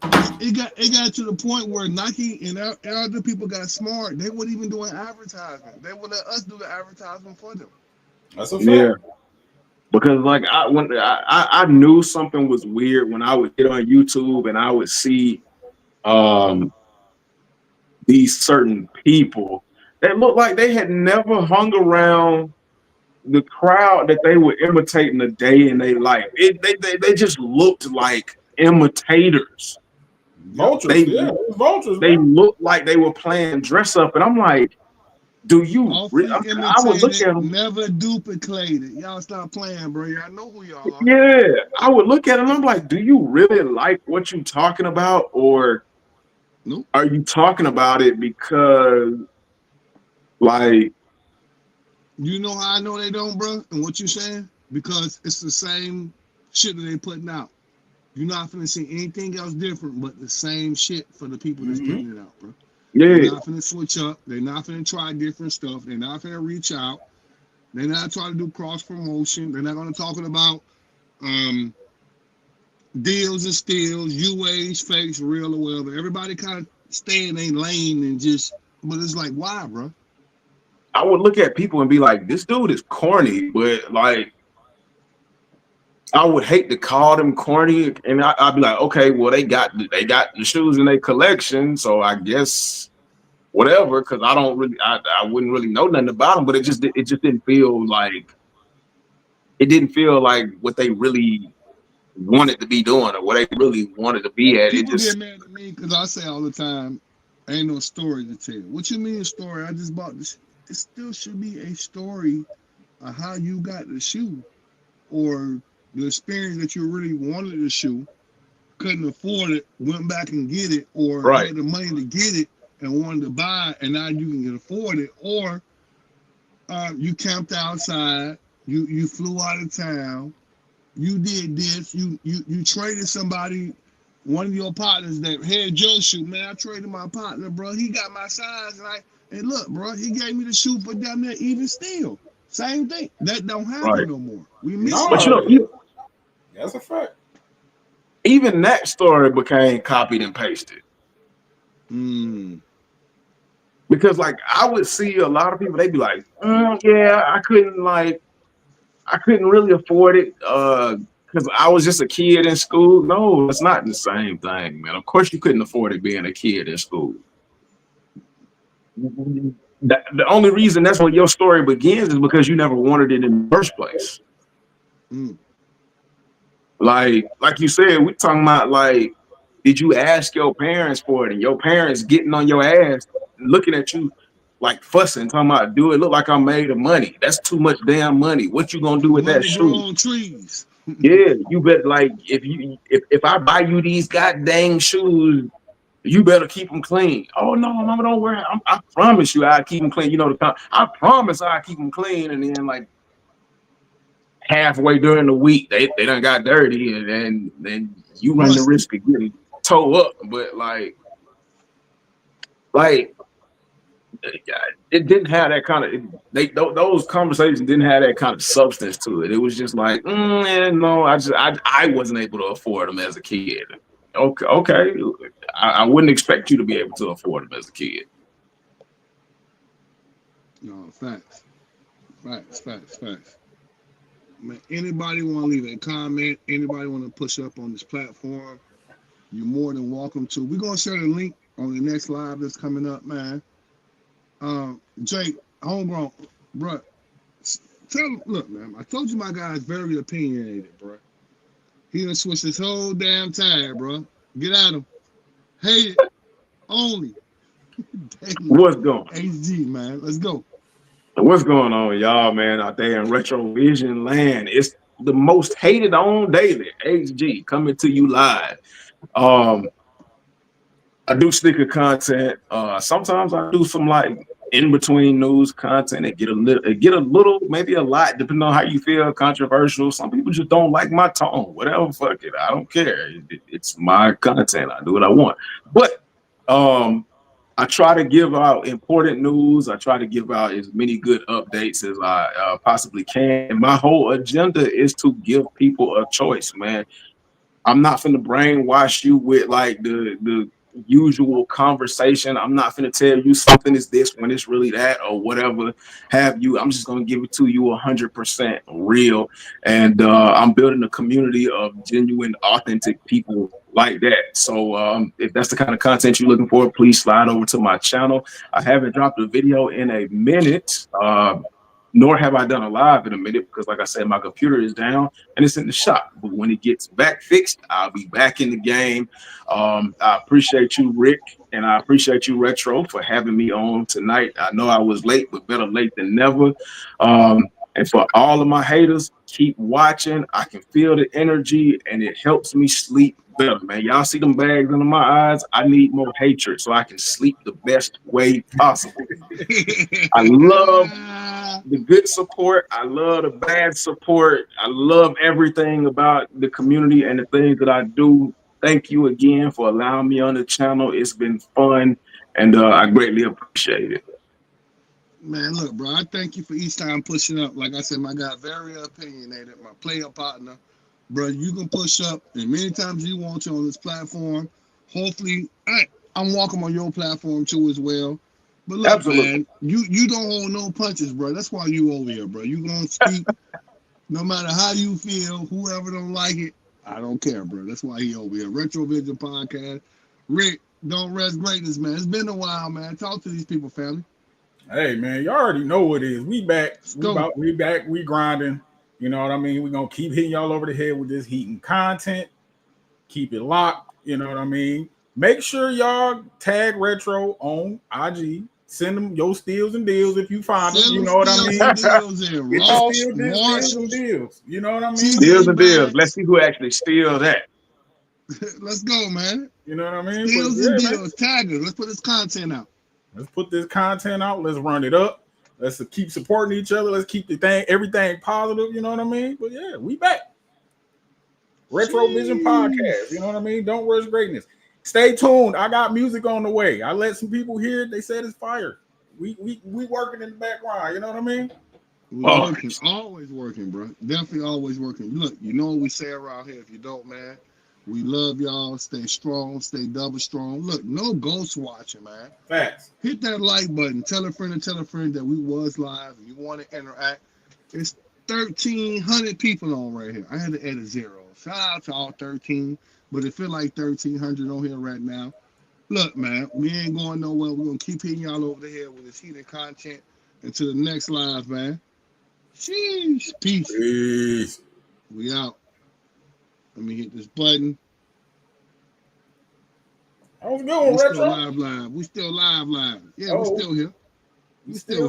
it got to the point where Nike and other people got smart. They weren't even doing advertisement. They would let us do the advertisement for them. That's a fact. Yeah. Because like I knew something was weird when I would get on YouTube and I would see these certain people that looked like they had never hung around the crowd that they were imitating a day in their life. They just looked like imitators. Vultures. Vultures. They looked like they were playing dress up, and I'm like, Do you? Often I would look at imitated, them. never duplicated. Y'all stop playing, bro. Y'all know who y'all are. Yeah, I would look at them. I'm like, do you really like what you talking about, or Nope. are you talking about it because, like, You know how I know they don't, bro? And what you saying? Because it's the same shit that they putting out. You're not finna see anything else different but the same shit for the people that's putting it out, bro. They're yeah, not finna switch up. They're not finna try different stuff. They're not finna reach out. They're not trying to do cross promotion. They're not gonna talking about deals and steals, UAs, fakes, real or whatever. Everybody kind of stay in their lane and just, but it's like, why, bro? I would look at people and be like, this dude is corny, but like, I would hate to call them corny, and I'd be like, okay, well, they got the shoes in their collection, so I guess whatever, because I wouldn't really know nothing about them, but it just didn't feel like what they really wanted to be doing or what they really wanted to be at. People get mad at me because I say all the time, ain't no story to tell. What you mean a story? I just bought this. It still should be a story of how you got the shoe or the experience that you really wanted the shoe, couldn't afford it, went back and get it, or Right. had the money to get it and wanted to buy it, and now you can afford it, or you camped outside, you flew out of town, you did this, you traded somebody, one of your partners that had your shoe. Man, I traded my partner, bro. He got my size, and look, bro, he gave me the shoe for down there even still. Same thing. That don't happen no more. We miss it. But you know, that's a fact. Even that story became copied and pasted. Because like I would see a lot of people, they'd be like, yeah, I couldn't really afford it because I was just a kid in school. No, it's not the same thing, man. Of course you couldn't afford it being a kid in school. The only reason that's when your story begins is because you never wanted it in the first place. Like you said, we talking about like, did you ask your parents for it? And your parents getting on your ass, looking at you like fussing, talking about, do it look like I'm made of money? That's too much damn money. What you gonna do with that shoe? On trees. Yeah, you bet. Like if I buy you these goddamn shoes, you better keep them clean. Oh no, mama, don't worry. I promise you, I keep them clean. You know I promise I keep them clean. And then like halfway during the week, they done got dirty, and then you run the risk of getting towed up. But like it didn't have that kind of those conversations didn't have that kind of substance to it. It was just like, no, I wasn't able to afford them as a kid. Okay, I wouldn't expect you to be able to afford them as a kid. No, facts. Man, anybody want to leave a comment? Anybody want to push up on this platform? You're more than welcome to. We're gonna share the link on the next live that's coming up, man. Jake, homegrown, bro. Look, man. I told you my guy's very opinionated, bro. He done switched his whole damn tire, bro. Get at him. Hate it only. What's going? HG, man. Let's go. What's going on, y'all, man, out there in RetroVision land? It's the most hated on daily. HG coming to you live. I do sneaker content. Sometimes I do some like in between news content. It get a little, maybe a lot, depending on how you feel. Controversial. Some people just don't like my tone. Whatever, fuck it. I don't care. It's my content. I do what I want. But I try to give out important news. I try to give out as many good updates as I possibly can. And my whole agenda is to give people a choice, man. I'm not finna brainwash you with like the usual conversation. I'm not finna tell you something is this when it's really that or whatever have you. I'm just gonna give it to you 100% real. And I'm building a community of genuine, authentic people like that. So if that's the kind of content you're looking for, please slide over to my channel. I haven't dropped a video in a minute. nor have I done a live in a minute because, like I said, my computer is down and it's in the shop. But when it gets back fixed, I'll be back in the game. I appreciate you, Rick, and I appreciate you, Retro, for having me on tonight. I know I was late, but better late than never. And for all of my haters, keep watching. I can feel the energy, and it helps me sleep better, man. Y'all see them bags under my eyes? I need more hatred so I can sleep the best way possible. I love the good support. I love the bad support. I love everything about the community and the things that I do. Thank you again for allowing me on the channel. It's been fun, and I greatly appreciate it. Man, look, bro, I thank you for each time pushing up. Like I said, my guy, very opinionated, my player partner. Bro, you can push up as many times you want to on this platform. Hopefully, I'm welcome on your platform too as well. But look, absolutely, man, you don't hold no punches, bro. That's why you over here, bro. You gonna speak no matter how you feel. Whoever don't like it, I don't care, bro. That's why he over here. RetroVision podcast. Rick, don't rest greatness, man. It's been a while, man. Talk to these people, family. Hey, man, you already know what it is. We back. We back. We grinding. You know what I mean? We're going to keep hitting y'all over the head with this heating content. Keep it locked. You know what I mean? Make sure y'all tag Retro on IG. Send them your steals and deals if you find them. You know what I mean? Deals in Ross, steals and deals. You know what I mean? Steals and deals. Let's see who actually steals that. Let's go, man. You know what I mean? Steals and deals. Tag us. Let's put this content out. Let's put this content out. Let's run it up. Let's keep supporting each other. Let's keep everything positive. You know what I mean? But yeah, we back. RetroVision podcast. You know what I mean? Don't rush greatness. Stay tuned. I got music on the way. I let some people hear it. They said it's fire. We working in the background. You know what I mean? Working, always working, bro. Definitely always working. Look, you know what we say around here. If you don't, man, we love y'all. Stay strong. Stay double strong. Look, no ghost watching, man. Facts. Hit that like button. Tell a friend that we was live. If you want to interact, it's 1,300 people on right here. I had to add a zero. Shout out to all 13, but it feel like 1,300 on here right now. Look, man, we ain't going nowhere. We're going to keep hitting y'all over the head with this heated content until the next live, man. Sheesh. Peace. We out. Let me hit this button. I was going, Retro. We still live. Yeah, we're still here. We still